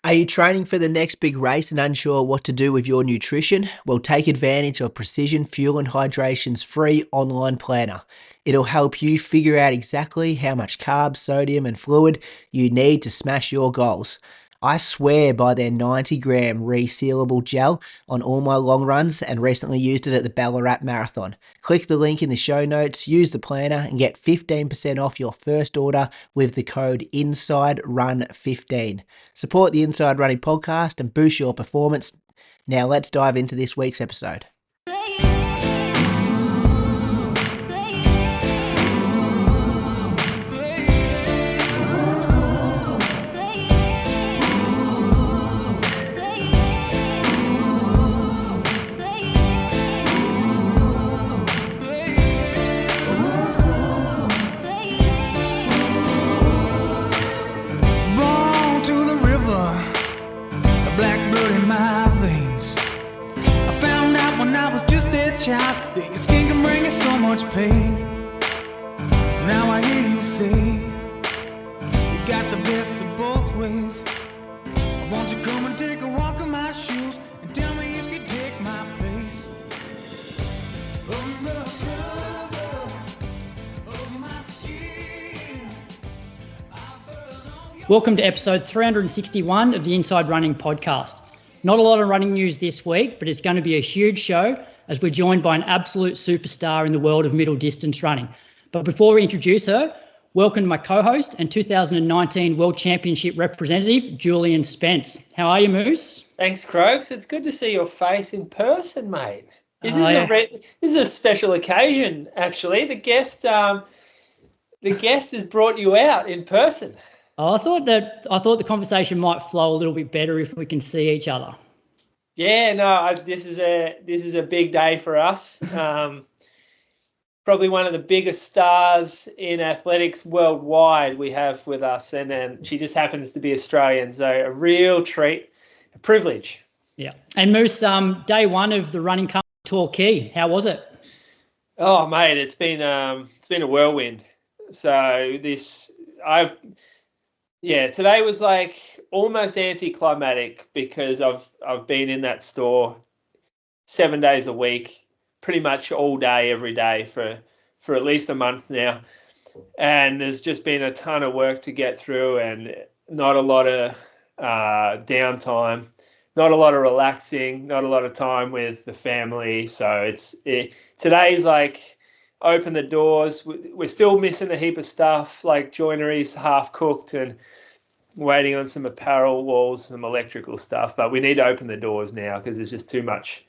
Are you training for the next big race and unsure what to do with your nutrition? Well, take advantage of Precision Fuel and Hydration's free online planner. It'll help you figure out exactly how much carbs, sodium, and fluid you need to smash your goals. I swear by their 90-gram resealable gel on all my long runs and recently used it at the Ballarat Marathon. Click the link in the show notes, use the planner, and get 15% off your first order with the code INSIDERUN15. Support the Inside Running podcast and boost your performance. Now let's dive into this week's episode. Child, that your skin can bring you so much pain. Now I hear you say you got the best of both ways. Won't you come and take a walk in my shoes and tell me if you take my place? Welcome to episode 361 of the Inside Running podcast. Not a lot of running news this week, but it's going to be a huge show as we're joined by an absolute superstar in the world of middle distance running. But before we introduce her, welcome to my co-host and 2019 World Championship representative, Julian Spence. How are you, Moose? Thanks, Croaks. It's good to see your face in person, mate. This is a special occasion, actually. The guest has brought you out in person. I thought the conversation might flow a little bit better if we can see each other. Yeah, no, this is a big day for us. Probably one of the biggest stars in athletics worldwide we have with us, and then she just happens to be Australian, so a real treat, a privilege. Yeah, and Moose, day one of the running company Torquay, how was it? Oh, mate, it's been a whirlwind. So today was like almost anticlimactic because I've been in that store 7 days a week, pretty much all day, every day for at least a month now. And there's just been a ton of work to get through and not a lot of downtime, not a lot of relaxing, not a lot of time with the family. So today's like open the doors. We're still missing a heap of stuff, like joinery's half cooked and waiting on some apparel walls, some electrical stuff, but we need to open the doors now because there's just too much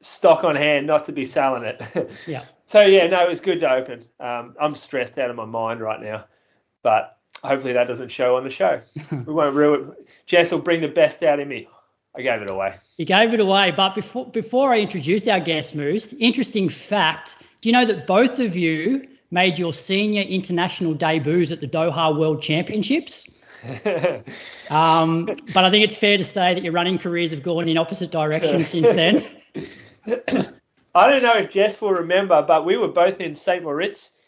stock on hand not to be selling it. Yeah. So yeah, no, it was good to open. I'm stressed out of my mind right now, but hopefully that doesn't show on the show. We won't ruin it. Jess will bring the best out of me. I gave it away. You gave it away, but before I introduce our guest, Moose, interesting fact, do you know that both of you made your senior international debuts at the Doha World Championships? But I think it's fair to say that your running careers have gone in opposite directions since then. I don't know if Jess will remember, but we were both in St. Moritz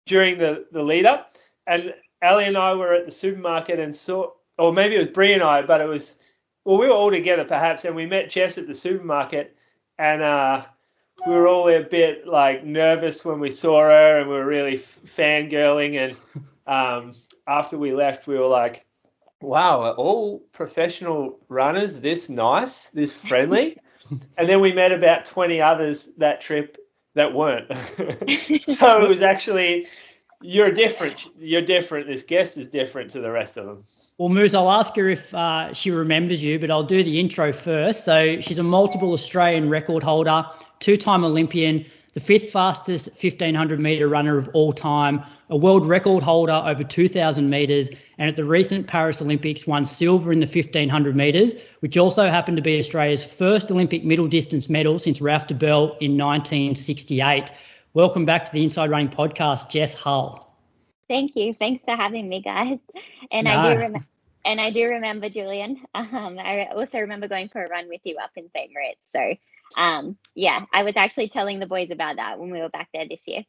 during the lead up, and Ali and I were at the supermarket and saw, or maybe it was Brie and I, but we were all together perhaps, and we met Jess at the supermarket, and we were all a bit like nervous when we saw her, and we were really fangirling. And after we left, we were like, wow, are all professional runners this nice, this friendly? And then we met about 20 others that trip that weren't. So it was actually, you're different. This guest is different to the rest of them. Well, Moose, I'll ask her if she remembers you, but I'll do the intro first. So she's a multiple Australian record holder, two-time Olympian, the fifth fastest 1,500-metre runner of all time, a world record holder over 2,000 metres, and at the recent Paris Olympics won silver in the 1,500 metres, which also happened to be Australia's first Olympic middle distance medal since Ralph de Bell in 1968. Welcome back to the Inside Running podcast, Jess Hull. Thank you. Thanks for having me, guys. And I do remember, Julian. I also remember going for a run with you up in St. Moritz. So, I was actually telling the boys about that when we were back there this year.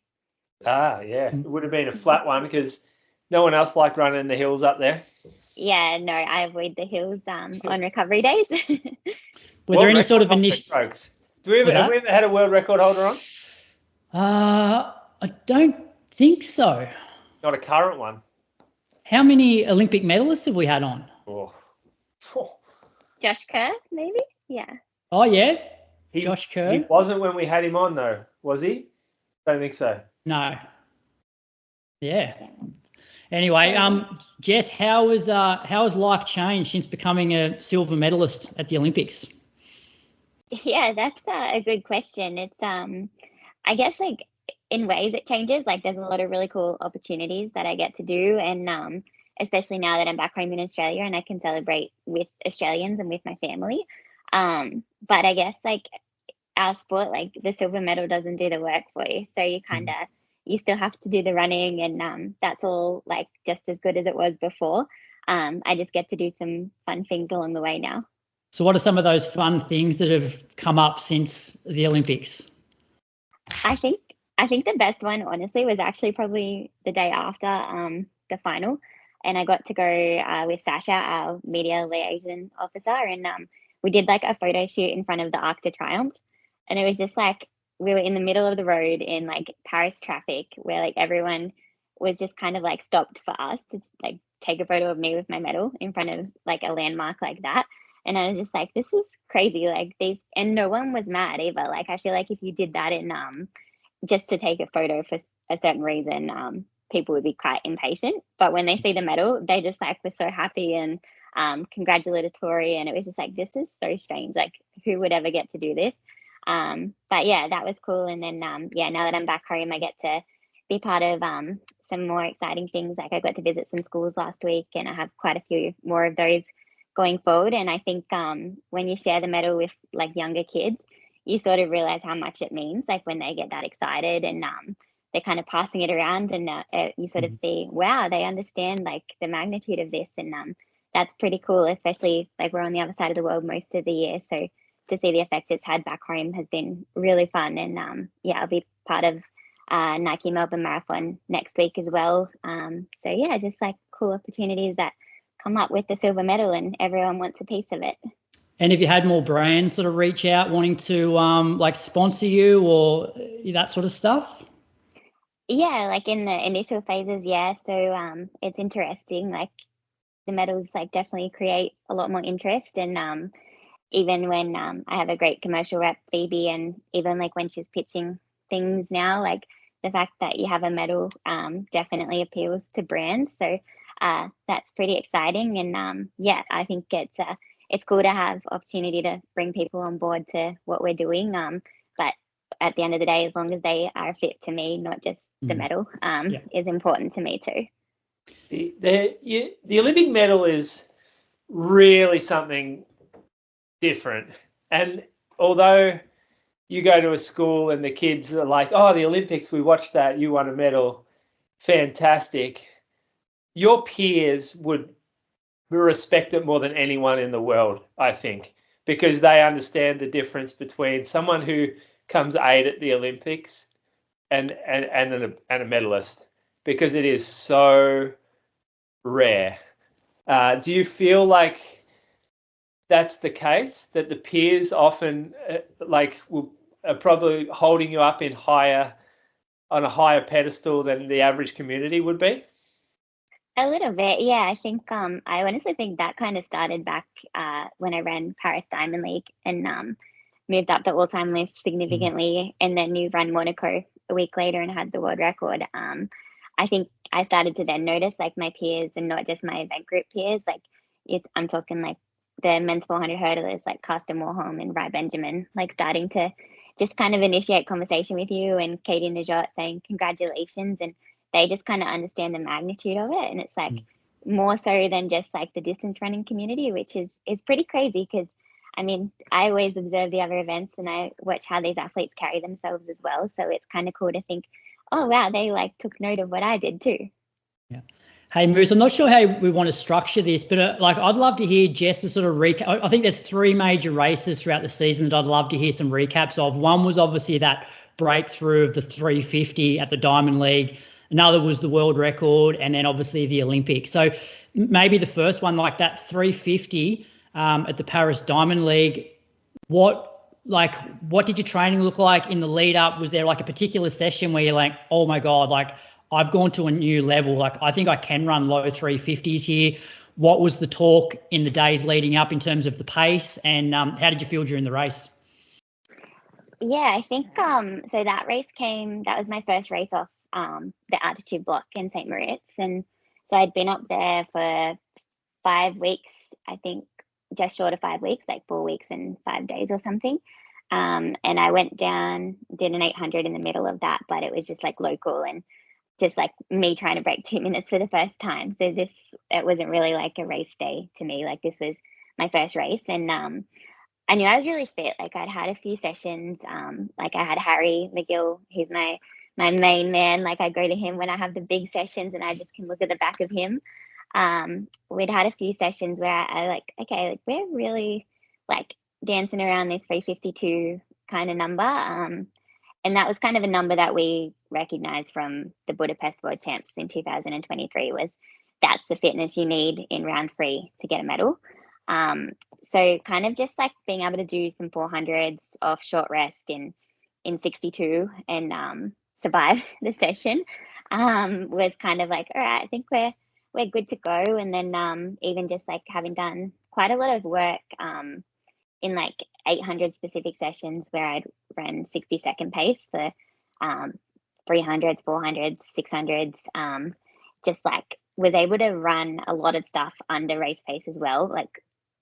Yeah. It would have been a flat one because No one else liked running the hills up there? Yeah, no, I avoid the hills on recovery days. Were there any sort of initial strokes? Have we ever had a world record holder on? I don't think so. Not a current one. How many Olympic medalists have we had on? Oh. Josh Kerr, maybe? Yeah. Oh, yeah. Josh Kerr. He wasn't when we had him on, though, was he? Don't think so. No. Yeah. Anyway, Jess, how has life changed since becoming a silver medalist at the Olympics? Yeah, that's a good question. It's I guess like in ways it changes. Like there's a lot of really cool opportunities that I get to do, and especially now that I'm back home in Australia and I can celebrate with Australians and with my family. But I guess like our sport, like the silver medal doesn't do the work for you, so you still have to do the running, and that's all like just as good as it was before. I just get to do some fun things along the way now. So what are some of those fun things that have come up since the Olympics? I think the best one, honestly, was actually probably the day after the final, and I got to go with Sasha, our media liaison officer, and we did like a photo shoot in front of the Arc de Triomphe, and it was just like we were in the middle of the road in like Paris traffic, where like everyone was just kind of like stopped for us to like take a photo of me with my medal in front of like a landmark like that. And I was just like, this is crazy. Like and no one was mad either. Like, I feel like if you did that in, just to take a photo for a certain reason, people would be quite impatient. But when they see the medal, they just like were so happy and congratulatory. And it was just like, this is so strange. Like, who would ever get to do this? But yeah, that was cool. And then, now that I'm back home, I get to be part of some more exciting things. Like I got to visit some schools last week, and I have quite a few more of those going forward. And I think when you share the medal with like younger kids, you sort of realize how much it means, like when they get that excited and they're kind of passing it around, and you sort of see, wow, they understand like the magnitude of this. And that's pretty cool, especially like we're on the other side of the world most of the year. So to see the effect it's had back home has been really fun. And I'll be part of Nike Melbourne Marathon next week as well. So yeah, just like cool opportunities that come up with the silver medal, and everyone wants a piece of it. And have you had more brands sort of reach out wanting to like sponsor you or that sort of stuff? Yeah, like in the initial phases, yeah. So it's interesting. Like the medals like definitely create a lot more interest, and even when I have a great commercial rep, Phoebe, and even like when she's pitching things now, like the fact that you have a medal definitely appeals to brands. So that's pretty exciting, and I think it's cool to have opportunity to bring people on board to what we're doing. But at the end of the day, as long as they are a fit to me, not just the medal, is important to me too. The Olympic medal is really something different, and although you go to a school and the kids are like, oh, the Olympics, we watched that, you won a medal, fantastic. Your peers would respect it more than anyone in the world, I think, because they understand the difference between someone who comes 8th at the Olympics and a medalist, because it is so rare. Do you feel like that's the case, that the peers often are probably holding you up on a higher pedestal than the average community would be? A little bit, yeah. I think I honestly think that kind of started back when I ran Paris Diamond League and moved up the all-time list significantly, and then you ran Monaco a week later and had the world record. I think I started to then notice like my peers, and not just my event group peers. Like I'm talking like the men's 400 hurdlers like Carsten Warholm and Rai Benjamin, like starting to just kind of initiate conversation with you, and Katie Najot saying congratulations, and they just kind of understand the magnitude of it. And it's like more so than just like the distance running community, which is pretty crazy, because I mean, I always observe the other events and I watch how these athletes carry themselves as well. So it's kind of cool to think, oh wow, they like took note of what I did too. Yeah. Hey Moose, I'm not sure how we want to structure this, but like I'd love to hear Jess sort of recap. I think there's 3 major races throughout the season that I'd love to hear some recaps of. One was obviously that breakthrough of the 350 at the Diamond League. Another was the world record, and then obviously the Olympics. So maybe the first one, like that 350 at the Paris Diamond League, what did your training look like in the lead up? Was there like a particular session where you're like, oh my God, like I've gone to a new level. Like I think I can run low 350s here. What was the talk in the days leading up in terms of the pace, and how did you feel during the race? Yeah, I think so that was my first race off the altitude block in St. Moritz. And so I'd been up there for 5 weeks, I think just short of 5 weeks, like 4 weeks and 5 days or something. And I went down, did an 800 in the middle of that, but it was just like local and just like me trying to break 2 minutes for the first time. So it wasn't really like a race day to me. Like this was my first race. And I knew I was really fit. Like I'd had a few sessions. Like I had Harry McGill, he's my main man. Like I go to him when I have the big sessions and I just can look at the back of him. We'd had a few sessions where I like, okay, like we're really like dancing around this 352 kind of number. And that was kind of a number that we recognized from the Budapest World Champs in 2023 was that's the fitness you need in round 3 to get a medal. So kind of just like being able to do some 400s off short rest in 62 and survive the session was kind of like, all right, I think we're good to go. And then even just like having done quite a lot of work in like 800 specific sessions where I'd run 60-second pace for 300s, 400s, 600s, just like was able to run a lot of stuff under race pace as well. Like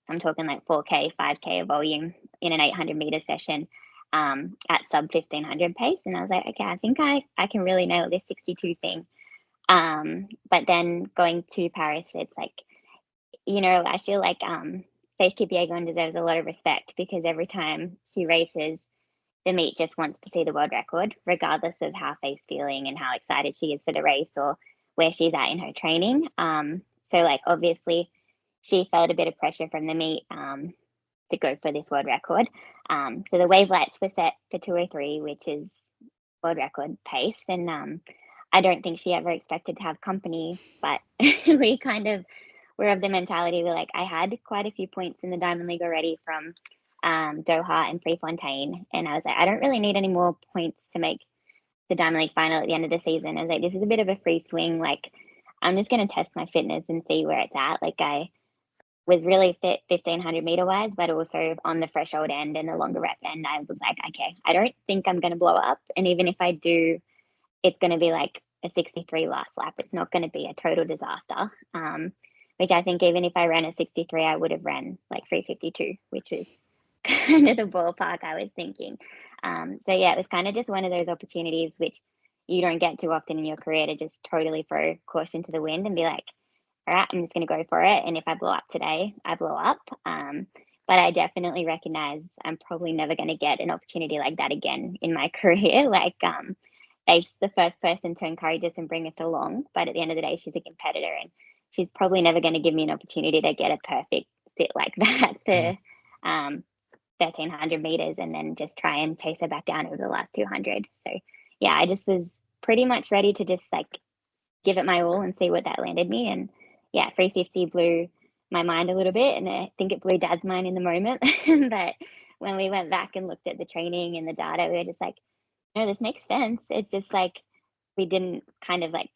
I'm talking like 4K, 5K of volume in an 800 meter session at sub 1500 pace. And I was like, okay, I think I can really nail this 62 thing. But then going to Paris, it's like, you know, I feel like Faith Kipyegon deserves a lot of respect because every time she races, the meet just wants to see the world record, regardless of how Faith's feeling and how excited she is for the race or where she's at in her training. So like obviously she felt a bit of pressure from the meet to go for this world record. So the wave lights were set for 2:03, which is world record pace. And I don't think she ever expected to have company, but we kind of were of the mentality we're like, I had quite a few points in the Diamond League already from Doha and Prefontaine. And I was like, I don't really need any more points to make the Diamond League final at the end of the season. I was like, this is a bit of a free swing. Like, I'm just going to test my fitness and see where it's at. Like, I was really fit 1500 meter wise, but also on the threshold end and the longer rep end, I was like, okay, I don't think I'm going to blow up. And even if I do, it's going to be like a 63 last lap. It's not going to be a total disaster. Which I think even if I ran a 63, I would have ran like 352, which was kind of the ballpark I was thinking. So yeah, it was kind of just one of those opportunities which you don't get too often in your career to just totally throw caution to the wind and be like, all right, I'm just going to go for it. And if I blow up today, I blow up. But I definitely recognize I'm probably never going to get an opportunity like that again in my career. Like Faith's the first person to encourage us and bring us along. But at the end of the day, she's a competitor and she's probably never going to give me an opportunity to get a perfect sit like that for 1,300 meters and then just try and chase her back down over the last 200. So yeah, I just was pretty much ready to just like give it my all and see what that landed me. And yeah, 350 blew my mind a little bit, and I think it blew Dad's mind in the moment. But when we went back and looked at the training and the data, we were just like, no, this makes sense. It's just like we didn't kind of like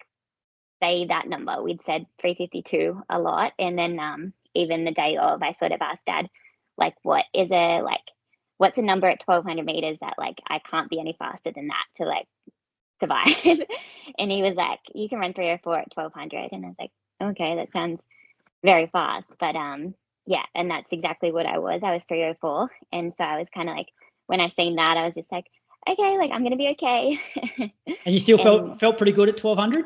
say that number. We'd said 352 a lot. And then even the day of, I sort of asked Dad, like, what's a number at 1200 meters that like I can't be any faster than that to like survive? And he was like, you can run 304 at 1200. And I was like, okay, that sounds very fast. But yeah, and that's exactly what I was. I was 304. And so I was kind of like, when I seen that, I was just like, okay, like I'm gonna be okay. And you still felt pretty good at 1200?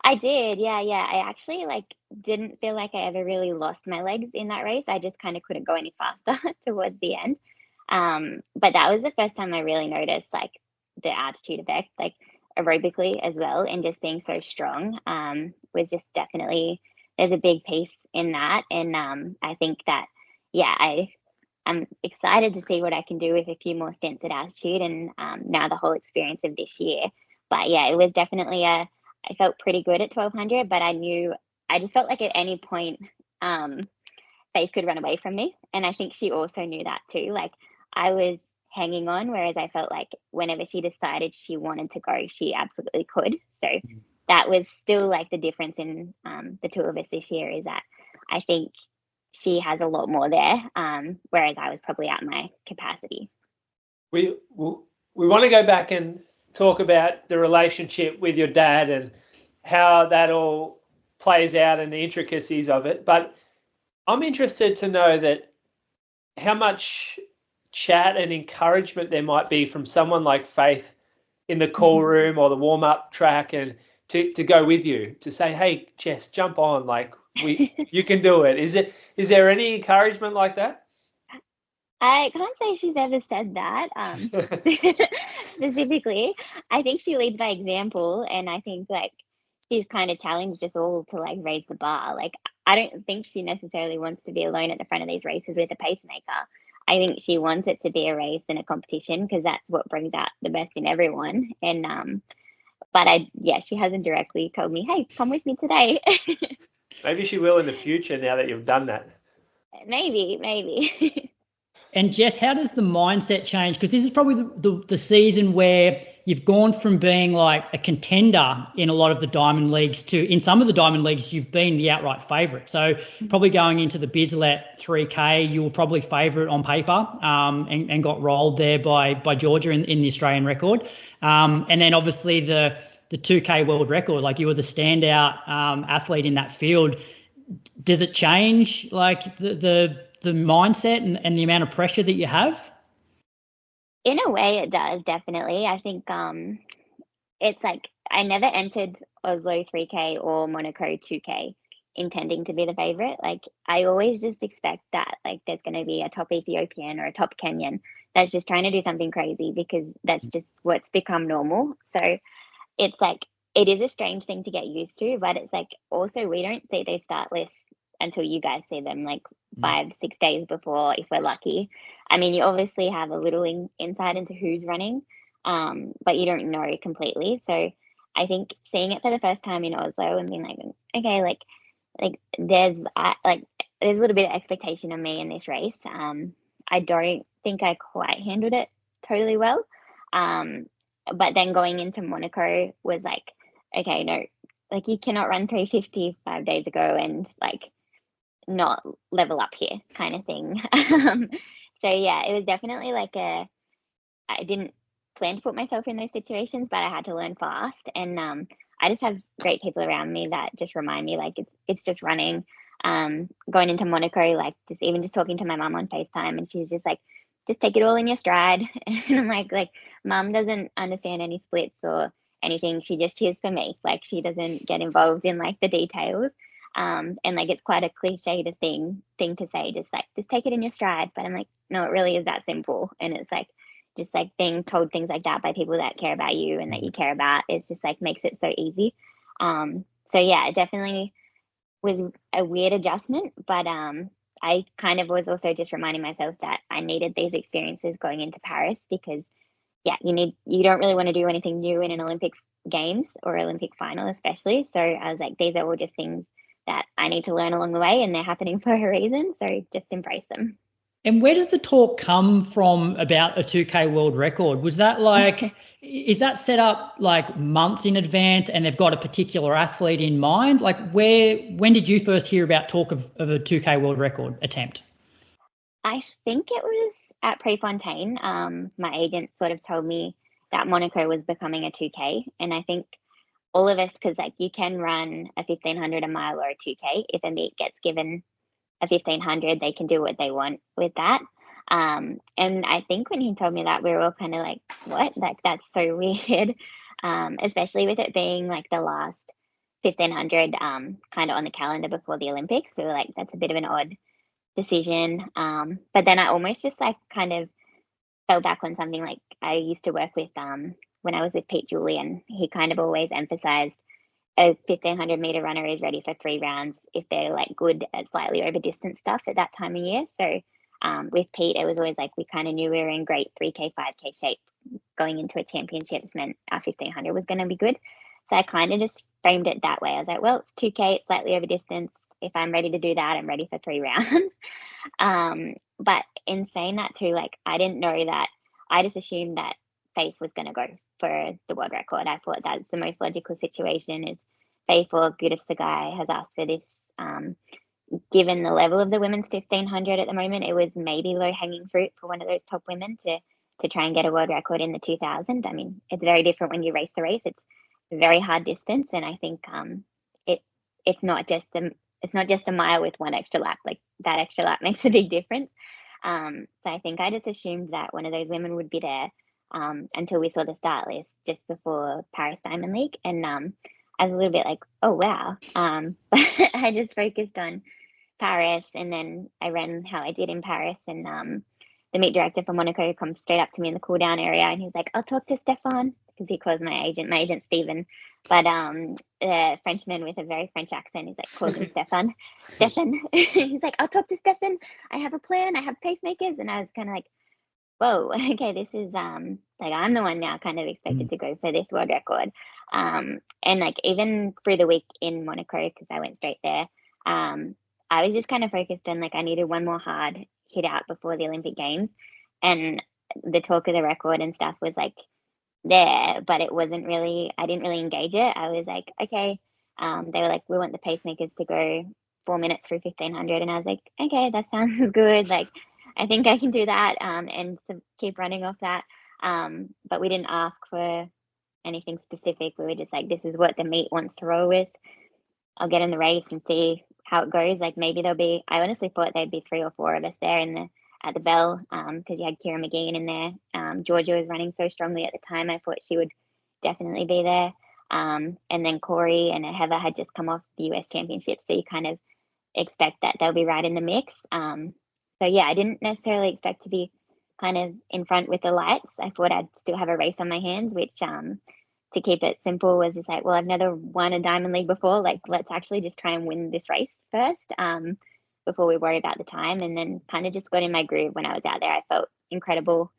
I did, yeah. I actually like didn't feel like I ever really lost my legs in that race. I just kind of couldn't go any faster towards the end. But that was the first time I really noticed like the altitude effect, like aerobically as well, and just being so strong was just definitely, there's a big piece in that. And I think that, yeah, I'm excited to see what I can do with a few more stints at altitude and now the whole experience of this year. But yeah, it was definitely I felt pretty good at 1200, but I just felt like at any point, Faith could run away from me. And I think she also knew that too. Like I was hanging on, whereas I felt like whenever she decided she wanted to go, she absolutely could. So that was still like the difference in the two of us this year, is that I think she has a lot more there, whereas I was probably at my capacity. We want to go back and talk about the relationship with your dad and how that all plays out and the intricacies of it. But I'm interested to know that how much chat and encouragement there might be from someone like Faith in the call room or the warm-up track, and to go with you, to say, hey, Jess, jump on, like you can do it. Is there any encouragement like that? I can't say she's ever said that specifically. I think she leads by example, and I think like she's kind of challenged us all to like raise the bar. Like I don't think she necessarily wants to be alone at the front of these races with a pacemaker. I think she wants it to be a race and a competition, because that's what brings out the best in everyone. And but she hasn't directly told me, hey, come with me today. Maybe she will in the future now that you've done that. Maybe. And Jess, how does the mindset change? Because this is probably the season where you've gone from being like a contender in a lot of the Diamond Leagues to, in some of the Diamond Leagues, you've been the outright favourite. So probably going into the Bislett 3K, you were probably favourite on paper, and got rolled there by Georgia in the Australian record. And then obviously the 2K world record, like you were the standout athlete in that field. Does it change like the mindset and the amount of pressure that you have? In a way it does, definitely. I think it's like I never entered Oslo 3K or Monaco 2K intending to be the favorite. Like I always just expect that like there's going to be a top Ethiopian or a top Kenyan that's just trying to do something crazy, because that's just what's become normal. So it's like it is a strange thing to get used to, but it's like also we don't see those start lists until you guys see them like 5-6 days before, if we're lucky. I mean, you obviously have a little insight into who's running, but you don't know completely. So I think seeing it for the first time in Oslo and being like, okay, like there's a little bit of expectation on me in this race. I don't think I quite handled it totally well. But then going into Monaco was like, okay, no, like you cannot run 350 5 days ago and like not level up here kind of thing. So yeah, it was definitely like I didn't plan to put myself in those situations, but I had to learn fast. And I just have great people around me that just remind me like it's just running. Going into Monaco, like just talking to my mum on FaceTime, and she's just like, just take it all in your stride. And I'm like mum doesn't understand any splits or anything. She just cheers for me. Like she doesn't get involved in like the details. And like it's quite a cliche thing to say, just take it in your stride. But I'm like, no, it really is that simple. And it's like just like being told things like that by people that care about you and that you care about, it's just like makes it so easy. So yeah, it definitely was a weird adjustment, but I kind of was also just reminding myself that I needed these experiences going into Paris, because yeah, you don't really want to do anything new in an Olympic Games or Olympic final especially. So I was like, these are all just things that I need to learn along the way, and they're happening for a reason. So just embrace them. And where does the talk come from about a 2K world record? Was that like, is that set up like months in advance and they've got a particular athlete in mind? Like when did you first hear about talk of a 2K world record attempt? I think it was at Prefontaine. My agent sort of told me that Monaco was becoming a 2K. And I think all of us, because like you can run a 1500 a mile or a 2K. If a meet gets given a 1500, they can do what they want with that. And I think when he told me that, we were all kind of like, what? Like that's so weird. Especially with it being like the last 1500 kind of on the calendar before the Olympics. So like that's a bit of an odd decision. But then I almost just like kind of fell back on something like I used to work with when I was with Pete Julian. He kind of always emphasized a 1500 meter runner is ready for 3 rounds if they're like good at slightly over distance stuff at that time of year. So with Pete, it was always like we kind of knew we were in great 3K, 5K shape going into a championships, meant our 1500 was going to be good. So I kind of just framed it that way. I was like, well, it's 2K, it's slightly over distance. If I'm ready to do that, I'm ready for 3 rounds. But in saying that too, like I didn't know that. I just assumed that Faith was going to go for the world record. I thought that's the most logical situation is Faith or Gudis Sagai has asked for this. Given the level of the women's 1500 at the moment, it was maybe low hanging fruit for one of those top women to try and get a world record in the 2000. I mean, it's very different when you race the race. It's a very hard distance, and I think it's not just a mile with one extra lap. Like that extra lap makes a big difference. So I think I just assumed that one of those women would be there until we saw the start list just before Paris Diamond League, and I was a little bit like, oh wow. But I just focused on Paris, and then I ran how I did in Paris, and the meet director from Monaco comes straight up to me in the cool down area, and he's like, I'll talk to Stefan, because he calls my agent Stephen, but a Frenchman with a very French accent, he's like, calls him Stefan. He's like, I'll talk to Stefan, I have a plan, I have pacemakers. And I was kind of like, whoa, okay, this is like I'm the one now kind of expected to go for this world record. And like even through the week in Monaco, because I went straight there, I was just kind of focused on like I needed one more hard hit out before the Olympic Games, and the talk of the record and stuff was like there, but it wasn't really, I didn't really engage it. I was like, okay, they were like, we want the pacemakers to go 4 minutes through 1500, and I was like, okay, that sounds good, like I think I can do that, and to keep running off that, but we didn't ask for anything specific. We were just like, this is what the meet wants to roll with. I'll get in the race and see how it goes. Like maybe there'll be, I honestly thought there'd be 3 or 4 of us there at the bell, because you had Kira McGeehan in there. Georgia was running so strongly at the time, I thought she would definitely be there. And then Corey and Heather had just come off the US Championships, so you kind of expect that they'll be right in the mix. So yeah, I didn't necessarily expect to be kind of in front with the lights. I thought I'd still have a race on my hands, which to keep it simple was just like, well, I've never won a Diamond League before. Like, let's actually just try and win this race first, before we worry about the time. And then kind of just got in my groove when I was out there. I felt incredible.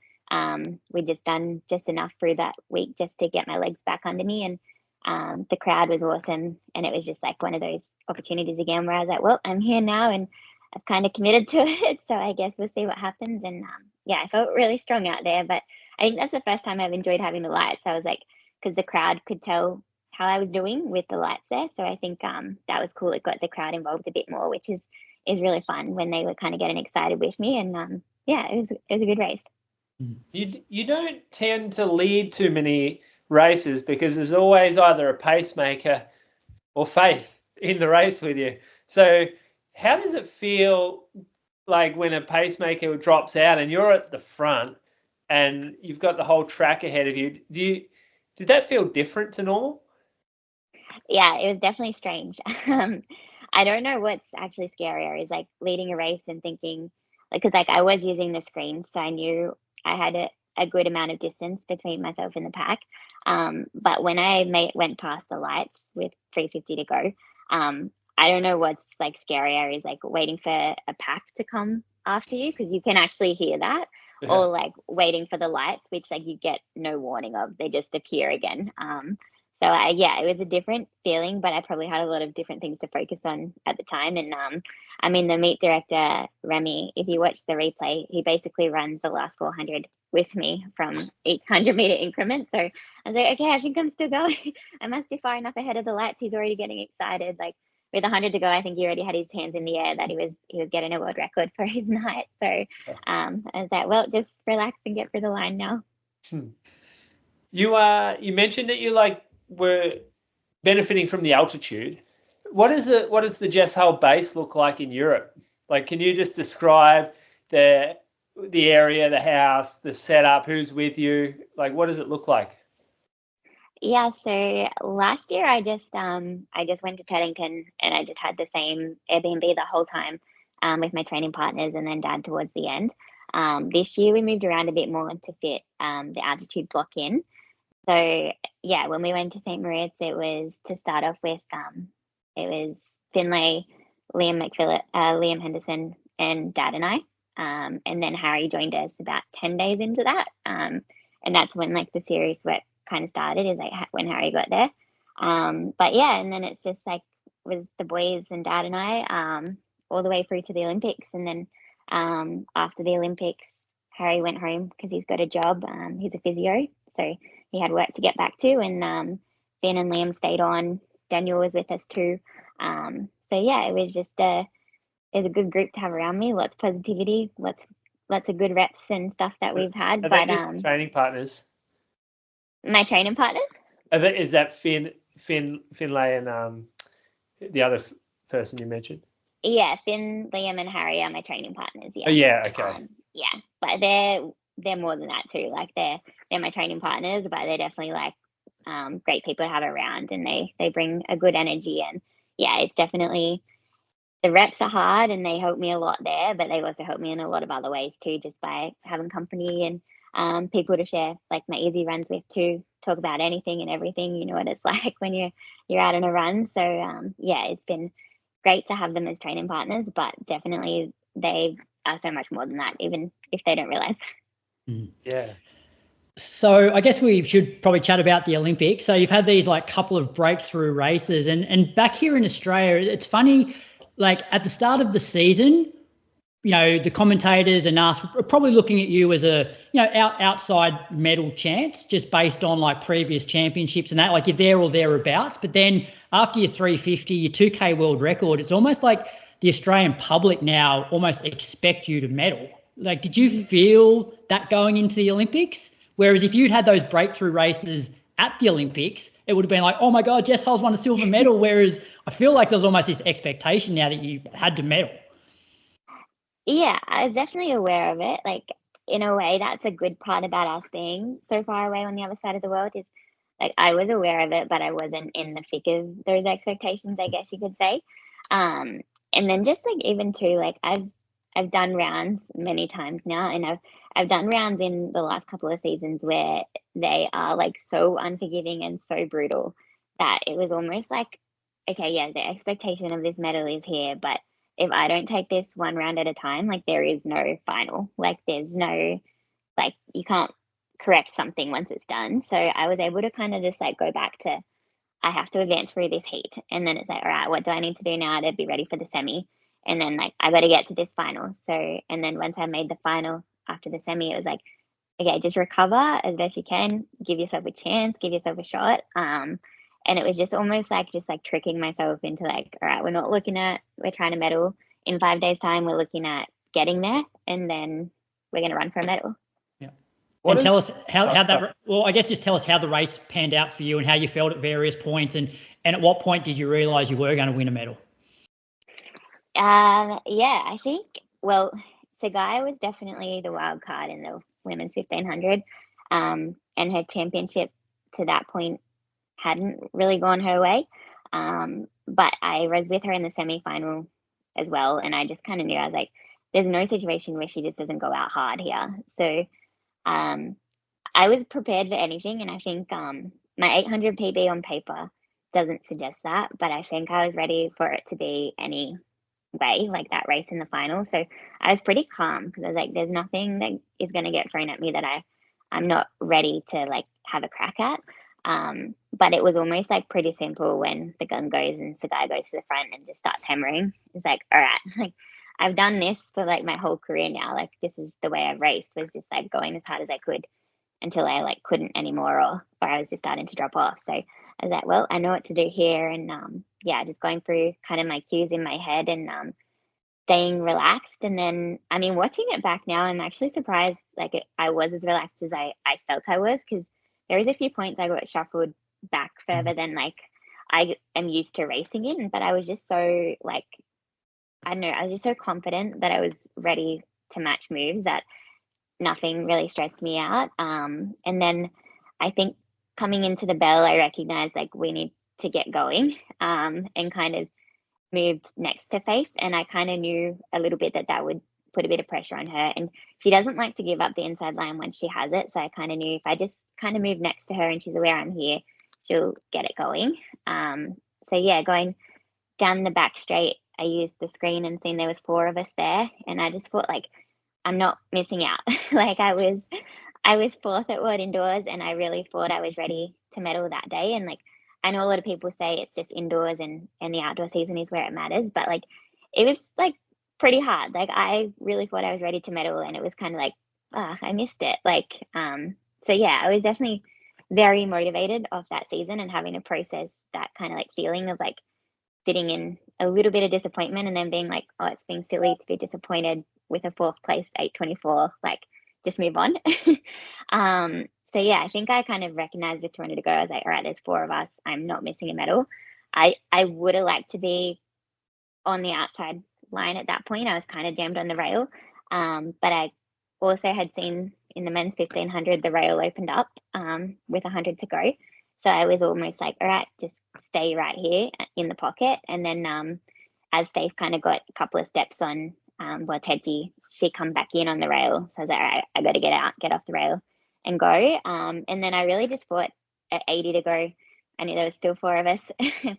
We'd just done just enough through that week just to get my legs back under me. And the crowd was awesome. And it was just like one of those opportunities again where I was like, well, I'm here now and I've kind of committed to it. So I guess we'll see what happens. And yeah, I felt really strong out there. But I think that's the first time I've enjoyed having the lights. I was like, because the crowd could tell how I was doing with the lights there. So I think that was cool. It got the crowd involved a bit more, which is really fun when they were kind of getting excited with me. And yeah, it was a good race. You don't tend to lead too many races because there's always either a pacemaker or Faith in the race with you. So how does it feel like when a pacemaker drops out and you're at the front and you've got the whole track ahead of you? Did that feel different to normal? Yeah, it was definitely strange. I don't know what's actually scarier, is like leading a race and thinking, like, because like I was using the screen, so I knew I had a good amount of distance between myself and the pack. But when I went past the lights with 350 to go, I don't know what's like scarier, is like waiting for a pack to come after you, because you can actually hear that. Yeah. Or like waiting for the lights, which like you get no warning of, they just appear again. So it was a different feeling, but I probably had a lot of different things to focus on at the time. And I mean, the meet director, Remy, if you watch the replay, he basically runs the last 400 with me from each 100-meter increment. So I was like, okay, I think I'm still going. I must be far enough ahead of the lights. He's already getting excited. Like with 100 to go, I think he already had his hands in the air that he was getting a world record for his night. So I was like, well, just relax and get through the line now. You mentioned that you were benefiting from the altitude. What does the Jess Hull base look like in Europe? Like, can you just describe the area, the house, the setup, who's with you? Like, what does it look like? Yeah, so last year I just went to Teddington and I just had the same Airbnb the whole time with my training partners and then Dad towards the end. This year we moved around a bit more to fit the altitude block in. So yeah, when we went to St. Moritz, it was to start off with it was Finlay, Liam Henderson, and Dad and I. And then Harry joined us about 10 days into that. And that's when like the serious work kind of started, is like when Harry got there. But yeah, and then it's just like was the boys and Dad and I all the way through to the Olympics. And then after the Olympics, Harry went home because he's got a job. He's a physio, so he had work to get back to. And Finn and Liam stayed on. Daniel was with us too. So yeah, it was just it was a good group to have around me. Lots of positivity, lots of good reps and stuff that we've had. But training partners. My training partners. Is that Finlay and the other person you mentioned? Yeah, Finn, Liam, and Harry are my training partners. Yeah. Oh, yeah. Okay. Yeah, but they're more than that too. Like they're my training partners, but they're definitely like great people to have around, and they bring a good energy. And yeah, it's definitely, the reps are hard and they help me a lot there, but they also help me in a lot of other ways too, just by having company and people to share like my easy runs with too, talk about anything and everything. You know what it's like when you're out on a run. So yeah, it's been great to have them as training partners, but definitely they are so much more than that, even if they don't realize. Yeah. So I guess we should probably chat about the Olympics. So you've had these like couple of breakthrough races, and back here in Australia, it's funny, like at the start of the season, you know, the commentators and us are probably looking at you as a, you know, outside medal chance, just based on like previous championships and that, like you're there or thereabouts. But then after your 350, your 2K world record, it's almost like the Australian public now almost expect you to medal. Like, did you feel that going into the Olympics? Whereas if you'd had those breakthrough races at the Olympics, it would have been like, oh my God, Jess Hull's won a silver medal. Whereas I feel like there's almost this expectation now that you had to medal. Yeah, I was definitely aware of it. Like, in a way, that's a good part about us being so far away on the other side of the world, is like I was aware of it, but I wasn't in the thick of those expectations, I guess you could say. And then just like even too, like I've done rounds many times now, and I've done rounds in the last couple of seasons where they are like so unforgiving and so brutal that it was almost like, okay, yeah, the expectation of this medal is here, but if I don't take this one round at a time, like there is no final, like there's no, like you can't correct something once it's done. So I was able to kind of just like go back to, I have to advance through this heat. And then it's like, all right, what do I need to do now to be ready for the semi? And then like, I got to get to this final. So, and then once I made the final after the semi, it was like, okay, just recover as best you can, give yourself a chance, give yourself a shot. And it was just almost like just like tricking myself into like, all right, we're trying to medal in 5 days time. We're looking at getting there, and then we're going to run for a medal. Yeah. And tell us how that, well, I guess just tell us how the race panned out for you and how you felt at various points, and at what point did you realize you were going to win a medal? Yeah, I think, well, Sagai was definitely the wild card in the women's 1500, and her championship to that point hadn't really gone her way. But I was with her in the semi-final as well, and I just kind of knew, I was like, there's no situation where she just doesn't go out hard here. So I was prepared for anything, and I think my 800 PB on paper doesn't suggest that, but I think I was ready for it to be any way, like that race in the final. So I was pretty calm, because I was like, there's nothing that is going to get thrown at me that I'm not ready to like have a crack at. But it was almost like pretty simple when the gun goes and Sagai goes to the front and just starts hammering. It's like, all right, like I've done this for like my whole career now. Like this is the way I've raced, was just like going as hard as I could until I like couldn't anymore, or I was just starting to drop off. So I was like, well, I know what to do here. And yeah, just going through kind of my cues in my head and staying relaxed. And then, I mean, watching it back now, I'm actually surprised like I was as relaxed as I felt I was, because there is a few points I got shuffled back further than like I am used to racing in. But I was just so like, I don't know, I was just so confident that I was ready to match moves that nothing really stressed me out. And then I think coming into the bell, I recognized like we need to get going, and kind of moved next to Faith. And I kind of knew a little bit that would put a bit of pressure on her. And she doesn't like to give up the inside line when she has it. So I kind of knew if I just kind of move next to her and she's aware I'm here, she'll get it going. So yeah, going down the back straight, I used the screen and seen there was 4 of us there. And I just thought like, I'm not missing out. Like I was fourth at World Indoors, and I really thought I was ready to medal that day. And like, I know a lot of people say it's just indoors and the outdoor season is where it matters, but like, it was like pretty hard. Like I really thought I was ready to medal, and it was kind of like, I missed it. Like, so yeah, I was definitely very motivated off that season and having to process that kind of like feeling of like sitting in a little bit of disappointment and then being like, oh, it's being silly to be disappointed with a fourth place 8:24. Like, just move on. So yeah, I think I kind of recognized with 200 to go. I was like, all right, there's 4 of us. I'm not missing a medal. I would have liked to be on the outside line at that point. I was kind of jammed on the rail. But I also had seen in the men's 1500, the rail opened up with 100 to go. So I was almost like, all right, just stay right here in the pocket. And then as Steve kind of got a couple of steps on Wateji, she come back in on the rail. So I was like, all right, I got to get off the rail and go. And then I really just thought at 80 to go, I knew there was still 4 of us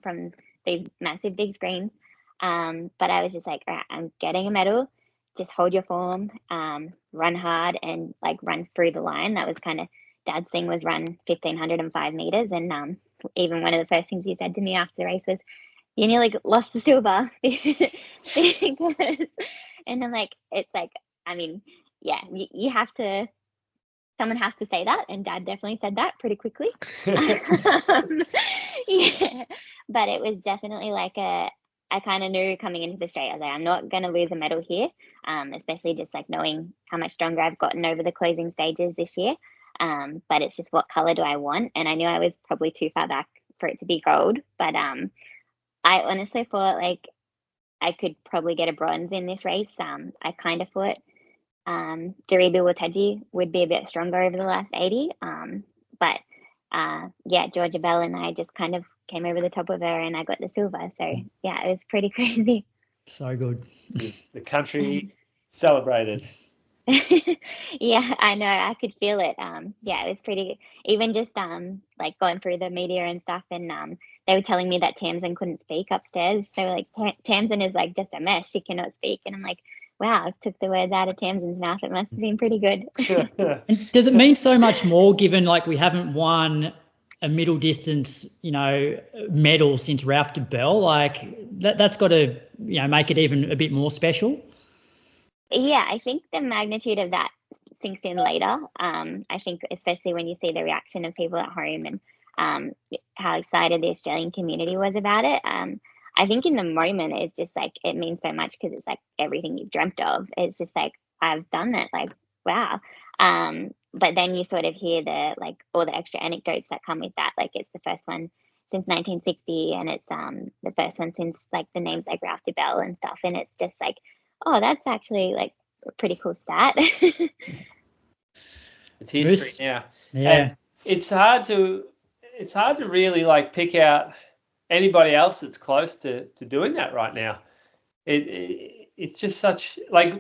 from these massive big screens. But I was just like, all right, I'm getting a medal. Just hold your form, run hard, and like run through the line. That was kind of Dad's thing, was run 1505 meters. And even one of the first things he said to me after the race was, you nearly lost the silver. And I'm like, it's like, I mean, yeah, you have to, someone has to say that. And Dad definitely said that pretty quickly. Yeah, but it was definitely like I kind of knew coming into the straight, I was like, I'm not going to lose a medal here, especially just like knowing how much stronger I've gotten over the closing stages this year. But it's just, what color do I want? And I knew I was probably too far back for it to be gold. But I honestly thought like I could probably get a bronze in this race. I kind of thought Daribu Wateji would be a bit stronger over the last 80. But yeah, Georgia Bell and I just kind of came over the top of her, and I got the silver. So yeah, it was pretty crazy. So good. The country celebrated. Yeah, I know. I could feel it. Yeah, it was pretty. Even just like going through the media and stuff, and they were telling me that Tamsin couldn't speak upstairs. They were like, Tamsin is like just a mess. She cannot speak. And I'm like, wow, I took the words out of Tamsin's mouth. It must have been pretty good. And does it mean so much more, given like we haven't won a middle distance, medal since Ralph de Bell? Like that's got to, make it even a bit more special. Yeah, I think the magnitude of that sinks in later. I think especially when you see the reaction of people at home and how excited the Australian community was about it. I think in the moment, it's just like, it means so much because it's like everything you've dreamt of. It's just like, I've done it, like, wow. But then you sort of hear the, like, all the extra anecdotes that come with that. Like, it's the first one since 1960, and it's the first one since like the names like Ralph de Bell and stuff. And it's just like, oh, that's actually like a pretty cool stat. It's history now. Yeah. And it's hard to really like pick out anybody else that's close to doing that right now. It's just such, like,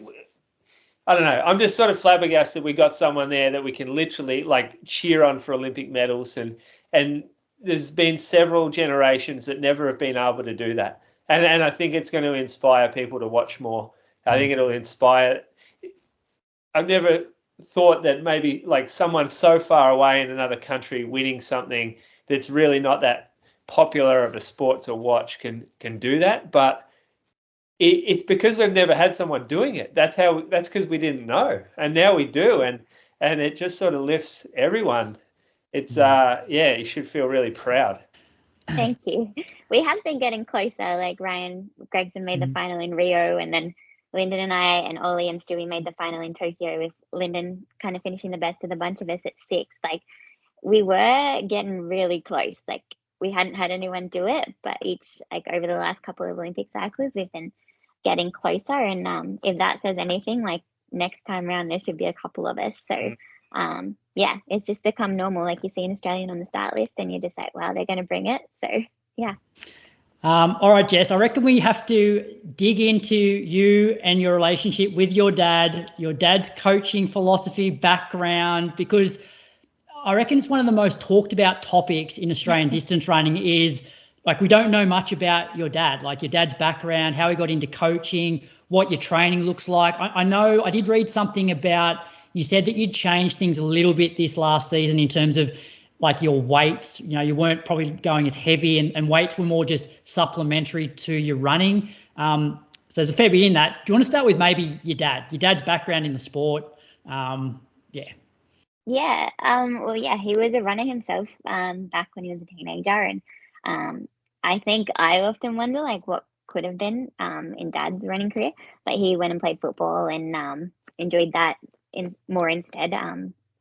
I don't know. I'm just sort of flabbergasted we got someone there that we can literally like cheer on for Olympic medals, and there's been several generations that never have been able to do that. And I think it's going to inspire people to watch more. I think it'll inspire. I've never thought that maybe like someone so far away in another country winning something that's really not that popular of a sport to watch can do that. But it's because we've never had someone doing it. That's because we didn't know, and now we do, and it just sort of lifts everyone. It's you should feel really proud. Thank you. We have been getting closer. Like Ryan Gregson made the final in Rio, and then Lyndon and I and Ollie and Stewie made the final in Tokyo, with Lyndon kind of finishing the best of the bunch of us at 6. Like, we were getting really close. Like, we hadn't had anyone do it, but each, like, over the last couple of Olympic cycles, we've been getting closer. And if that says anything, like, next time around there should be a couple of us. So yeah, it's just become normal. Like, you see an Australian on the start list and you're just like, wow, they're going to bring it. So yeah. All right, Jess, I reckon we have to dig into you and your relationship with your dad's coaching philosophy background, because I reckon it's one of the most talked about topics in Australian distance running is like we don't know much about your dad, like your dad's background, how he got into coaching, what your training looks like. I know I did read something about, you said that you'd changed things a little bit this last season in terms of like your weights. You know, you weren't probably going as heavy, and weights were more just supplementary to your running. So there's a fair bit in that. Do you want to start with maybe your dad's background in the sport? Yeah. Yeah. Well, yeah, he was a runner himself back when he was a teenager, and I think I often wonder like what could have been in Dad's running career, but he went and played football and enjoyed that more instead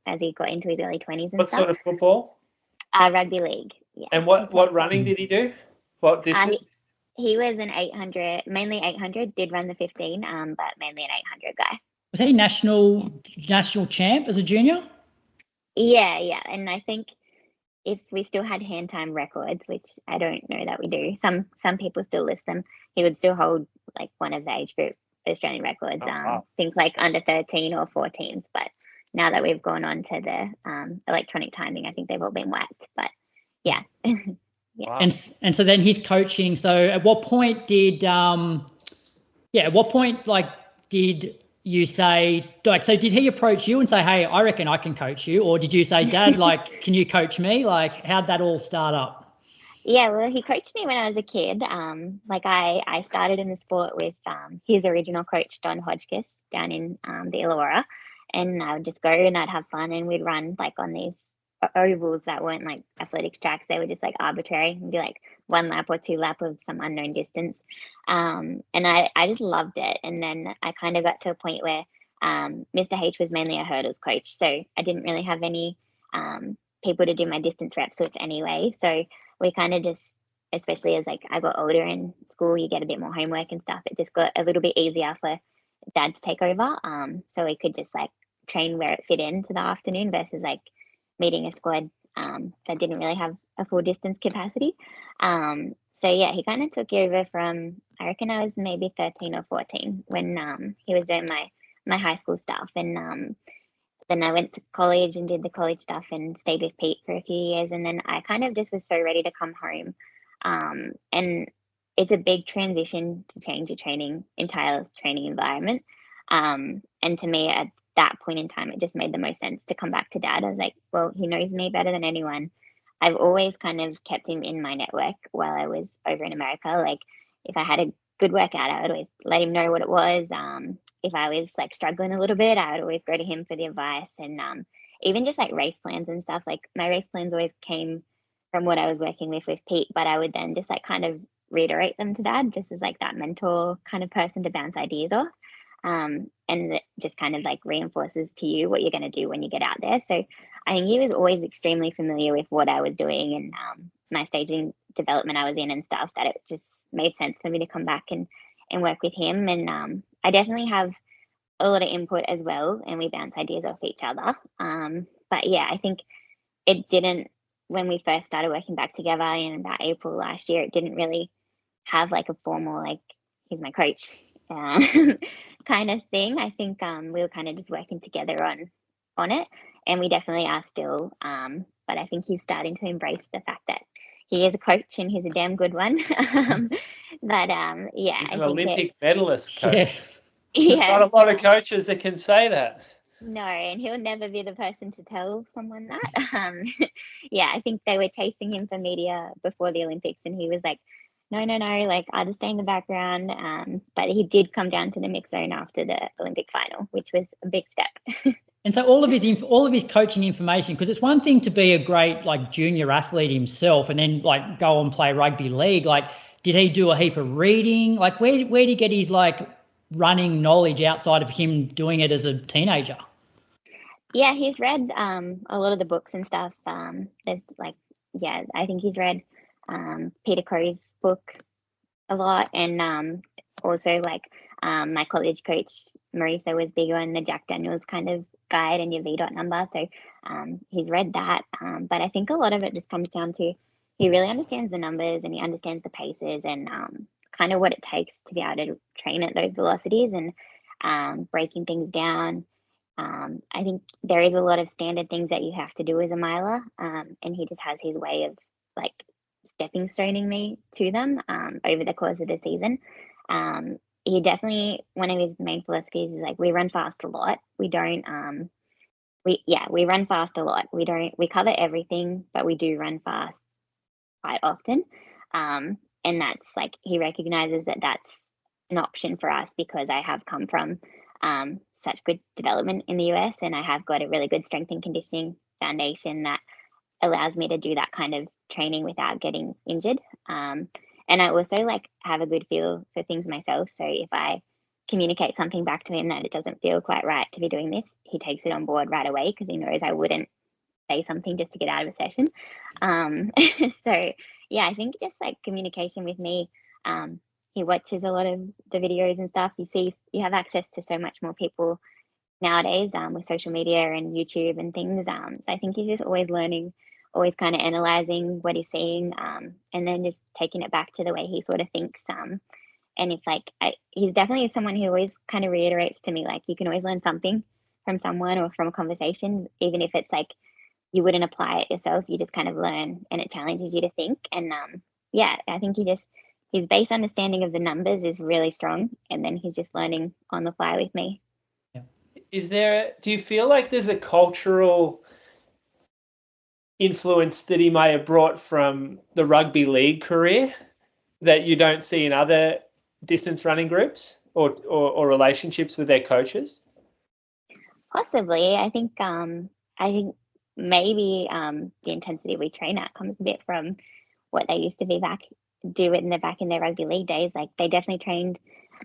as he got into his early 20s and What stuff. sort of football? Rugby league. Yeah. And what running did he do? What distance? He was an 800, mainly 800. Did run the 15, but mainly an 800 guy. Was he national champ as a junior? Yeah, and I think if we still had hand time records, which I don't know that we do, some people still list them, he would still hold like one of the age group Australian records. Wow. Think like under 13 or 14s, but now that we've gone on to the electronic timing, I think they've all been whacked. But yeah. Yeah. Wow. And so then his coaching. So at what point did did you say, like, so did he approach you and say, hey, I reckon I can coach you? Or did you say, Dad, like, can you coach me? Like, how'd that all start up? Yeah, well, he coached me when I was a kid. Like I started in the sport with his original coach, Don Hodgkiss, down in the Illawarra. And I would just go and I'd have fun, and we'd run like on these ovals that weren't like athletics tracks. They were just like arbitrary. It'd be like 1 lap or 2 lap of some unknown distance. And I just loved it. And then I kind of got to a point where Mr. H was mainly a hurdles coach. So I didn't really have any people to do my distance reps with anyway. So we kind of just, especially as like I got older in school, you get a bit more homework and stuff. It just got a little bit easier for Dad to take over. So we could just like train where it fit into the afternoon versus like meeting a squad that didn't really have a full distance capacity. So yeah, he kind of took over from, I reckon I was maybe 13 or 14 when he was doing my high school stuff. And then I went to college and did the college stuff and stayed with Pete for a few years. And then I kind of just was so ready to come home. And it's a big transition to change your entire training environment. And to me, at that point in time, it just made the most sense to come back to Dad. I was like, well, he knows me better than anyone. I've always kind of kept him in my network while I was over in America. Like if I had a good workout, I would always let him know what it was. If I was like struggling a little bit, I would always go to him for the advice. And even just like race plans and stuff, like my race plans always came from what I was working with Pete, but I would then just like kind of reiterate them to Dad, just as like that mentor kind of person to bounce ideas off. And it just kind of like reinforces to you what you're going to do when you get out there. So I think he was always extremely familiar with what I was doing and my staging development I was in and stuff, that it just made sense for me to come back and work with him. And I definitely have a lot of input as well, and we bounce ideas off each other. But yeah, I think it didn't, when we first started working back together in about April last year, it didn't really have like a formal, like, he's my coach kind of thing. I think we were kind of just working together on it, and we definitely are still. But I think he's starting to embrace the fact that he is a coach and he's a damn good one. But yeah, he's an Olympic medalist coach. Yeah. Yeah, Not a lot of coaches that can say that. no, and he'll never be the person to tell someone that. Yeah, I think they were chasing him for media before the Olympics, and he was like, no, like I'll just stay in the background. But he did come down to the mix zone after the Olympic final, which was a big step. And so all of his coaching information, because it's one thing to be a great like junior athlete himself and then like go and play rugby league. Like, did he do a heap of reading? Like, where did he get his like running knowledge outside of him doing it as a teenager? Yeah, he's read a lot of the books and stuff. There's like, yeah, I think he's read Peter Crow's book a lot, and also like my college coach Marisa was big on the Jack Daniels kind of guide and your VDOT number, so he's read that. But I think a lot of it just comes down to he really understands the numbers and he understands the paces and kind of what it takes to be able to train at those velocities and breaking things down. I think there is a lot of standard things that you have to do as a miler, and he just has his way of like stepping stoning me to them over the course of the season. He definitely, one of his main philosophies is like, we run fast a lot. We don't, we run fast a lot. We cover everything, but we do run fast quite often. And that's like, he recognizes that that's an option for us because I have come from such good development in the US, and I have got a really good strength and conditioning foundation that allows me to do that kind of training without getting injured. And I also like have a good feel for things myself. So if I communicate something back to him that it doesn't feel quite right to be doing this, he takes it on board right away because he knows I wouldn't say something just to get out of a session. So yeah, I think just like communication with me. He watches a lot of the videos and stuff. You have access to so much more people nowadays with social media and YouTube and things. So I think he's just always learning, always kind of analyzing what he's seeing, and then just taking it back to the way he sort of thinks. And it's like, he's definitely someone who always kind of reiterates to me, like, you can always learn something from someone or from a conversation, even if it's like you wouldn't apply it yourself, you just kind of learn and it challenges you to think. And yeah, I think his base understanding of the numbers is really strong, and then he's just learning on the fly with me. Do you feel like there's a cultural influence that he may have brought from the rugby league career that you don't see in other distance running groups or relationships with their coaches? Possibly. I think maybe the intensity we train at comes a bit from what they used to be back in their rugby league days. Like, they definitely trained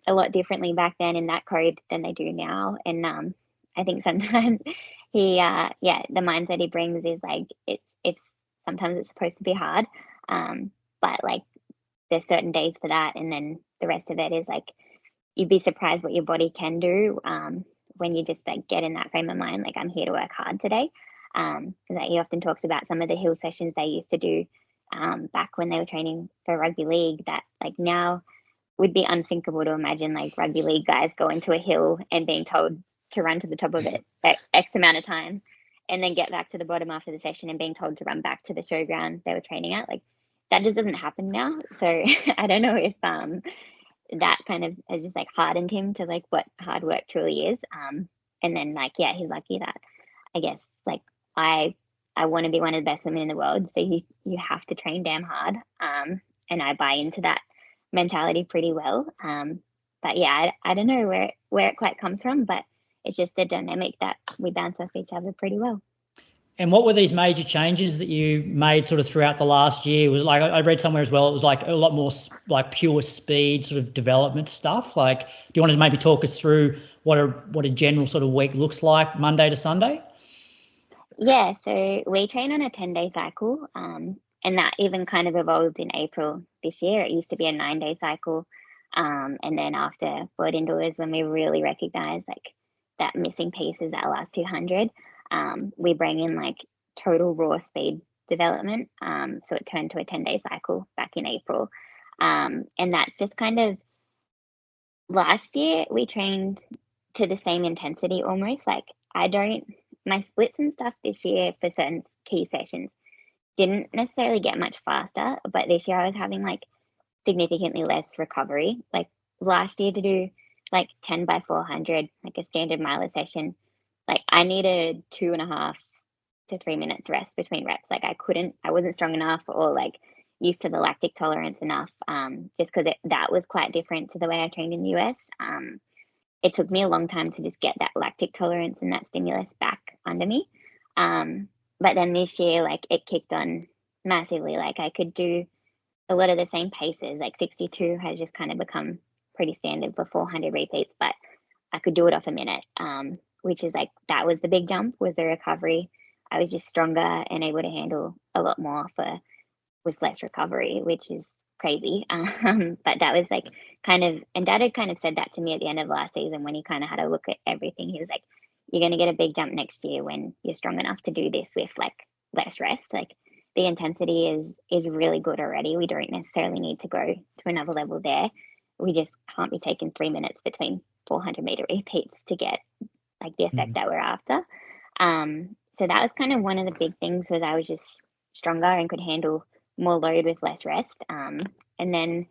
a lot differently back then in that code than they do now. And I think sometimes the mindset he brings is like, it's sometimes it's supposed to be hard, but like there's certain days for that, and then the rest of it is like, you'd be surprised what your body can do when you just like get in that frame of mind, like, I'm here to work hard today. That he often talks about some of the hill sessions they used to do back when they were training for rugby league, that like now would be unthinkable to imagine, like rugby league guys going to a hill and being told to run to the top of it X amount of times and then get back to the bottom after the session and being told to run back to the showground they were training at. Like, that just doesn't happen now. So I don't know if that kind of has just like hardened him to like what hard work truly is. And then like, yeah, he's lucky that, I guess, like, I want to be one of the best women in the world, so you have to train damn hard. And I buy into that mentality pretty well. But yeah, I don't know where it quite comes from, but it's just the dynamic that we bounce off each other pretty well. And what were these major changes that you made sort of throughout the last year? Was like, I read somewhere as well, it was like a lot more like pure speed sort of development stuff. Like, do you want to maybe talk us through what a general sort of week looks like Monday to Sunday? Yeah, so we train on a 10-day cycle, and that even kind of evolved in April this year. It used to be a 9-day cycle, and then after World Indoors, when we really recognized like that missing piece is that last 200, we bring in like total raw speed development, so it turned to a 10-day cycle back in April, and that's just kind of, last year we trained to the same intensity almost. Like, my splits and stuff this year for certain key sessions didn't necessarily get much faster, but this year I was having like significantly less recovery. Like, last year to do like 10 by 400, like a standard miler session, like I needed 2.5 to 3 minutes rest between reps. Like, I wasn't strong enough or like used to the lactic tolerance enough, just because that was quite different to the way I trained in the US. It took me a long time to just get that lactic tolerance and that stimulus back under me. But then this year, like, it kicked on massively. Like, I could do a lot of the same paces. Like 62 has just kind of become pretty standard for 400 repeats, but I could do it off a minute, which is like, that was the big jump, was the recovery. I was just stronger and able to handle a lot more with less recovery, which is crazy. But that was like kind of, and Dad had kind of said that to me at the end of last season when he kind of had a look at everything. He was like, you're going to get a big jump next year when you're strong enough to do this with like less rest. Like, the intensity is really good already. We don't necessarily need to go to another level there. We just can't be taking 3 minutes between 400 meter repeats to get like the effect that we're after. So that was kind of one of the big things, was I was just stronger and could handle more load with less rest. And then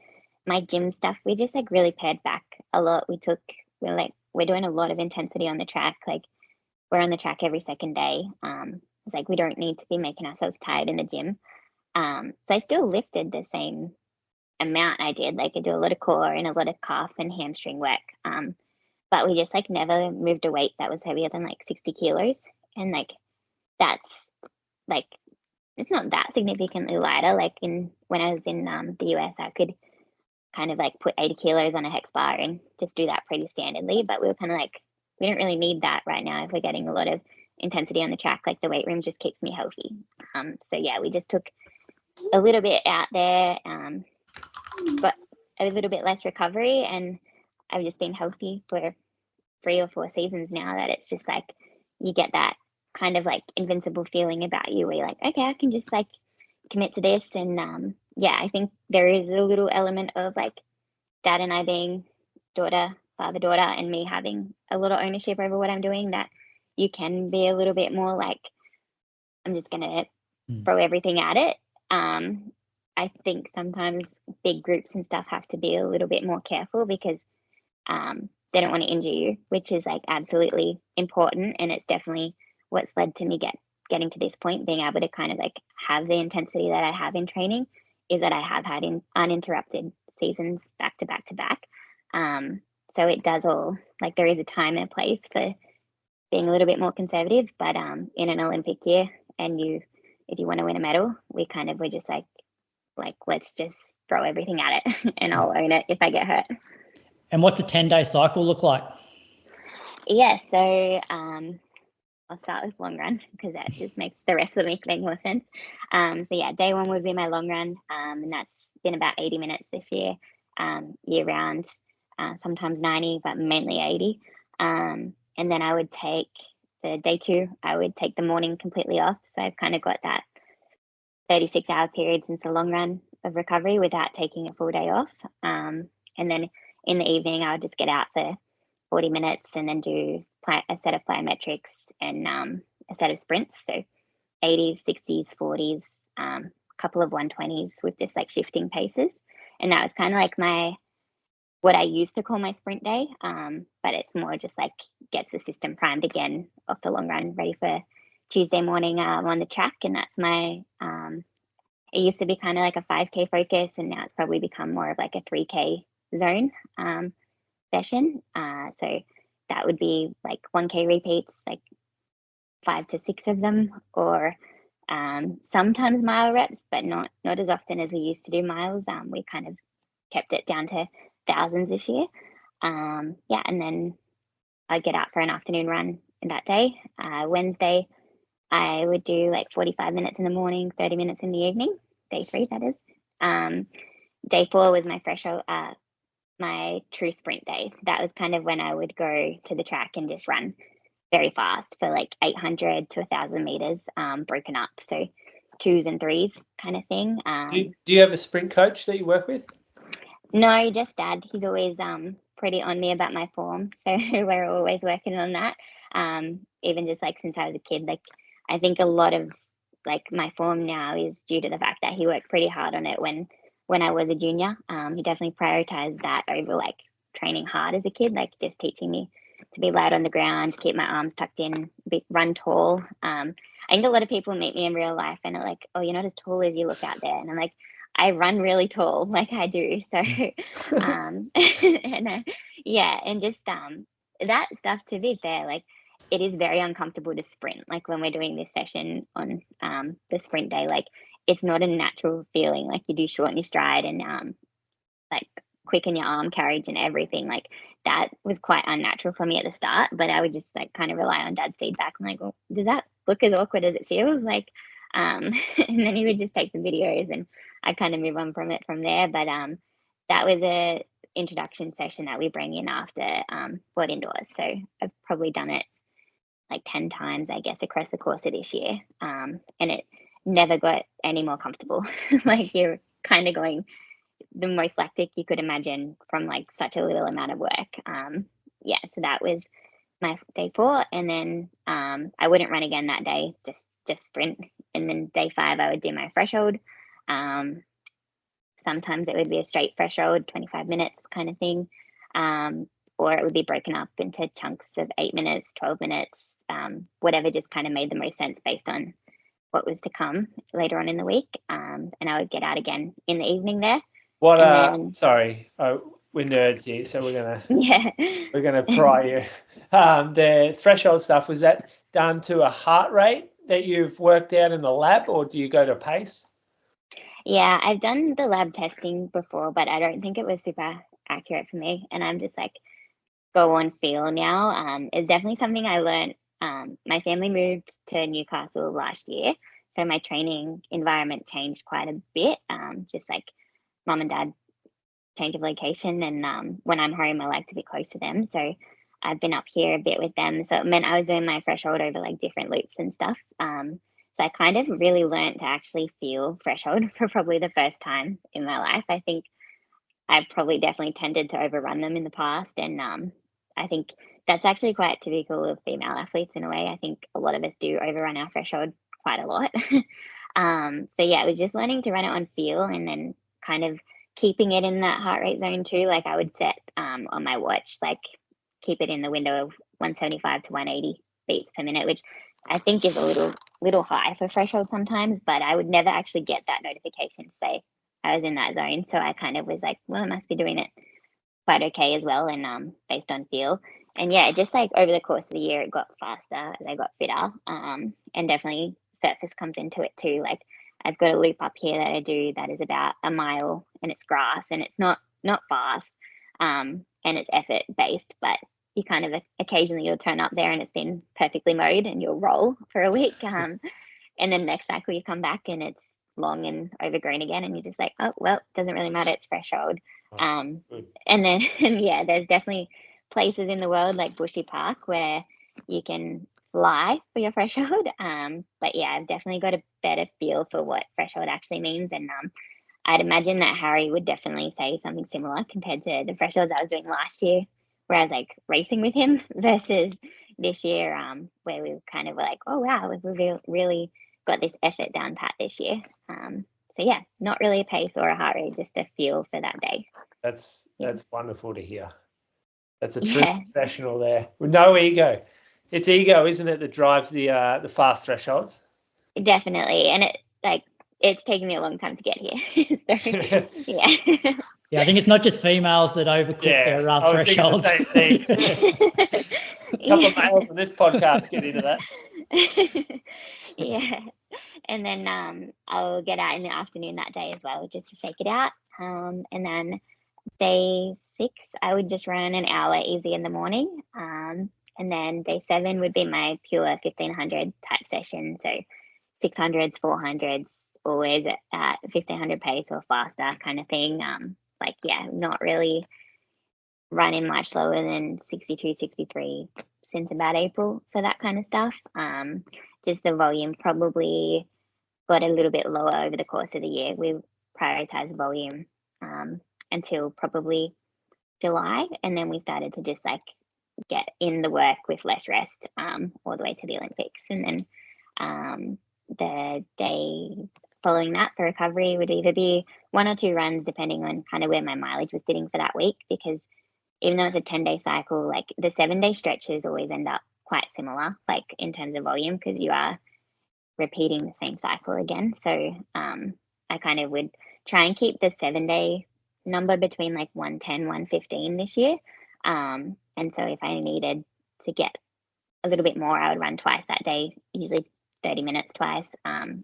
my gym stuff, we just like really pared back a lot. We're doing a lot of intensity on the track. Like we're on the track every second day. It's like we don't need to be making ourselves tired in the gym. So I still lifted the same amount I did. Like I do a lot of core and a lot of calf and hamstring work. But we just like never moved a weight that was heavier than like 60 kilos. And like that's like, it's not that significantly lighter. Like when I was in the US, I could kind of like put 80 kilos on a hex bar and just do that pretty standardly. But we were kind of like, we don't really need that right now if we're getting a lot of intensity on the track. Like the weight room just keeps me healthy. So yeah, we just took a little bit out there, but a little bit less recovery. And I've just been healthy for 3 or 4 seasons now, that it's just like you get that kind of like invincible feeling about you where you're like, okay, I can just like commit to this. And yeah, I think there is a little element of like Dad and I being father, daughter, and me having a little ownership over what I'm doing, that you can be a little bit more like, I'm just gonna throw everything at it. I think sometimes big groups and stuff have to be a little bit more careful because they don't want to injure you, which is like absolutely important. And it's definitely what's led to me getting to this point, being able to kind of like have the intensity that I have in training, is that I have had uninterrupted seasons back to back to back. So it does all, like there is a time and a place for being a little bit more conservative, but in an Olympic year, and if you want to win a medal, we're just like let's just throw everything at it and I'll own it if I get hurt. And what's a 10-day cycle look like? Yeah, so I'll start with long run because that just makes the rest of the week make more sense. So yeah, day 1 would be my long run, and that's been about 80 minutes this year, year round, sometimes 90, but mainly 80. And then I would take the day 2, I would take the morning completely off. So I've kind of got that 36-hour period since the long run of recovery without taking a full day off. And then in the evening, I would just get out for 40 minutes and then do a set of plyometrics and a set of sprints. So 80s, 60s, 40s, a couple of 120s with just like shifting paces. And that was kind of like what I used to call my sprint day. But it's more just like gets the system primed again off the long run, ready for Tuesday morning on the track. And that's my, it used to be kind of like a 5K focus, and now it's probably become more of like a 3K zone session. So that would be like 1K repeats, like 5 to 6 of them, or sometimes mile reps, but not as often as we used to do miles. We kind of kept it down to thousands this year. Yeah, and then I'd get out for an afternoon run in that day. Wednesday, I would do like 45 minutes in the morning, 30 minutes in the evening. Day 3, that is. Day 4 was my true sprint day. So that was kind of when I would go to the track and just run very fast for like 800 to 1,000 meters, broken up. So 2s and 3s kind of thing. Do you have a sprint coach that you work with? No, just Dad. He's always pretty on me about my form. So we're always working on that. Even just like since I was a kid, like I think a lot of like my form now is due to the fact that he worked pretty hard on it when I was a junior. He definitely prioritized that over like training hard as a kid, like just teaching me to be light on the ground, keep my arms tucked in, run tall. I think a lot of people meet me in real life and are like, oh, you're not as tall as you look out there. And I'm like, I run really tall, like I do. So, yeah, and just that stuff, to be fair, like it is very uncomfortable to sprint. Like when we're doing this session on the sprint day, like it's not a natural feeling. Like you do shorten your stride and like quicken your arm carriage and everything. Like that was quite unnatural for me at the start, but I would just like kind of rely on Dad's feedback. I'm like, well, does that look as awkward as it feels? Like, and then he would just take some videos and I kind of move on from it from there. But that was a introduction session that we bring in after board indoors. So I've probably done it like 10 times, I guess, across the course of this year. And it never got any more comfortable. Like you're kind of going the most lactic you could imagine from like such a little amount of work. Yeah, so that was my day 4. And then I wouldn't run again that day, just sprint. And then day 5, I would do my threshold. Sometimes it would be a straight threshold, 25 minutes kind of thing, or it would be broken up into chunks of 8 minutes, 12 minutes, whatever just kind of made the most sense based on what was to come later on in the week. And I would get out again in the evening there. Sorry, we're nerds here, so we're Yeah. gonna pry you. The threshold stuff, was that done to a heart rate that you've worked out in the lab, or do you go to pace? Yeah, I've done the lab testing before, but I don't think it was super accurate for me. And I'm just like, go on feel now. It's definitely something I learned. My family moved to Newcastle last year, so my training environment changed quite a bit. Just like mum and dad change of location, and when I'm home, I like to be close to them. So I've been up here a bit with them. So it meant I was doing my threshold over like different loops and stuff. So I kind of really learned to actually feel threshold for probably the first time in my life. I think I've probably definitely tended to overrun them in the past. And I think that's actually quite typical of female athletes in a way. I think a lot of us do overrun our threshold quite a lot. So yeah, it was just learning to run it on feel and then kind of keeping it in that heart rate zone too. Like I would set on my watch, like keep it in the window of 175 to 180 beats per minute, which I think is a little high for threshold sometimes, but I would never actually get that notification to say I was in that zone. So I kind of was like, well, I must be doing it quite okay as well, and based on feel. And yeah, just like over the course of the year, it got faster as I got fitter, and definitely surface comes into it too. Like I've got a loop up here that I do that is about a mile, and it's grass, and it's not fast, and it's effort based, but you kind of occasionally you'll turn up there and it's been perfectly mowed and you'll roll for a week. And then next cycle you come back and it's long and overgrown again, and you're just like, oh, well, doesn't really matter, it's threshold. And then, yeah, there's definitely places in the world like Bushy Park where you can fly for your threshold. But yeah, I've definitely got a better feel for what threshold actually means. And I'd imagine that Harry would definitely say something similar compared to the thresholds I was doing last year, where I was like racing with him, versus this year, where we kind of were like, oh wow, we've really got this effort down pat this year. So yeah, not really a pace or a heart rate, just a feel for that day. That's wonderful to hear. That's a true professional there with no ego. It's ego, isn't it, that drives the fast thresholds? Definitely, and it's taken me a long time to get here. So, yeah. Yeah, I think it's not just females that overcook their thresholds. The same thing. A couple of males on this podcast get into that. Yeah, and then I'll get out in the afternoon that day as well, just to shake it out. And then day 6, I would just run an hour easy in the morning. And then day 7 would be my pure 1500 type session. So 600s, 400s, always at 1500 pace or faster kind of thing. Not really running much slower than 62, 63 since about April for that kind of stuff. Just the volume probably got a little bit lower over the course of the year. We prioritized volume until probably July, and then we started to just like get in the work with less rest all the way to the Olympics. And then the day following that for recovery would either be 1 or 2 runs, depending on kind of where my mileage was sitting for that week, because even though it's a 10-day cycle, like the 7-day stretches always end up quite similar, like in terms of volume, because you are repeating the same cycle again. So I kind of would try and keep the 7-day number between like 110, 115 this year. And so if I needed to get a little bit more, I would run twice that day, usually 30 minutes twice.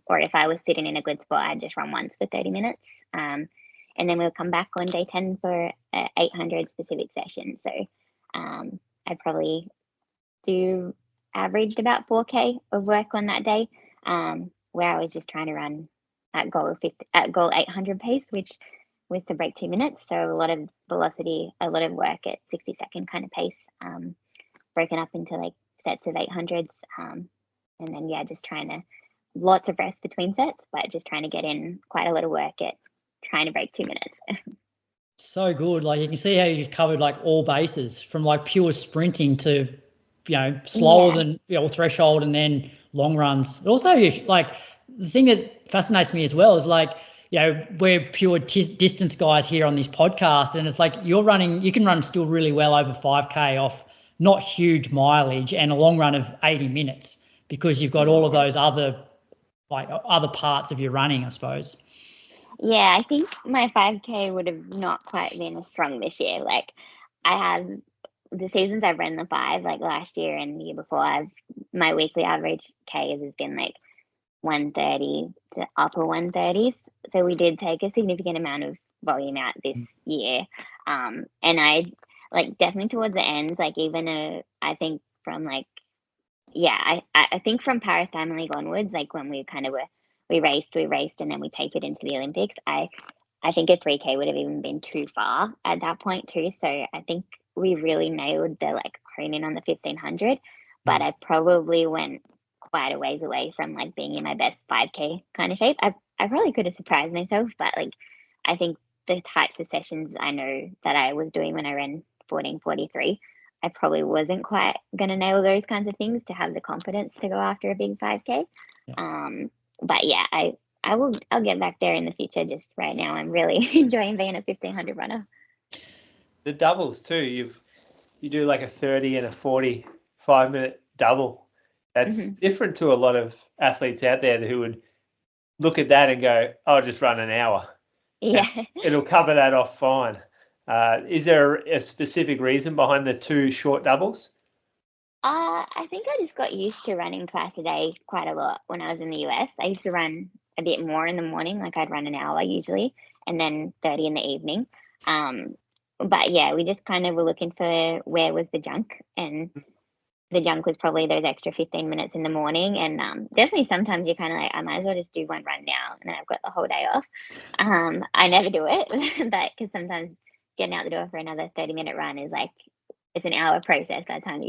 Or if I was sitting in a good spot, I'd just run once for 30 minutes. And then we'll come back on day 10 for an 800 specific session. So I'd probably do averaged about 4K of work on that day, where I was just trying to run at goal 800 pace, which was to break 2 minutes. So a lot of velocity, a lot of work at 60-second kind of pace, broken up into like sets of 800s. And then, just trying to, lots of rest between sets, but just trying to get in quite a lot of work at trying to break 2 minutes. So good. Like you can see how you've covered like all bases, from like pure sprinting to, slower than threshold, and then long runs. But also, like the thing that fascinates me as well is like we're pure distance guys here on this podcast, and it's like you can run still really well over 5K off not huge mileage and a long run of 80 minutes because you've got all of those other parts of your running, I suppose. Yeah, I think my 5K would have not quite been as strong this year. Like I have the seasons I've run the 5, like last year and the year before, my weekly average Ks has been like 130 to upper 130s. So we did take a significant amount of volume out this year. And I like definitely towards the end, like even I think from like, I think from Paris Diamond League onwards, like when we kind of we raced and then we tapered into the Olympics. I think a 3K would have even been too far at that point too. So I think we really nailed the like hone in on the 1500, but I probably went quite a ways away from like being in my best 5K kind of shape. I probably could have surprised myself, but like I think the types of sessions I know that I was doing when I ran 14:43, I probably wasn't quite gonna nail those kinds of things to have the confidence to go after a big 5K. But yeah, I'll get back there in the future. Just right now, I'm really enjoying being a 1500 runner. The doubles too. You do like a 30 and a 45-minute double. That's different to a lot of athletes out there who would look at that and go, "I'll just run an hour. Yeah, it'll cover that off fine." Is there a specific reason behind the 2 short doubles? I think I just got used to running twice a day quite a lot when I was in the US. I used to run a bit more in the morning, like I'd run an hour usually, and then 30 in the evening. But yeah, we just kind of were looking for where was the junk, and the junk was probably those extra 15 minutes in the morning. And definitely sometimes you're kind of like, I might as well just do one run now, and then I've got the whole day off. I never do it, but because sometimes getting out the door for another 30-minute run is like, it's an hour process by the time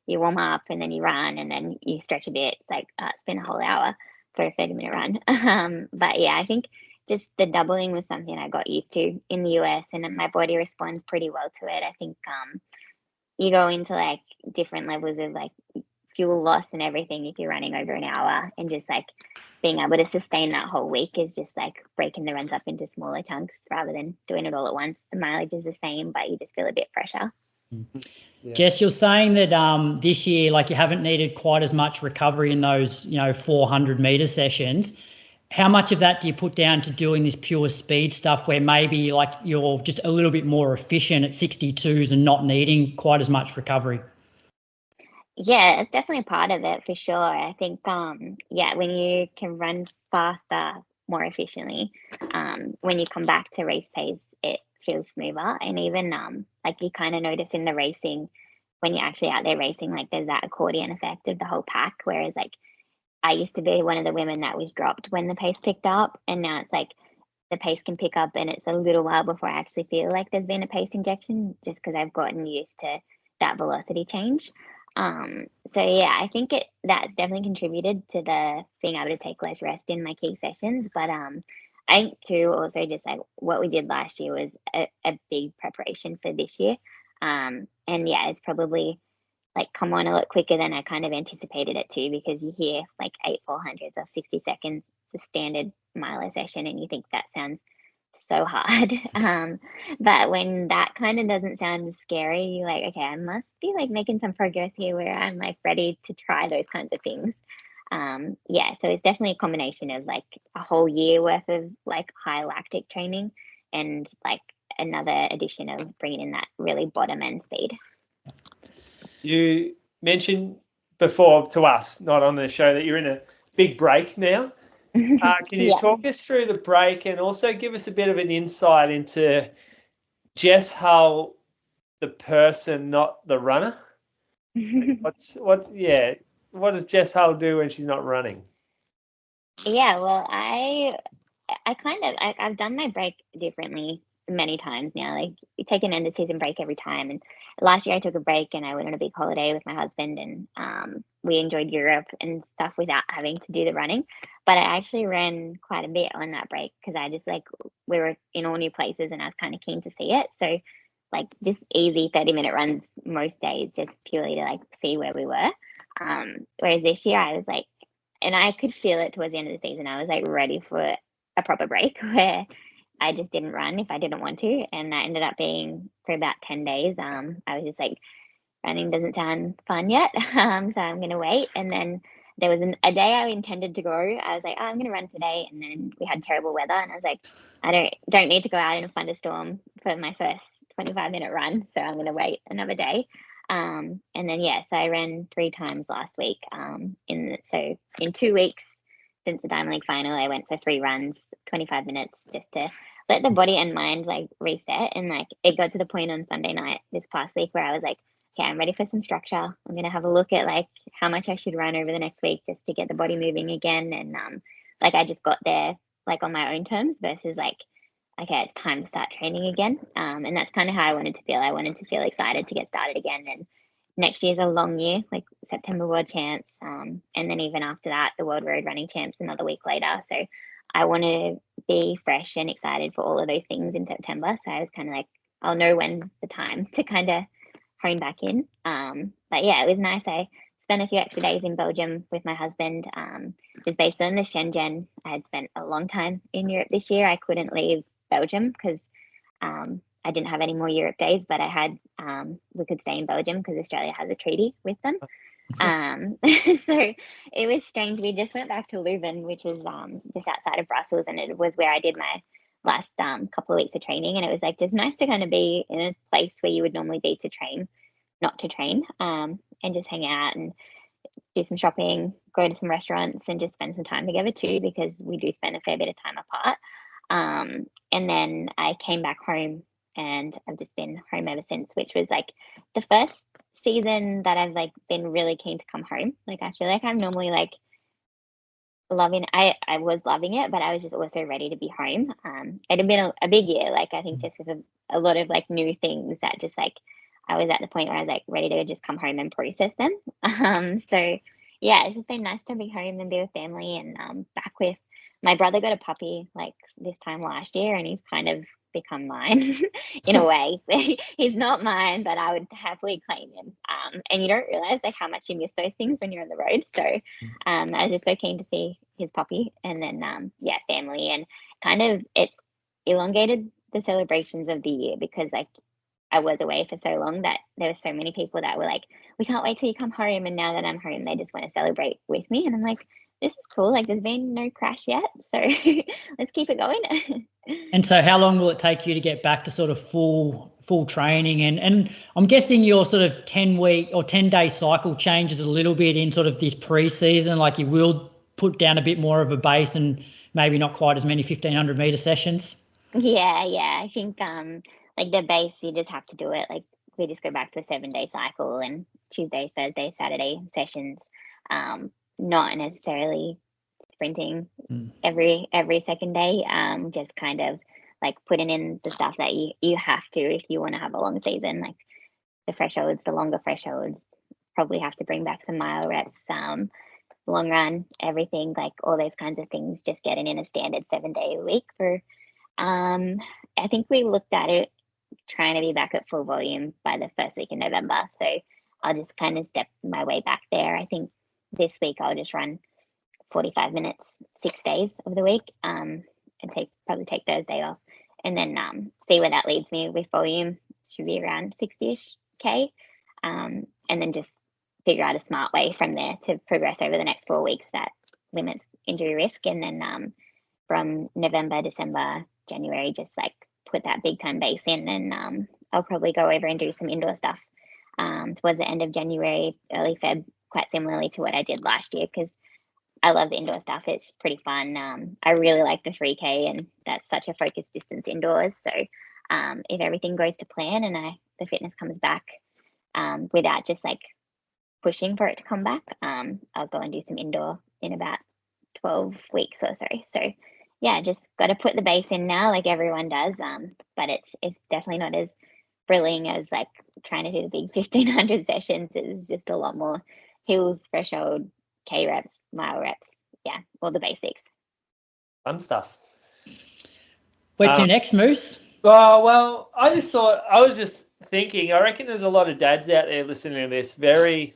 you warm up and then you run and then you stretch a bit. It's like it's been a whole hour for a 30-minute run. But yeah, I think just the doubling was something I got used to in the US, and my body responds pretty well to it. I think you go into like different levels of like fuel loss and everything if you're running over an hour, and just like being able to sustain that whole week is just like breaking the runs up into smaller chunks rather than doing it all at once. The mileage is the same, but you just feel a bit fresher. Yeah. Jess, you're saying that this year, like you haven't needed quite as much recovery in those, 400-meter sessions. How much of that do you put down to doing this pure speed stuff where maybe like you're just a little bit more efficient at 62s and not needing quite as much recovery? Yeah, it's definitely part of it for sure. I think, when you can run faster, more efficiently, when you come back to race pace, it feels smoother. And even like you kind of notice in the racing, when you're actually out there racing, like there's that accordion effect of the whole pack. Whereas like I used to be one of the women that was dropped when the pace picked up, and now it's like the pace can pick up and it's a little while before I actually feel like there's been a pace injection, just because I've gotten used to that velocity change. So yeah, I think that's definitely contributed to the being able to take less rest in my key sessions. But I think too, also just like what we did last year was a big preparation for this year. And yeah, it's probably like come on a lot quicker than I kind of anticipated it to, because you hear like 8 400s of 60 seconds, the standard mile session, and you think that sounds so hard. But when that kind of doesn't sound scary, you're like, okay, I must be like making some progress here where I'm like ready to try those kinds of things. So it's definitely a combination of like a whole year worth of like high lactic training and like another addition of bringing in that really bottom end speed. You mentioned before to us, not on the show, that you're in a big break now. Can you talk us through the break and also give us a bit of an insight into Jess Hull, the person, not the runner? What does Jess Hull do when she's not running? Yeah, well, I've done my break differently many times now. Like we take an end of season break every time, and last year I took a break and I went on a big holiday with my husband, and we enjoyed Europe and stuff without having to do the running. But I actually ran quite a bit on that break because I just we were in all new places and I was kind of keen to see it. So like just easy 30-minute runs most days, just purely to like see where we were. Whereas this year I was like, and I could feel it towards the end of the season, I was like ready for a proper break where I just didn't run if I didn't want to. And that ended up being for about 10 days. I was just like, running doesn't sound fun yet. So I'm going to wait. And then there was a day I intended to go. I was like, oh, I'm going to run today. And then we had terrible weather. And I was like, I don't need to go out in a thunderstorm for my first 25-minute run. So I'm going to wait another day. And then, so I ran 3 times last week. In 2 weeks since the Diamond League final, I went for 3 runs, 25 minutes, just to let the body and mind like reset. And like it got to the point on Sunday night this past week where I was like, okay, I'm ready for some structure. I'm going to have a look at like how much I should run over the next week just to get the body moving again. And like I just got there like on my own terms versus like, okay, it's time to start training again. And that's kind of how I wanted to feel. I wanted to feel excited to get started again. And next year's a long year, like September World Champs. And then even after that, the World Road Running Champs another week later. So I want to be fresh and excited for all of those things in September. So I was kind of like, I'll know when the time to kind of hone back in. But yeah, it was nice. I spent a few extra days in Belgium with my husband. Just based on the Shenzhen, I had spent a long time in Europe this year. I couldn't leave Belgium because I didn't have any more Europe days, but I had we could stay in Belgium because Australia has a treaty with them. So it was strange. We just went back to Leuven, which is just outside of Brussels, and it was where I did my last couple of weeks of training. And it was like just nice to kind of be in a place where you would normally be to train, not to train, and just hang out and do some shopping, go to some restaurants, and just spend some time together too, because we do spend a fair bit of time apart. And then I came back home, and I've just been home ever since, which was like the first season that I've like been really keen to come home. Like I feel like I'm normally like loving I was loving it, but I was just also ready to be home. It had been a big year, like I think just with a lot of like new things that just like I was at the point where I was like ready to just come home and process them. So yeah, it's just been nice to be home and be with family, and back with my brother. Got a puppy like this time last year, and he's kind of become mine in a way. He's not mine, but I would happily claim him. And you don't realize like how much you miss those things when you're on the road. So I was just so keen to see his puppy, and then family, and kind of it elongated the celebrations of the year, because like I was away for so long that there were so many people that were like, we can't wait till you come home. And now that I'm home, they just want to celebrate with me. And I'm like, this is cool. Like there's been no crash yet. So let's keep it going. And so how long will it take you to get back to sort of full training? And I'm guessing your sort of 10-week or 10-day cycle changes a little bit in sort of this pre-season. Like you will put down a bit more of a base and maybe not quite as many 1,500 meter sessions. Yeah. I think like the base, you just have to do it. Like we just go back to a 7-day cycle, and Tuesday, Thursday, Saturday sessions. Not necessarily sprinting every second day. Just kind of like putting in the stuff that you have to if you want to have a long season, like the thresholds, the longer thresholds. Probably have to bring back some mile reps, long run, everything, like all those kinds of things. Just getting in a standard 7-day a week for. I think we looked at it trying to be back at full volume by the first week in November. So I'll just kind of step my way back there. I think this week I'll just run 45 minutes 6 days of the week, and probably take Thursday off, and then see where that leads me with volume. Should be around 60-ish K, and then just figure out a smart way from there to progress over the next 4 weeks that limits injury risk. And then from November, December, January, just like put that big time base in, and I'll probably go over and do some indoor stuff towards the end of January, early Feb, quite similarly to what I did last year, because I love the indoor stuff. It's pretty fun. I really like the 3K, and that's such a focused distance indoors. So if everything goes to plan and the fitness comes back without just like pushing for it to come back, I'll go and do some indoor in about 12 weeks or so. So yeah, just got to put the base in now, like everyone does. But it's definitely not as thrilling as like trying to do the big 1,500 sessions. It's just a lot more hills, threshold, K reps, mile reps. Yeah, all the basics. Fun stuff. Where to next, Moose? Oh, well, I was just thinking, I reckon there's a lot of dads out there listening to this very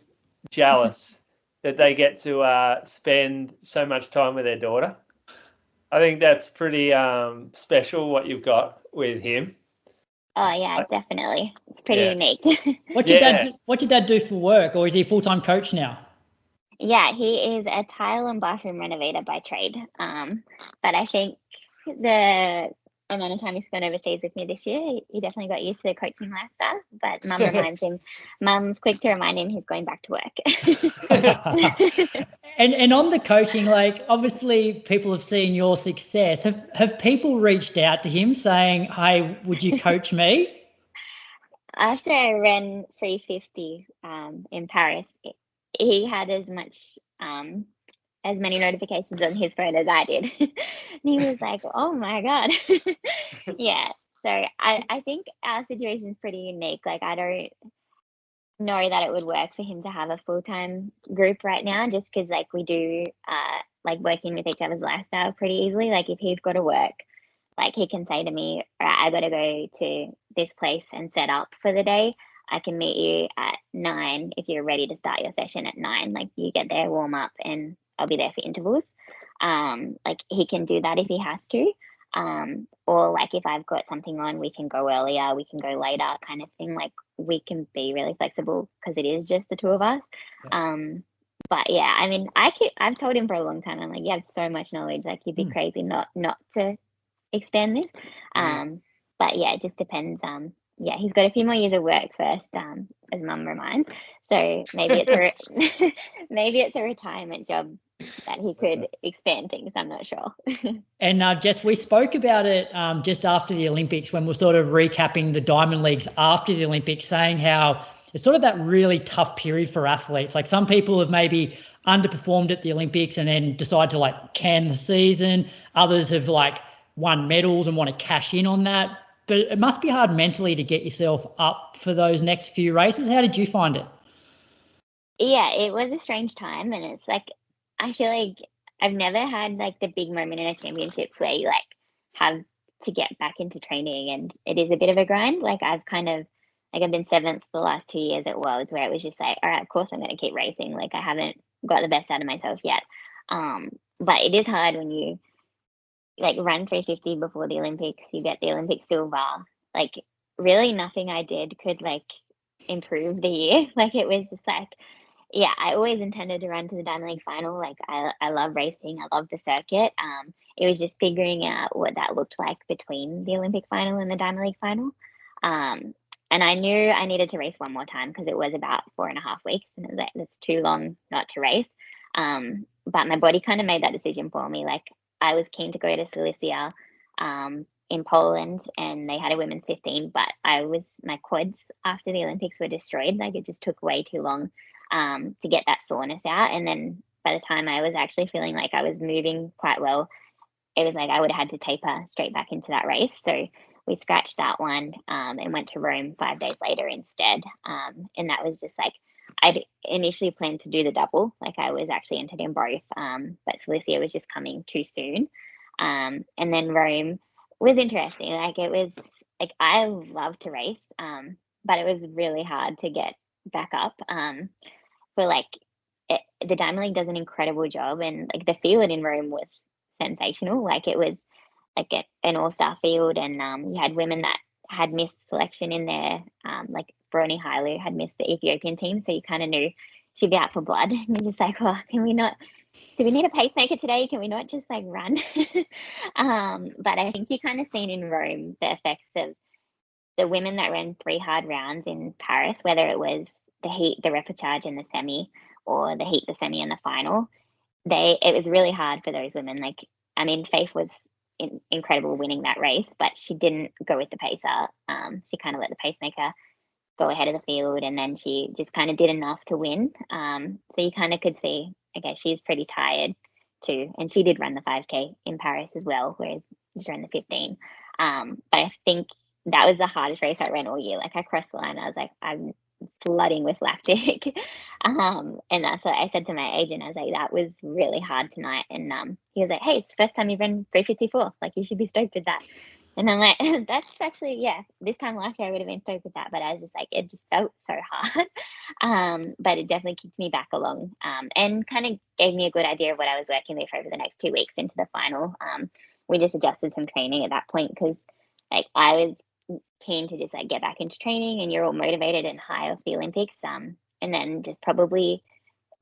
jealous that they get to spend so much time with their daughter. I think that's pretty special what you've got with him. Oh yeah, definitely. It's pretty unique. What's your dad do for work, or is he a full-time coach now? Yeah, he is a tile and bathroom renovator by trade. But I think the amount of time he spent overseas with me this year, he definitely got used to the coaching lifestyle. But Mum's quick to remind him he's going back to work. And on the coaching, like obviously people have seen your success. Have people reached out to him saying, "Hey, would you coach me?" After I ran 350 in Paris, he had as many notifications on his phone as I did. And he was like, oh my God. Yeah. So I think our situation is pretty unique. Like, I don't know that it would work for him to have a full-time group right now, just because like we do like working with each other's lifestyle pretty easily. Like if he's got to work, like he can say to me, all right, I got to go to this place and set up for the day. I can meet you at 9 if you're ready to start your session at 9. Like you get there, warm up, and I'll be there for intervals. Like he can do that if he has to. Or like if I've got something on, we can go earlier, we can go later, kind of thing. Like we can be really flexible because it is just the two of us. But yeah, I mean, I've told him for a long time, I'm like, you have so much knowledge, like you'd be crazy not to expand this. But yeah, it just depends. Yeah, he's got a few more years of work first, as Mum reminds. So maybe it's a retirement job that he could expand things. I'm not sure. And Jess, we spoke about it just after the Olympics when we're sort of recapping the Diamond Leagues after the Olympics, saying how it's sort of that really tough period for athletes. Like some people have maybe underperformed at the Olympics and then decide to like can the season. Others have like won medals and want to cash in on that. But it must be hard mentally to get yourself up for those next few races. How did you find it? Yeah, it was a strange time. And it's like, I feel like I've never had like the big moment in a championships where you like have to get back into training, and it is a bit of a grind. Like I've been 7th the last 2 years at Worlds, where it was just like, all right, of course I'm going to keep racing. Like I haven't got the best out of myself yet. But it is hard when you like run 350 before the Olympics, you get the Olympic silver. Like really nothing I did could like improve the year. Like it was just like, yeah, I always intended to run to the Diamond League final. Like I love racing. I love the circuit. It was just figuring out what that looked like between the Olympic final and the Diamond League final. And I knew I needed to race one more time because it was about 4.5 weeks, and it was like, that's too long not to race. But my body kind of made that decision for me. Like I was keen to go to Silesia in Poland, and they had a women's 15, but my quads after the Olympics were destroyed. Like it just took way too long to get that soreness out. And then by the time I was actually feeling like I was moving quite well, it was like I would have had to taper straight back into that race. So we scratched that one and went to Rome 5 days later instead. And that was just like, I'd initially planned to do the double. Like I was actually entered in both, but Silesia was just coming too soon. And then Rome was interesting. Like it was like, I love to race, but it was really hard to get back up. For like the Diamond League does an incredible job, and like the field in Rome was sensational. Like it was like an all-star field, and you had women that had missed selection in there. Like Bronnie Hailu had missed the Ethiopian team, so you kind of knew she'd be out for blood. And you're just like, well, do we need a pacemaker today? Can we not just like run? But I think you kind of seen in Rome the effects of the women that ran 3 hard rounds in Paris, whether it was the heat, the repechage, and the semi, or the heat, the semi, and the final. It was really hard for those women. Like, I mean, Faith was incredible winning that race, but she didn't go with the pacer. She kind of let the pacemaker go ahead of the field, and then she just kind of did enough to win. So you kind of could see, okay, she's pretty tired too, and she did run the 5K in Paris as well, whereas she ran the 15. But I think that was the hardest race I ran all year. Like I crossed the line, I was like, I'm flooding with lactic. And that's what I said to my agent. I was like, that was really hard tonight. And he was like, hey, it's the first time you've run 354. Like you should be stoked with that. And I'm like, that's actually, yeah, this time last year I would have been stoked with that. But I was just like, it just felt so hard. But it definitely keeps me back along, and kind of gave me a good idea of what I was working with over the next 2 weeks into the final. We just adjusted some training at that point because like I was keen to just like get back into training, and you're all motivated and high off the Olympics. And then just probably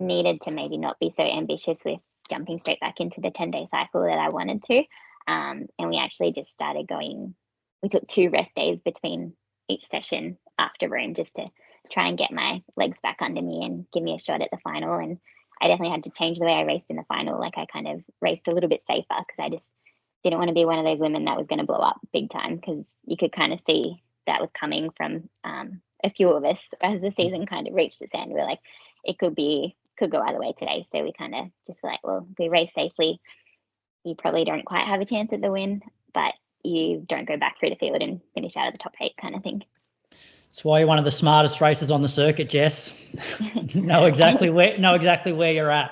needed to maybe not be so ambitious with jumping straight back into the 10-day cycle that I wanted to. And we actually just started going, we took 2 rest days between each session after Rome just to try and get my legs back under me and give me a shot at the final. And I definitely had to change the way I raced in the final. Like I kind of raced a little bit safer because I just didn't want to be one of those women that was going to blow up big time, because you could kind of see that was coming from a few of us as the season kind of reached its end. We're like, it could go either way today. So we kind of just were like, well, if we race safely, you probably don't quite have a chance at the win, but you don't go back through the field and finish out of the top 8 kind of thing. That's why you're one of the smartest racers on the circuit, Jess. know exactly where you're at.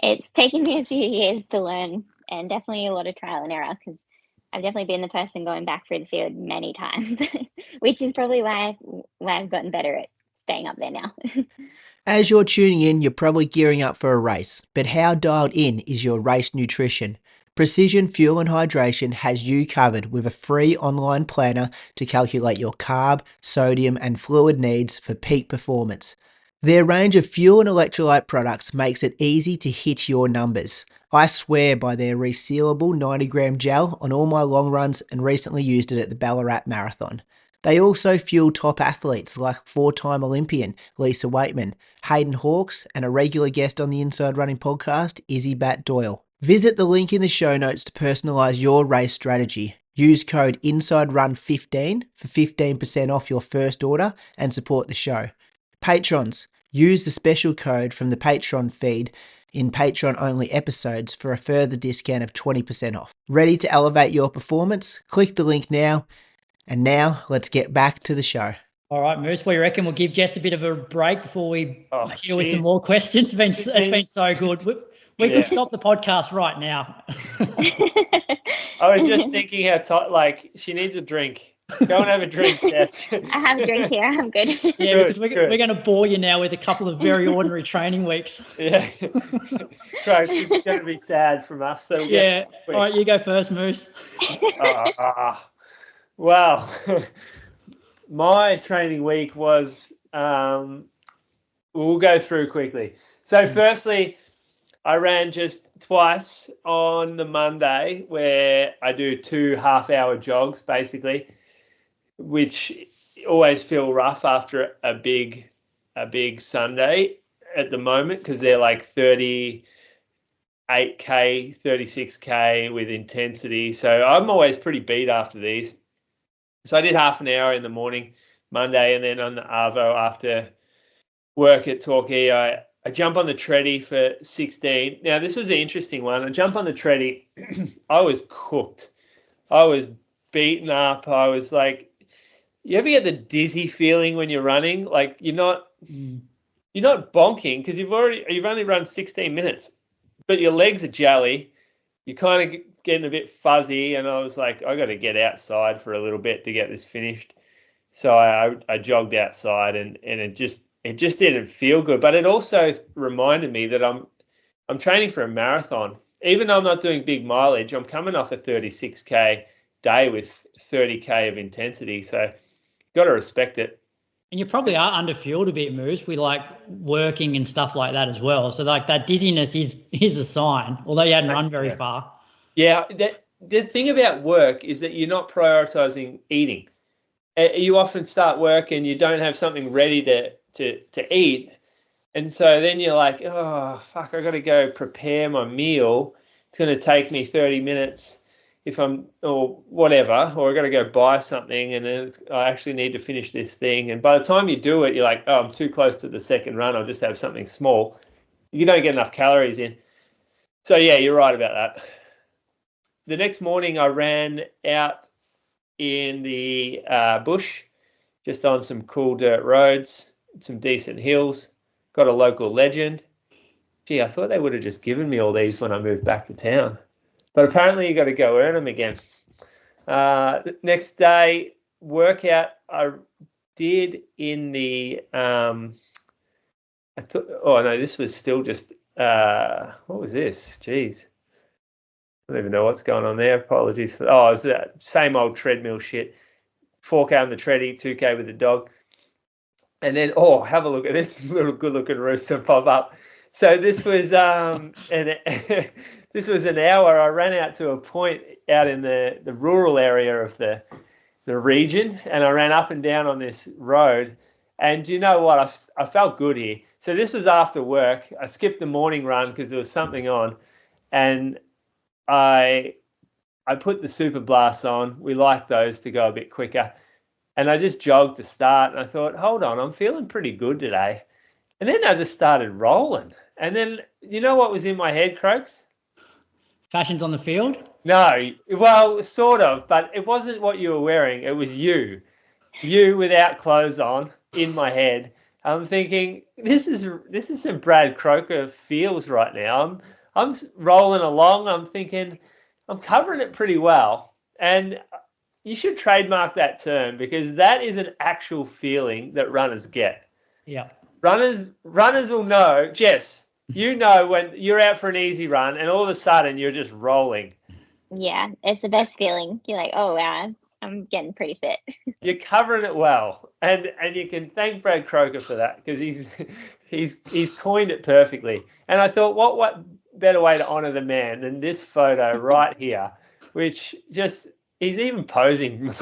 It's taken me a few years to learn, and definitely a lot of trial and error, because I've definitely been the person going back through the field many times, which is probably why I've gotten better at staying up there now. As you're tuning in, you're probably gearing up for a race, but how dialed in is your race nutrition? Precision Fuel and Hydration has you covered with a free online planner to calculate your carb, sodium and fluid needs for peak performance. Their range of fuel and electrolyte products makes it easy to hit your numbers. I swear by their resealable 90-gram gel on all my long runs and recently used it at the Ballarat Marathon. They also fuel top athletes like 4-time Olympian Lisa Weightman, Hayden Hawkes, and a regular guest on the Inside Running podcast, Izzy Bat Doyle. Visit the link in the show notes to personalise your race strategy. Use code INSIDERUN15 for 15% off your first order and support the show. Patrons, use the special code from the Patreon feed in Patreon-only episodes for a further discount of 20% off. Ready to elevate your performance? Click the link now. And now, let's get back to the show. All right, Moose, what do you reckon? We'll give Jess a bit of a break before we deal with some more questions. It's been so good. We could stop the podcast right now. I was just thinking she needs a drink. Go and have a drink, Jess. I have a drink here. I'm good. Yeah, because we're going to bore you now with a couple of very ordinary training weeks. Yeah. Christ, this is going to be sad from us. So yeah. All right, you go first, Moose. Well, my training week was, we'll go through quickly. So firstly, I ran just twice on the Monday, where I do 2 half-hour jogs, basically, which always feel rough after a big Sunday at the moment, because they're like 38K, 36K with intensity. So I'm always pretty beat after these. So I did half an hour in the morning, Monday, and then on the Arvo after work at Torquay, I jump on the treadie for 16. Now, this was an interesting one. I jump on the treadie. I was cooked. I was beaten up. I was like, you ever get the dizzy feeling when you're running? Like you're not bonking because you've only run 16 minutes, but your legs are jelly. You're kind of getting a bit fuzzy, and I was like, I got to get outside for a little bit to get this finished. So I jogged outside, and it just didn't feel good. But it also reminded me that I'm training for a marathon. Even though I'm not doing big mileage, I'm coming off a 36K day with 30K of intensity. So got to respect it. And you probably are underfueled a bit, Moose, with like working and stuff like that as well. So like that dizziness is a sign, although you hadn't run very far. Yeah, the thing about work is that you're not prioritizing eating. You often start work and you don't have something ready to eat. And so then you're like, oh, fuck, I got to go prepare my meal. It's going to take me 30 minutes or whatever, or I got to go buy something, and then I actually need to finish this thing. And by the time you do it, you're like, oh, I'm too close to the second run. I'll just have something small. You don't get enough calories in. So yeah, you're right about that. The next morning I ran out in the bush, just on some cool dirt roads, some decent hills, got a local legend. Gee, I thought they would have just given me all these when I moved back to town. But apparently you got to go earn them again. The next day, workout I did in the I thought, oh no, this was still just, what was this? Jeez. I don't even know what's going on there. Apologies for, it's that same old treadmill shit. 4K on the treadie, 2K with the dog. And then, have a look at this little good-looking rooster pop up. So this was this was an hour. I ran out to a point out in the rural area of the region, and I ran up and down on this road. And you know what? I felt good here. So this was after work. I skipped the morning run because there was something on, and I put the Super Blasts on. We like those to go a bit quicker. And I just jogged to start, and I thought, hold on, I'm feeling pretty good today. And then I just started rolling. And then, you know what was in my head, Croaks? Fashions on the field? No, well, sort of, but it wasn't what you were wearing. It was you without clothes on in my head. I'm thinking, this is some Brad Croker feels right now. I'm rolling along. I'm thinking, I'm covering it pretty well. And you should trademark that term, because that is an actual feeling that runners get. Yeah. Runners will know. Jess, you know when you're out for an easy run and all of a sudden you're just rolling. Yeah, it's the best feeling. You're like, oh wow, I'm getting pretty fit. You're covering it well, and you can thank Brad Croker for that, because he's coined it perfectly. And I thought, what better way to honour the man than this photo right here, which just. He's even posing.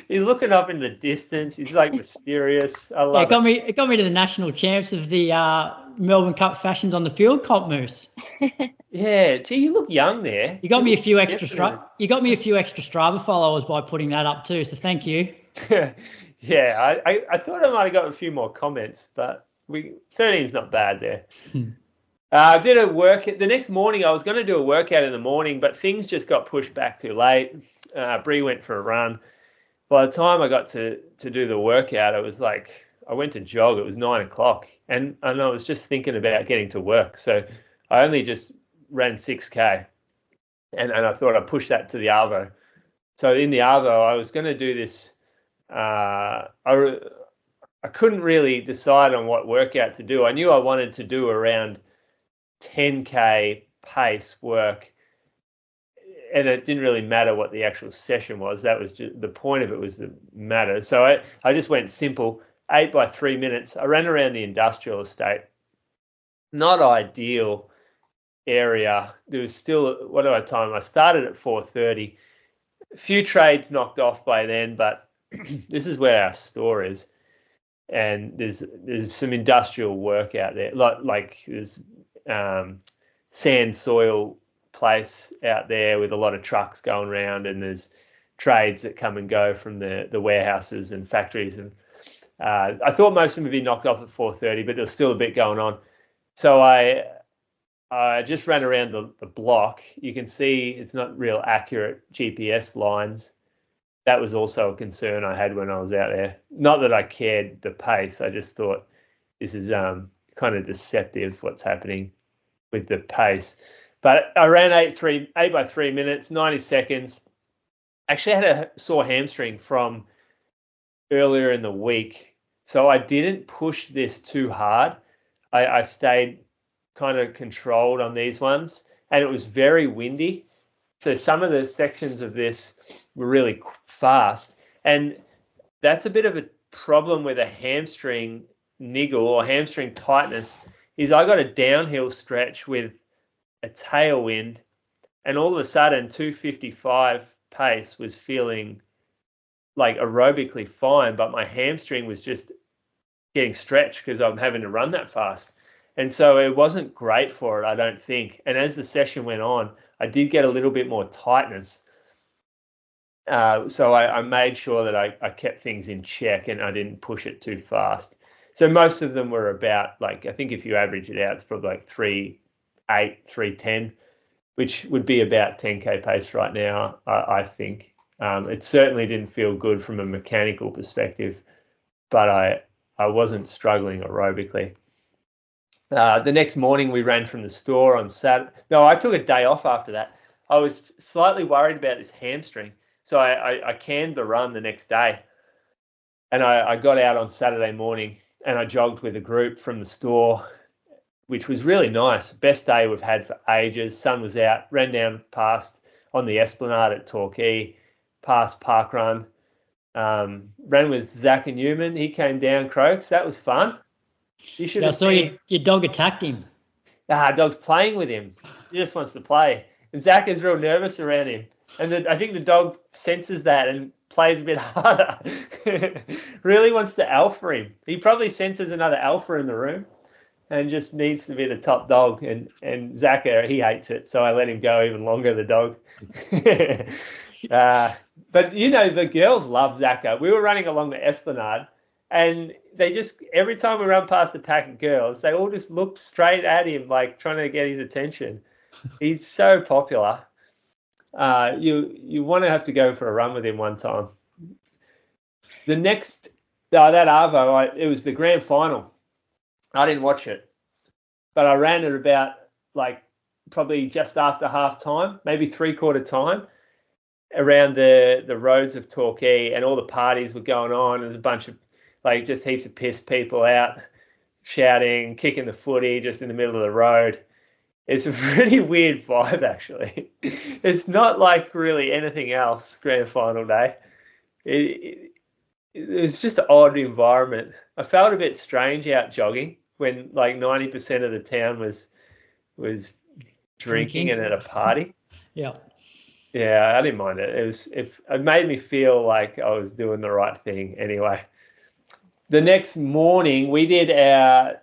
He's looking up in the distance. He's like mysterious. I love it. It got me to the national champs of the Melbourne Cup Fashions on the Field comp, Moose. Yeah, gee, you look young there. You got me a few extra Strava followers by putting that up too. So thank you. Yeah, I thought I might have got a few more comments, but 13's not bad there. I did a the next morning. I was going to do a workout in the morning, but things just got pushed back too late. Bree went for a run. By the time I got to do the workout, it was like I went to jog. It was 9 o'clock, and I was just thinking about getting to work. So I only just ran 6K, and I thought I'd push that to the Arvo. So in the Arvo, I was going to do this. I couldn't really decide on what workout to do. I knew I wanted to do around 10K pace work, and it didn't really matter what the actual session was. That was just the point of it, was the matter. So I just went simple, 8 by 3 minutes. I ran around the industrial estate. Not ideal area. There was still, what do I time? I started at 4:30. A few trades knocked off by then, but this is where our store is. And there's some industrial work out there. Like there's sand soil place out there with a lot of trucks going around, and there's trades that come and go from the warehouses and factories. And I thought most of them would be knocked off at 4:30, but there's still a bit going on. So I just ran around the block. You can see it's not real accurate GPS lines. That was also a concern I had when I was out there. Not that I cared the pace. I just thought this is kind of deceptive what's happening with the pace. But I ran 8 by 3 minutes, 90 seconds. Actually, I had a sore hamstring from earlier in the week, so I didn't push this too hard. I stayed kind of controlled on these ones, and it was very windy. So some of the sections of this were really fast, and that's a bit of a problem with a hamstring niggle or hamstring tightness. Is I got a downhill stretch with a tailwind, and all of a sudden 2:55 pace was feeling like aerobically fine, but my hamstring was just getting stretched because I'm having to run that fast. And so it wasn't great for it, I don't think. And as the session went on, I did get a little bit more tightness. So I made sure that I kept things in check and I didn't push it too fast. So most of them were about, like, I think if you average it out, it's probably like 3:08, 3:10, which would be about 10K pace right now, I think. It certainly didn't feel good from a mechanical perspective, but I wasn't struggling aerobically. The next morning we ran from the store on Saturday. No, I took a day off after that. I was slightly worried about this hamstring, so I canned the run the next day. And I got out on Saturday morning and I jogged with a group from the store, which was really nice. Best day we've had for ages. Sun was out, ran down past on the Esplanade at Torquay, past Parkrun. Ran with Zach and Newman. He came down, Croaks. That was fun. You should have seen. Your dog attacked him. Dog's playing with him. He just wants to play. And Zach is real nervous around him. And I think the dog senses that and plays a bit harder. Really wants to alpha him. He probably senses another alpha in the room and just needs to be the top dog. And Zach, he hates it. So I let him go even longer, the dog. But, the girls love Zaka. We were running along the Esplanade, and they just, every time we run past a pack of girls, they all just look straight at him, like trying to get his attention. He's so popular. You want to have to go for a run with him one time. The next, that Arvo, it was the grand final. I didn't watch it, but I ran at about probably just after half time, maybe 3/4 time, around the roads of Torquay, and all the parties were going on. There's a bunch of just heaps of pissed people out shouting, kicking the footy just in the middle of the road. It's a pretty weird vibe, actually. It's not like really anything else grand final day. It was just an odd environment. I felt a bit strange out jogging when 90% of the town was drinking and at a party. Yeah. Yeah, I didn't mind it. It made me feel like I was doing the right thing anyway. The next morning, we did our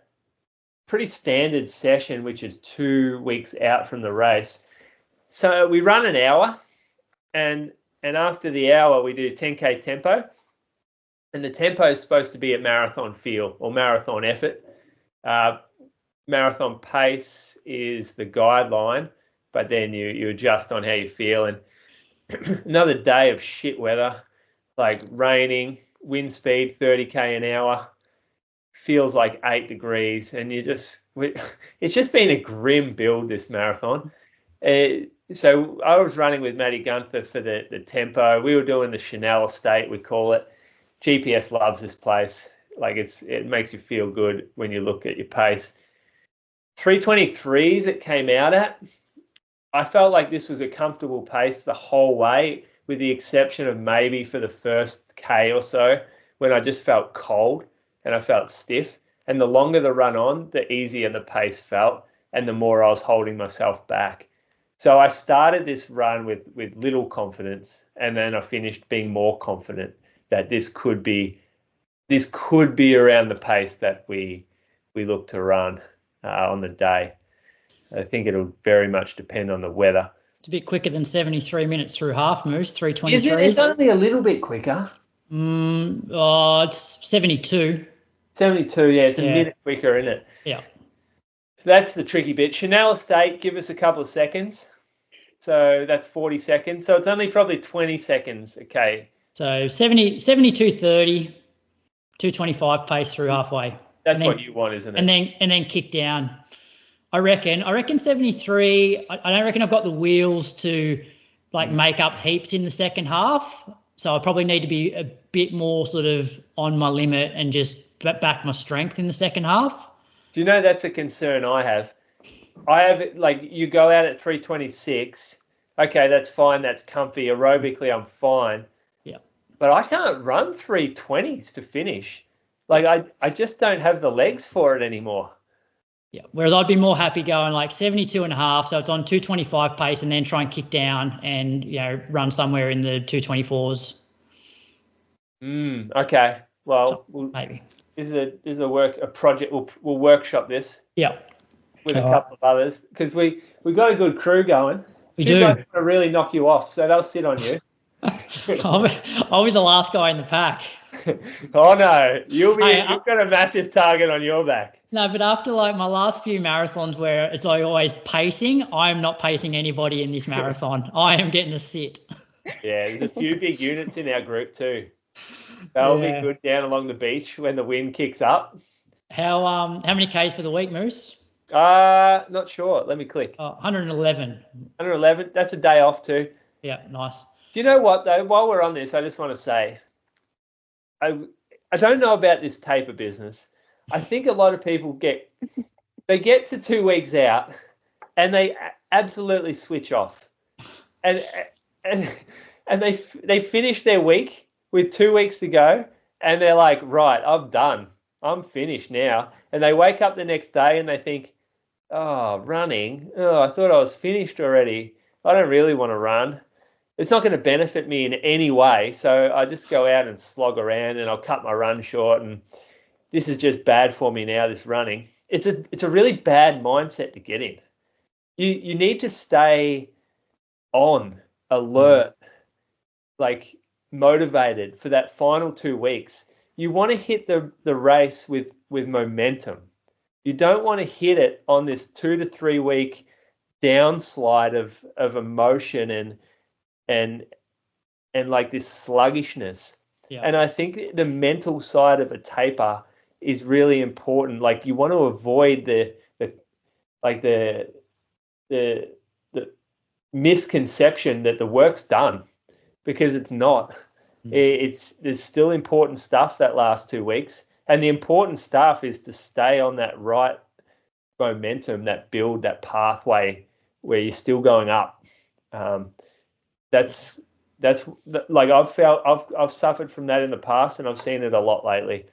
pretty standard session, which is 2 weeks out from the race. So we run an hour, and after the hour, we do 10K tempo. And the tempo is supposed to be at marathon feel or marathon effort. Marathon pace is the guideline, but then you adjust on how you feel. And another day of shit weather, raining, wind speed 30k an hour, feels like 8 degrees, and it's just been a grim build, this marathon. So I was running with Matty Gunther for the tempo. We were doing the Chanel Estate, we call it. GPS loves this place. It makes you feel good when you look at your pace. 3:23s it came out at. I felt like this was a comfortable pace the whole way, with the exception of maybe for the first K or so, when I just felt cold and I felt stiff. And the longer the run on, the easier the pace felt and the more I was holding myself back. So I started this run with little confidence, and then I finished being more confident that this could be around the pace that we look to run on the day. I think it'll very much depend on the weather. It's a bit quicker than 73 minutes through half, Moose, 3:23. Is it? It's only a little bit quicker. It's 72. 72, yeah, it's a minute quicker, isn't it? Yeah. That's the tricky bit. Chanel Estate, give us a couple of seconds. So that's 40 seconds. So it's only probably 20 seconds, okay. So 72:30, 2:25 pace through halfway. That's what you want, isn't it? And then kick down. I reckon 73. I don't reckon I've got the wheels to make up heaps in the second half. So I probably need to be a bit more sort of on my limit and just back my strength in the second half. Do you know that's a concern I have? You go out at 3:26. Okay, that's fine. That's comfy. Aerobically, I'm fine. Yeah. But I can't run 3:20s to finish. I just don't have the legs for it anymore. Yeah. Whereas I'd be more happy going 72.5, so it's on 2:25 pace, and then try and kick down and run somewhere in the 2:24s. Okay. Well, maybe this is a project. We'll workshop this. Yeah. With a couple of others, because we got a good crew going. We do. Guys want to really knock you off, so they'll sit on you. I'll be the last guy in the pack. Oh no, you've got a massive target on your back. No, but after my last few marathons where it's always pacing, I am not pacing anybody in this marathon. I am getting a sit. Yeah, there's a few big units in our group too. They'll be good down along the beach when the wind kicks up. How many Ks for the week, Moose? Not sure. Let me click. 111. 111. That's a day off too. Yeah, nice. Do you know what though? While we're on this, I just want to say, I don't know about this taper business, I think a lot of people get to 2 weeks out and they absolutely switch off, and they finish their week with 2 weeks to go, and they're like, right, I'm done, I'm finished now, and they wake up the next day and they think, oh, running, oh, I thought I was finished already. I don't really want to run. It's not going to benefit me in any way, so I just go out and slog around, and I'll cut my run short, and this is just bad for me now, this running. It's a really bad mindset to get in. You need to stay on, alert, like motivated for that final 2 weeks. You want to hit the race with momentum. You don't want to hit it on this 2 to 3 week downslide of emotion and like this sluggishness. Yeah. And I think the mental side of a taper is really important. Like, you want to avoid the misconception that the work's done, because it's not. There's still important stuff that last 2 weeks, and the important stuff is to stay on that right momentum, that build, that pathway where you're still going up. That's like I've suffered from that in the past, and I've seen it a lot lately.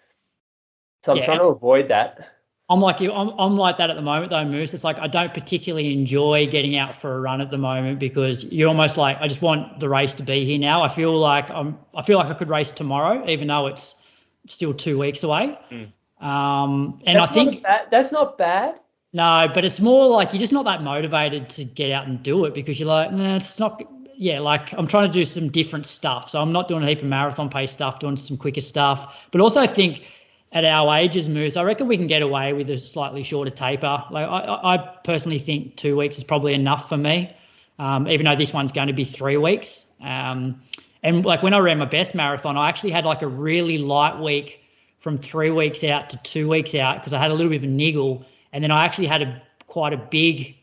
So I'm trying to avoid that. I'm like you. I'm like that at the moment though, Moose. It's like I don't particularly enjoy getting out for a run at the moment, because you're almost like, I just want the race to be here now. I feel like I could race tomorrow, even though it's still 2 weeks away. And I think that's not bad. No, but it's more like you're just not that motivated to get out and do it, because you're like, nah, it's not. Yeah, like I'm trying to do some different stuff. So I'm not doing a heap of marathon pace stuff, doing some quicker stuff. But also I think at our ages, Moose, I reckon we can get away with a slightly shorter taper. Like I personally think 2 weeks is probably enough for me, even though this one's going to be 3 weeks. And like when I ran my best marathon, I actually had like a really light week from 3 weeks out to 2 weeks out, because I had a little bit of a niggle. And then I actually had quite a big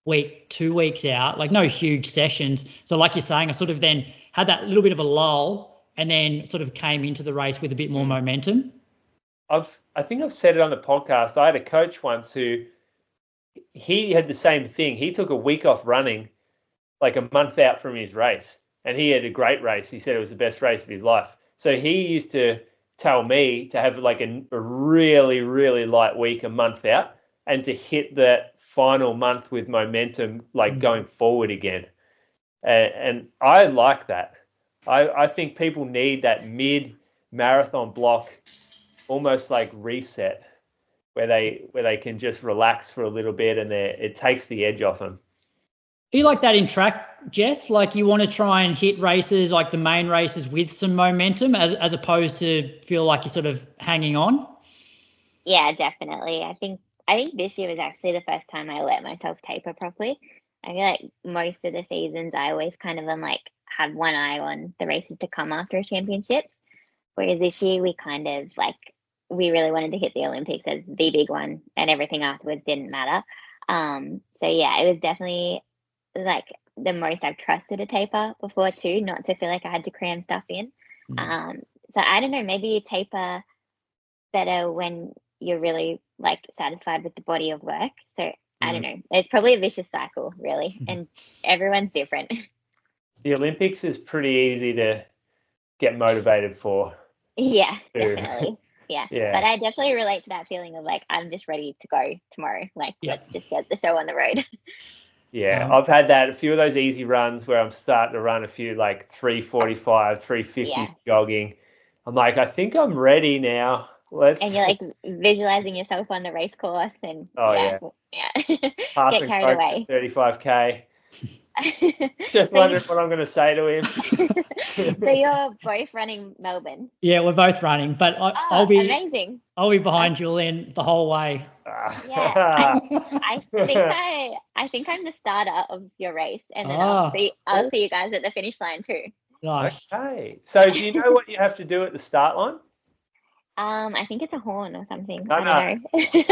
week 2 weeks out, like no huge sessions. So like you're saying, I sort of then had that little bit of a lull and then sort of came into the race with a bit more momentum. I think I've said it on the podcast. I had a coach once who he had the same thing. He took a week off running like a month out from his race, and he had a great race. He said it was the best race of his life. So he used to tell me to have like a really, really light week a month out, and to hit that final month with momentum, like going forward again. And I like that. I think people need that mid-marathon block, almost like reset, where they can just relax for a little bit, and it takes the edge off them. Are you like that in track, Jess? Like you want to try and hit races, like the main races, with some momentum, as opposed to feel like you're sort of hanging on? Yeah, definitely. I think this year was actually the first time I let myself taper properly. I feel like most of the seasons I always kind of am like have one eye on the races to come after championships, whereas this year we kind of like, we really wanted to hit the Olympics as the big one, and everything afterwards didn't matter. So yeah, it was definitely like the most I've trusted a taper before too, not to feel like I had to cram stuff in. So I don't know, maybe you taper better when you're really like satisfied with the body of work. So I don't know. It's probably a vicious cycle, really, and everyone's different. The Olympics is pretty easy to get motivated for. Yeah, definitely. Yeah. But I definitely relate to that feeling of like, I'm just ready to go tomorrow. Like, let's just get the show on the road. Yeah, I've had that, a few of those easy runs where I'm starting to run a few like 3:45, 3:50 jogging. I'm like, I think I'm ready now. And you're like visualizing yourself on the race course, and passing get carried away. 35k. Just wondering what I'm going to say to him. So you're both running Melbourne? Yeah, we're both running, but I'll be amazing. I'll be behind Julian the whole way. Yeah, I think I'm the starter of your race, and then I'll see you guys at the finish line too. Nice. Okay. So do you know what you have to do at the start line? I think it's a horn or something. No. I don't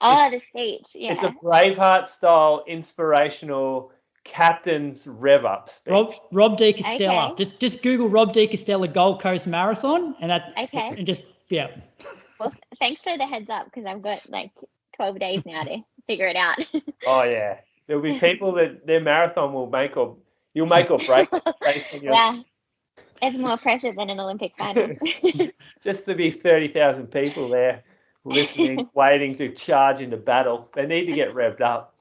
know. The speech. Yeah. It's a Braveheart style inspirational captain's rev up speech. Rob De Castella. Okay. Just Google Rob De Castella Gold Coast Marathon, and that. Okay. And just Well, Well, thanks for the heads up, because I've got like 12 days now to figure it out. Oh yeah, there'll be people that their marathon will make or you'll make or break it based on your. Yeah, it's more pressure than an Olympic final. Just to be 30,000 people there listening, waiting to charge into battle. They need to get revved up.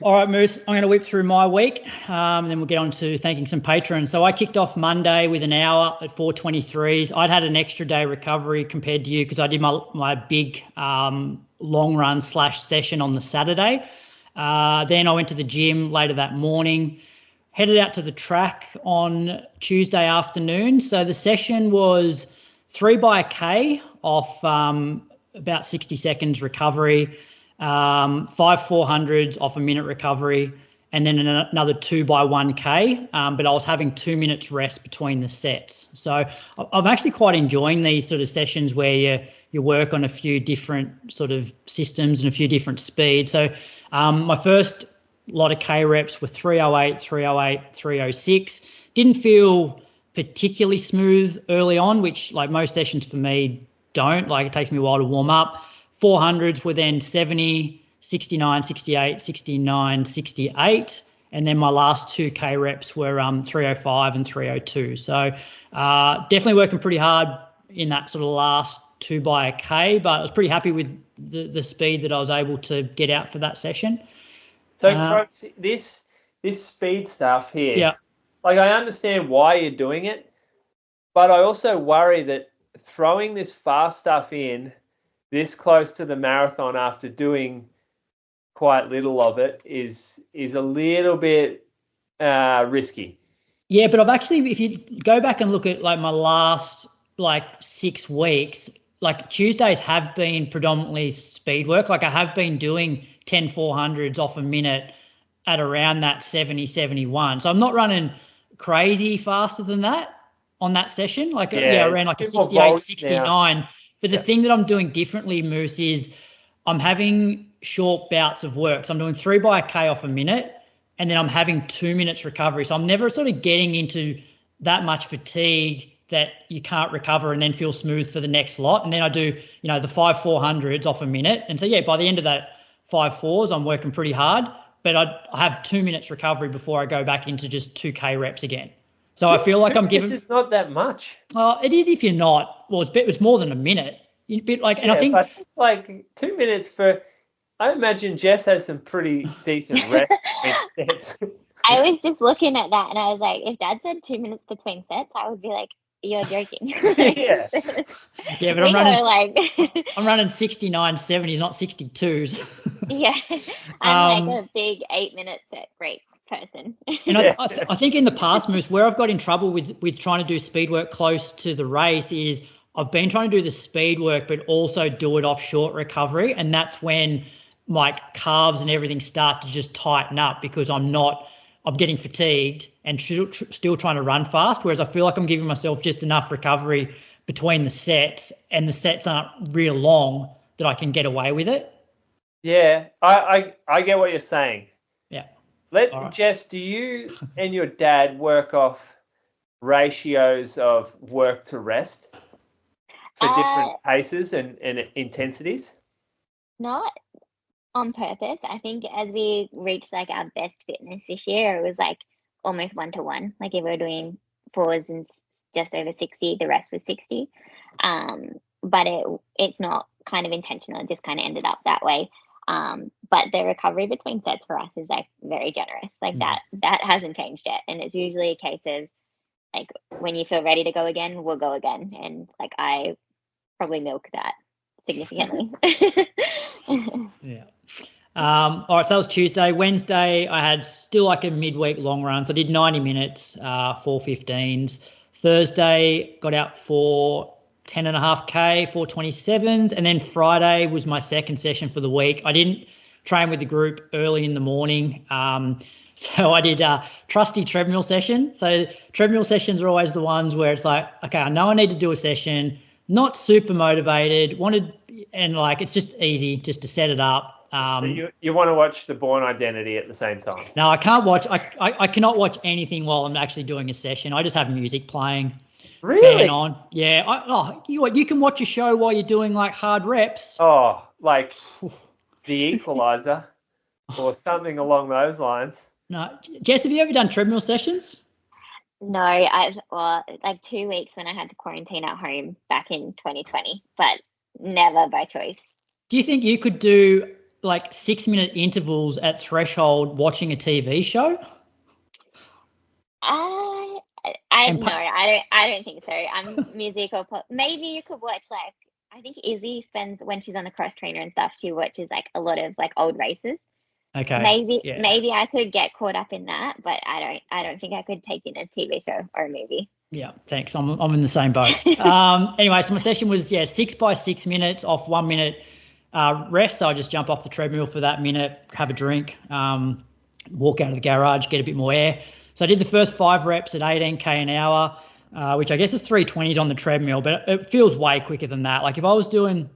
All right, Moose, I'm going to whip through my week, and then we'll get on to thanking some patrons. So I kicked off Monday with an hour at 4:23s. I'd had an extra day recovery compared to you because I did my big long run / session on the Saturday. Then I went to the gym later that morning, headed out to the track on Tuesday afternoon. So the session was 3 by a K off about 60 seconds recovery, 5 400s off a minute recovery, and then another 2 by 1K. But I was having 2 minutes rest between the sets. So I'm actually quite enjoying these sort of sessions where you work on a few different sort of systems and a few different speeds. So my first lot of K reps were 308, 308, 306. Didn't feel particularly smooth early on, which like most sessions for me don't. Like it takes me a while to warm up. 400s were then 70, 69, 68, 69, 68. And then my last 2K reps were 305 and 302. So definitely working pretty hard in that sort of last 2 by a K, but I was pretty happy with the speed that I was able to get out for that session. So this speed stuff here, yeah. Like I understand why you're doing it, but I also worry that throwing this fast stuff in this close to the marathon after doing quite little of it is a little bit risky. Yeah, but I've actually, if you go back and look at like my last like 6 weeks, like Tuesdays have been predominantly speed work. Like I have been doing 10 400s off a minute at around that 70, 71. So I'm not running crazy faster than that on that session. Like around like a 68, 69. Now. But the thing that I'm doing differently, Moose, is I'm having short bouts of work. So I'm doing 3 by a K off a minute, and then I'm having 2 minutes recovery. So I'm never sort of getting into that much fatigue that you can't recover and then feel smooth for the next lot. And then I do, the 5 400s off a minute. And so, by the end of that 5 4s, I'm working pretty hard, but I have 2 minutes recovery before I go back into just 2K reps again. So I feel like I'm giving. It's not that much. Well, it is if you're not. Well, it's more than a minute. I think but like 2 minutes for. I imagine Jess has some pretty decent rest sets. I was just looking at that and I was like, if Dad said 2 minutes between sets, I would be like, you're joking. Yeah, but I'm running 69 70s, not 62s. Yeah, I'm like a big 8 minute set break person. And I think in the past, Moose, where I've got in trouble with trying to do speed work close to the race is I've been trying to do the speed work, but also do it off short recovery. And that's when my calves and everything start to just tighten up because I'm getting fatigued and still trying to run fast. Whereas I feel like I'm giving myself just enough recovery between the sets, and the sets aren't real long that I can get away with it. Yeah, I get what you're saying. Yeah. Jess, do you and your dad work off ratios of work to rest for different paces and intensities? Not on purpose. I think as we reached like our best fitness this year, it was like almost 1-to-1. Like if we're doing 4s and just over 60, the rest was 60. But it's not kind of intentional. It just kind of ended up that way. But the recovery between sets for us is like very generous. Like that hasn't changed yet. And it's usually a case of like when you feel ready to go again, we'll go again. And like I probably milk that significantly. Yeah. All right, so that was Tuesday. Wednesday, I had still like a midweek long run. So I did 90 minutes, 4:15s. Thursday, got out for 10.5K, 4:27s. And then Friday was my second session for the week. I didn't train with the group early in the morning. So I did a trusty treadmill session. So treadmill sessions are always the ones where it's like, okay, I know I need to do a session, not super motivated, and like it's just easy just to set it up. So you want to watch The Bourne Identity at the same time? No, I can't watch. I cannot watch anything while I'm actually doing a session. I just have music playing. Really? fan on. Yeah. You can watch a show while you're doing like hard reps. Oh, like The Equalizer or something along those lines. No, Jess, have you ever done treadmill sessions? No, like 2 weeks when I had to quarantine at home back in 2020, but never by choice. Do you think you could do like 6-minute intervals at threshold watching a TV show? I don't think so. I'm music or pop. Maybe you could watch like, I think Izzy spends, when she's on the cross trainer and stuff, she watches like a lot of like old races. Okay. Maybe I could get caught up in that, but I don't think I could take in a TV show or a movie. Yeah, thanks. I'm in the same boat. Anyway, so my session was 6 by 6 minutes off 1 minute rest. So I just jump off the treadmill for that minute, have a drink, walk out of the garage, get a bit more air. So I did the first 5 reps at 18k an hour, which I guess is 320s on the treadmill, but it feels way quicker than that. Like if I was doing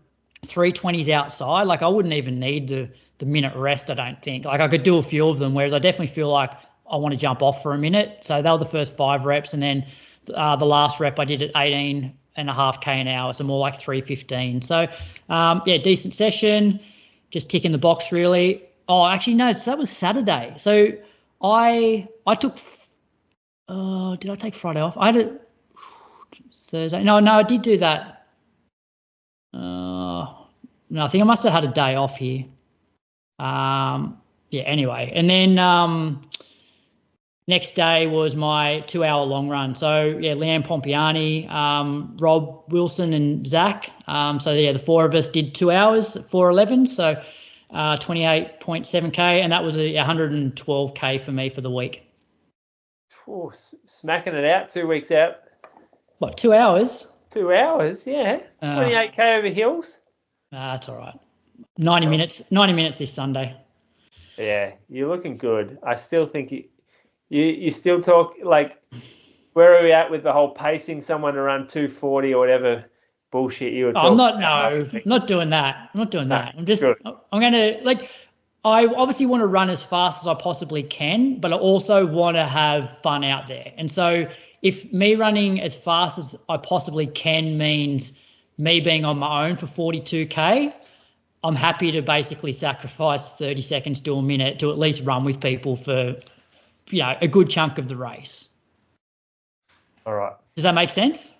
320s outside, like I wouldn't even need the minute rest, I don't think. Like I could do a few of them, whereas I definitely feel like I want to jump off for a minute. So they were the first 5 reps, and then the last rep I did at 18.5k an hour, so more like 315. So decent session, just ticking the box really. Oh, actually no, so that was Saturday. So I took did I take Friday off? I had it Thursday. No, I did do that. No, I think I must have had a day off here. Anyway. And then next day was my 2-hour long run. So, Leanne Pompiani, Rob Wilson and Zach. The 4 of us did 2 hours at 4:11. So 28.7k, and that was 112k for me for the week. Oh, smacking it out 2 weeks out. What, 2 hours? 2 hours, yeah. 28k over hills. That's all right. 90 minutes this Sunday. Yeah, you're looking good. I still think you still talk, like, where are we at with the whole pacing someone to run 240 or whatever bullshit you were talking about? I'm not doing that. I'm not doing that. I'm just, good. I'm going to, like, I obviously want to run as fast as I possibly can, but I also want to have fun out there. And so if me running as fast as I possibly can means me being on my own for 42k, I'm happy to basically sacrifice 30 seconds to a minute to at least run with people for, a good chunk of the race. All right. Does that make sense?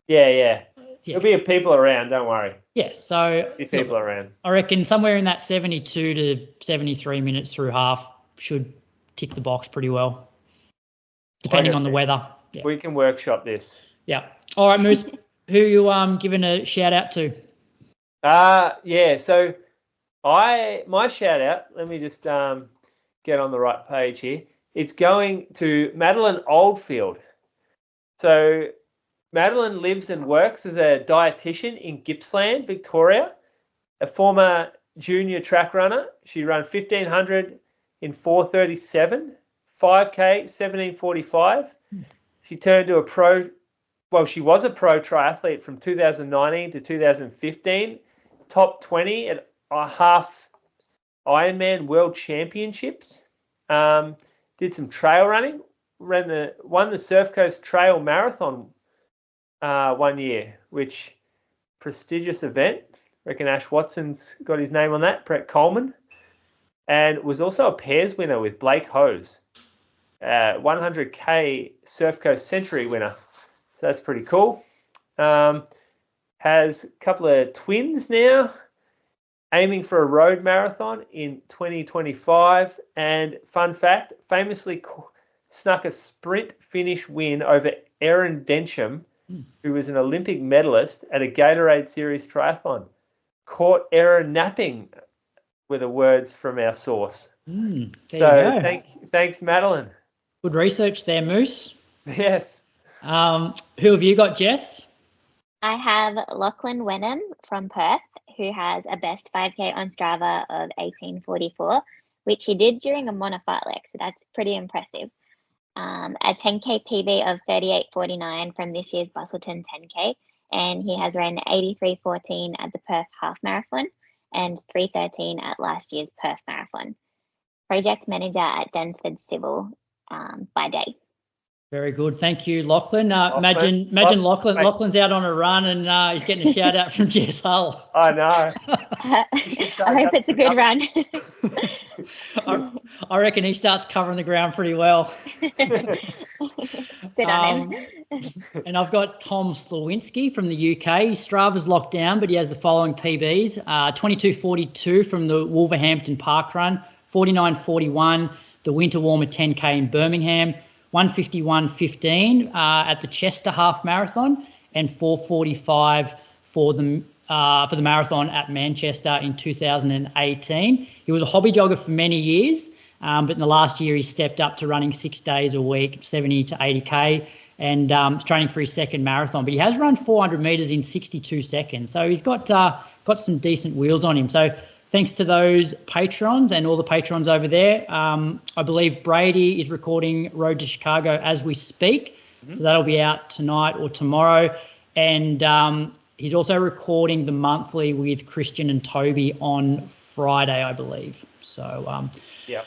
Yeah. There'll be people around, don't worry. Yeah, so people around. I reckon somewhere in that 72 to 73 minutes through half should tick the box pretty well, depending on the weather. Yeah. We can workshop this. Yeah. All right, Moose, who you giving a shout out to? So my shout out, let me just get on the right page here. It's going to Madeline Oldfield. So Madeline lives and works as a dietitian in Gippsland, Victoria, a former junior track runner. She ran 1,500 in 4:37, 5K, 17:45. She turned to she was a pro triathlete from 2019 to 2015, top 20 at a half Ironman World Championships. Did some trail running, won the Surf Coast Trail Marathon 1 year, which prestigious event. Reckon Ash Watson's got his name on that, Brett Coleman, and was also a pairs winner with Blake Hose, 100k Surf Coast Century winner. So that's pretty cool. Has a couple of twins now, aiming for a road marathon in 2025. And fun fact, famously snuck a sprint finish win over Erin Densham, who was an Olympic medalist at a Gatorade Series triathlon. Caught Erin napping, were the words from our source. Thanks, Madeline. Good research there, Moose. Yes. Who have you got, Jess? I have Lachlan Wenham from Perth, who has a best 5K on Strava of 18:44, which he did during a monofartlek, so that's pretty impressive. A 10K PB of 38:49 from this year's Busselton 10K, and he has ran 83:14 at the Perth Half Marathon and 3:13 at last year's Perth Marathon. Project manager at Dunsford Civil by day. Very good. Thank you, Lachlan. Lachlan. Imagine Lachlan's out on a run and he's getting a shout out from Jess Hull. I know. I hope it's a good run. I reckon he starts covering the ground pretty well. Good on him. And I've got Tom Slawinski from the UK. Strava's locked down, but he has the following PBs. 22:42 from the Wolverhampton Park Run, 49:41 the Winter Warmer 10K in Birmingham, 151.15 at the Chester Half Marathon, and 4:45 for the marathon at Manchester in 2018. He was a hobby jogger for many years, but in the last year he stepped up to running 6 days a week, 70 to 80K, and training for his second marathon. But he has run 400 metres in 62 seconds, so he's got some decent wheels on him. So thanks to those patrons and all the patrons over there. I believe Brady is recording Road to Chicago as we speak, so that'll be out tonight or tomorrow. And he's also recording the monthly with Christian and Toby on Friday, I believe. So, yeah.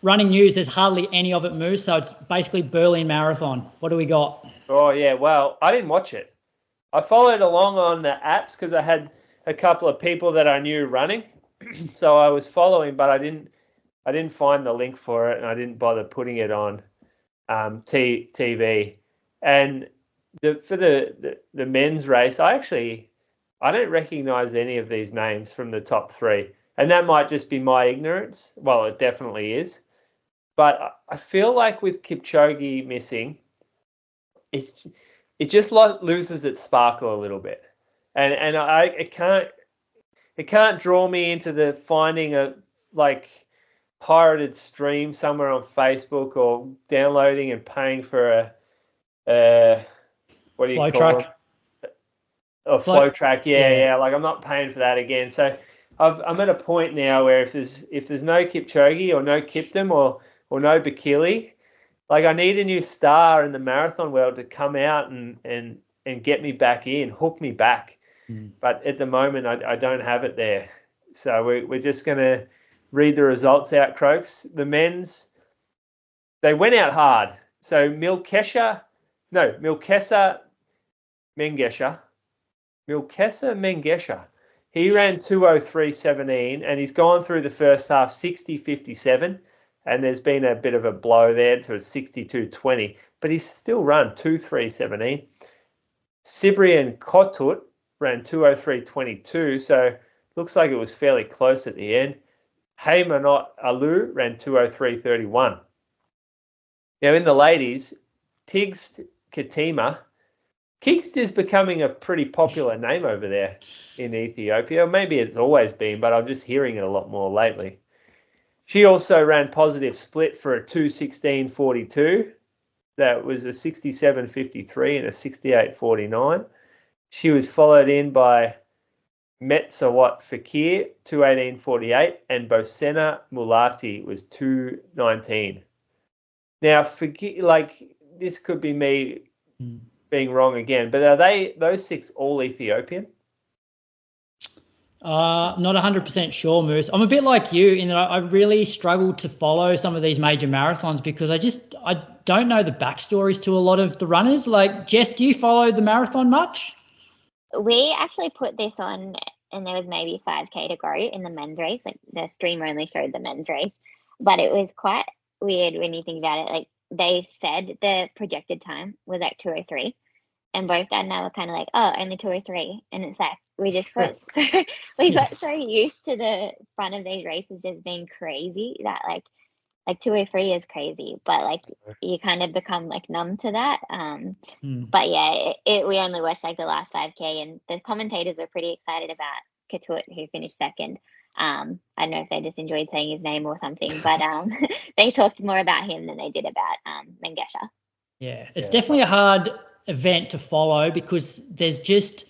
Running news, there's hardly any of it, Moose, so it's basically Berlin Marathon. What do we got? Oh, yeah, well, I didn't watch it. I followed along on the apps because I had a couple of people that I knew running. So I was following, but I didn't find the link for it, and I didn't bother putting it on TV. And for the men's race, I don't recognize any of these names from the top three. And that might just be my ignorance. Well, it definitely is. But I feel like with Kipchoge missing, it just loses its sparkle a little bit. And it can't draw me into the finding a pirated stream somewhere on Facebook or downloading and paying for a what do you Flow call track. it? A flow track, yeah. Like I'm not paying for that again. So I'm at a point now where if there's no Kipchoge or no Kiptum or no Bakili, like I need a new star in the marathon world to come out and get me back in, hook me back. But at the moment, I don't have it there. So we're just going to read the results out, Croaks. The men's, they went out hard. So Milkesa Mengesha. He ran 2:03.17 and he's gone through the first half 60.57, and there's been a bit of a blow there to a 62.20, but he's still run 2:03.17. Cybrian Kotut ran 2:03.22, so looks like it was fairly close at the end. Haymonot Alew ran 2:03.31. Now in the ladies, Tigist Ketema. Tigist is becoming a pretty popular name over there in Ethiopia. Maybe it's always been, but I'm just hearing it a lot more lately. She also ran positive split for a 2:16.42. That was a 67.53 and a 68.49. She was followed in by Mestawot Fikir, 2:18.48, and Bosana Mulatie was 2:19. Now, this could be me being wrong again, but are those six all Ethiopian? Not 100% sure, Moose. I'm a bit like you in that I really struggle to follow some of these major marathons because I don't know the backstories to a lot of the runners. Like, Jess, do you follow the marathon much? We actually put this on, and there was maybe 5K to go in the men's race. Like the stream only showed the men's race, but it was quite weird when you think about it. Like they said the projected time was like 2:03, and both Dad and I were kind of like, oh, only 2:03, and it's like we just got so used to the front of these races just being crazy that like 2:03 is crazy, but like you kind of become like numb to that. But yeah, we only watched like the last 5K, and the commentators were pretty excited about Kotut, who finished second. I don't know if they just enjoyed saying his name or something, but they talked more about him than they did about Mengesha. Yeah, it's definitely a hard event to follow because there's just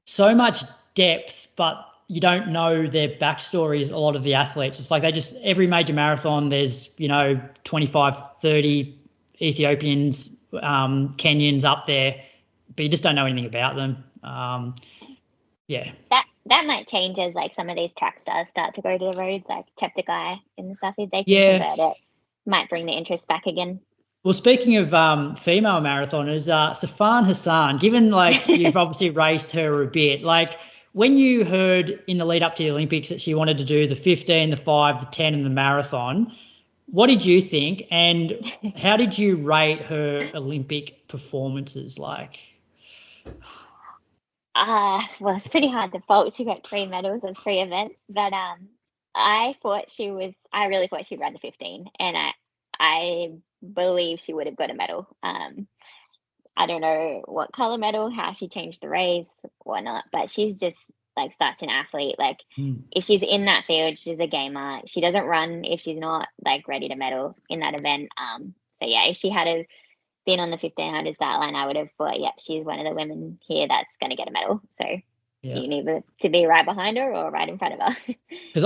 so much depth, but you don't know their backstories, a lot of the athletes. It's like every major marathon, there's, 25, 30 Ethiopians, Kenyans up there, but you just don't know anything about them. That might change as like some of these track stars start to go to the roads, like Chapter Guy and stuff. If they can convert it, might bring the interest back again. Well, speaking of female marathoners, Safan Hassan, given like you've obviously raced her a bit, like when you heard in the lead up to the Olympics that she wanted to do the 15, the 5, the 10 and the marathon, what did you think? And how did you rate her Olympic performances like? Well, it's pretty hard to fault. She got 3 medals in 3 events, but I really thought she'd run the 15, and I believe she would have got a medal. I don't know what color medal, how she changed the race, whatnot, but she's just like such an athlete. Like if she's in that field, she's a gamer. She doesn't run if she's not like ready to medal in that event. So yeah, if she had been on the 1500 start line, I would have thought, yep, she's one of the women here that's going to get a medal. So you need to be right behind her or right in front of her. Because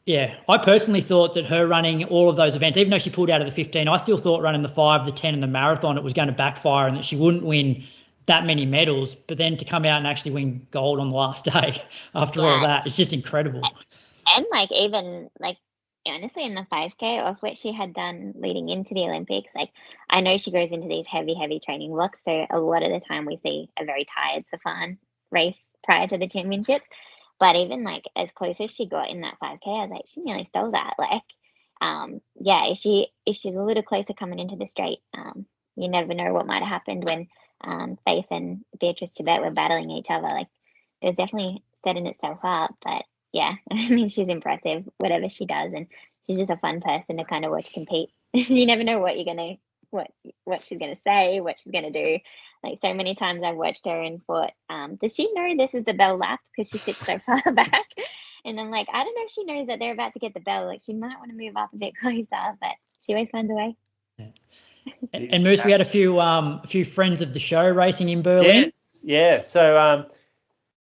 I personally thought that her running all of those events, even though she pulled out of the 15, I still thought running the 5, the 10 and the marathon, it was going to backfire and that she wouldn't win that many medals. But then to come out and actually win gold on the last day after all that, it's just incredible. And like even like honestly in the 5K, of what she had done leading into the Olympics, like I know she goes into these heavy training blocks, so a lot of the time we see a very tired Safan race prior to the championships. But even like as close as she got in that 5K, I was like, she nearly stole that. Like, if she's a little closer coming into the straight, you never know what might have happened when Faith and Beatrice Tibet were battling each other. Like, it was definitely setting itself up. But yeah, I mean, she's impressive, whatever she does, and she's just a fun person to kind of watch compete. You never know what she's gonna say, what she's gonna do. Like so many times I've watched her and thought, does she know this is the bell lap because she sits so far back? And I'm like, I don't know if she knows that they're about to get the bell. Like she might want to move up a bit closer, but she always finds a way. Yeah. And Moose, we had a few friends of the show racing in Berlin. Yes, yeah. So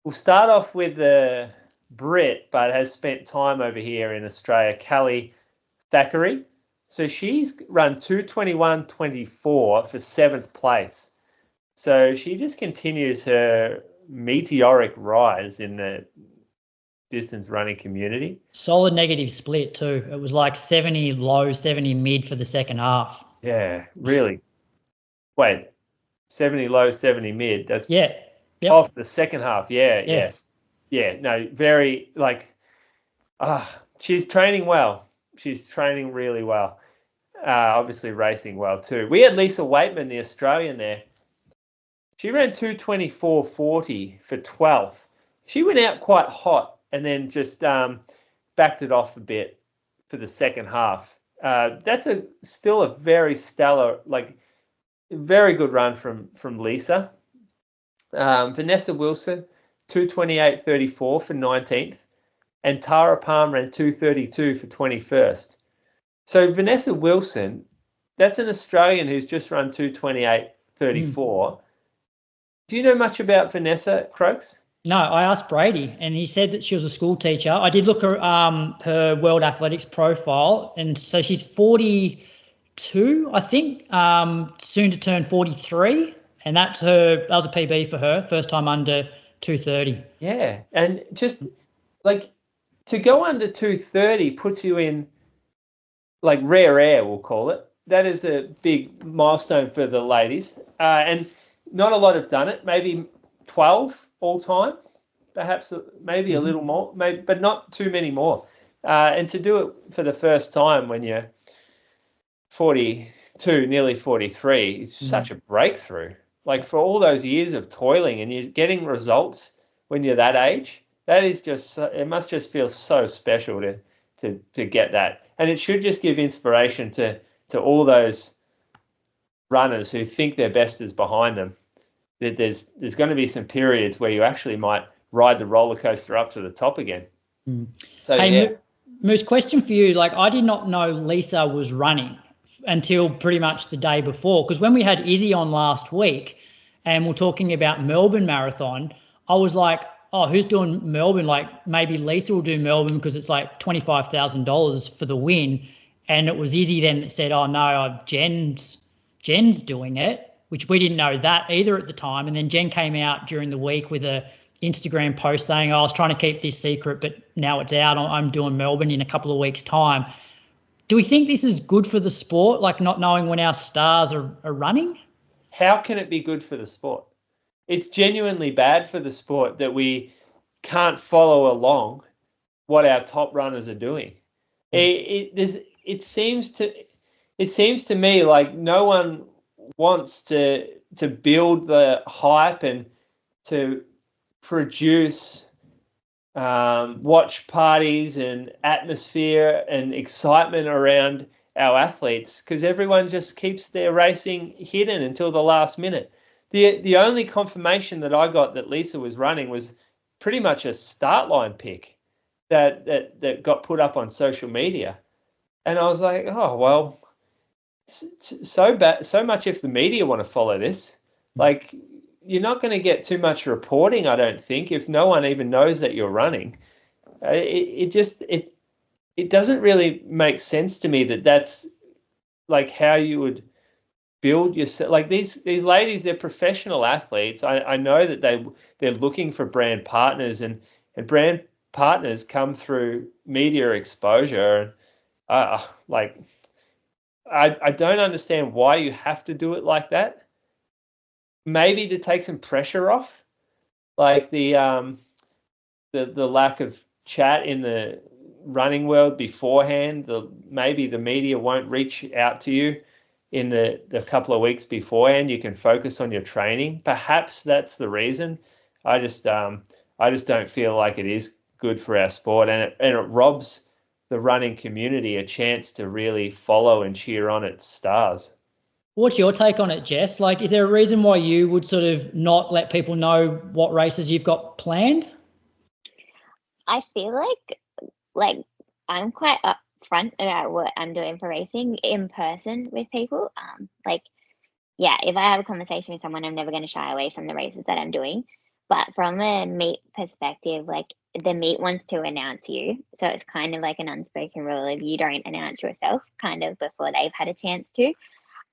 we'll start off with the Brit, but has spent time over here in Australia, Callie Thackeray. So she's run 2:21.24 for 7th place. So she just continues her meteoric rise in the distance running community. Solid negative split too. It was like 70 low, 70 mid for the second half. Yeah, really. Wait, 70 low, 70 mid. That's Yep. off the second half. Yeah. No, very like, she's training well. She's training really well. Obviously racing well too. We had Lisa Weightman, the Australian there. She ran 2:24.40 for 12th. She went out quite hot and then just backed it off a bit for the second half. That's still a very stellar, like very good run from Lisa. Vanessa Wilson, 2:28.34 for 19th. And Tara Palm ran 2:32 for 21st. So Vanessa Wilson, that's an Australian who's just run 2:28.34. Do you know much about Vanessa, Croaks? No, I asked Brady, and he said that she was a school teacher. I did look at her World Athletics profile, and so she's 42, I think, soon to turn 43, and that was a PB for her, first time under 2:30. Yeah, and just like to go under 2:30 puts you in like rare air, we'll call it. That is a big milestone for the ladies, and not a lot have done it. Maybe 12 all time, perhaps maybe a little more, maybe, but not too many more. And to do it for the first time when you're 42, nearly 43, is such a breakthrough. Like for all those years of toiling and you're getting results when you're that age, that is just, it must just feel so special to get that. And it should just give inspiration to all those runners who think their best is behind them. That there's going to be some periods where you actually might ride the roller coaster up to the top again. So hey, Moose, question for you. Like, I did not know Lisa was running until pretty much the day before, because when we had Izzy on last week and we're talking about Melbourne Marathon, I was like, oh, who's doing Melbourne? Like maybe Lisa will do Melbourne because it's like $25,000 for the win. And it was Izzy then that said, oh no, Jen's doing it, which we didn't know that either at the time. And then Jen came out during the week with a Instagram post saying, oh, I was trying to keep this secret, but now it's out. I'm doing Melbourne in a couple of weeks' time. do we think this is good for the sport, like not knowing when our stars are running? How can it be good for the sport? It's genuinely bad for the sport that we can't follow along what our top runners are doing. It seems to me like no one wants to build the hype and to produce watch parties and atmosphere and excitement around our athletes, because everyone just keeps their racing hidden until the last minute. The only confirmation that I got that Lisa was running was pretty much a start line pic that got put up on social media, and I was like, oh well, so much if the media want to follow this. Like, you're not going to get too much reporting, I don't think, if no one even knows that you're running. It doesn't really make sense to me that that's like how you would build yourself. Like these ladies, they're professional athletes. I know that they're looking for brand partners, and brand partners come through media exposure. And I don't understand why you have to do it like that. Maybe to take some pressure off, like the lack of chat in the running world beforehand. Maybe the media won't reach out to you in the couple of weeks beforehand. You can focus on your training. Perhaps that's the reason. I just don't feel like it is good for our sport, and it robs the running community a chance to really follow and cheer on its stars. What's your take on it, Jess? Like, is there a reason why you would sort of not let people know what races you've got planned? I feel like I'm quite upfront about what I'm doing for racing in person with people. If I have a conversation with someone, I'm never going to shy away from the races that I'm doing. But from a meet perspective, like, the meet wants to announce you. So it's kind of like an unspoken rule if you don't announce yourself kind of before they've had a chance to.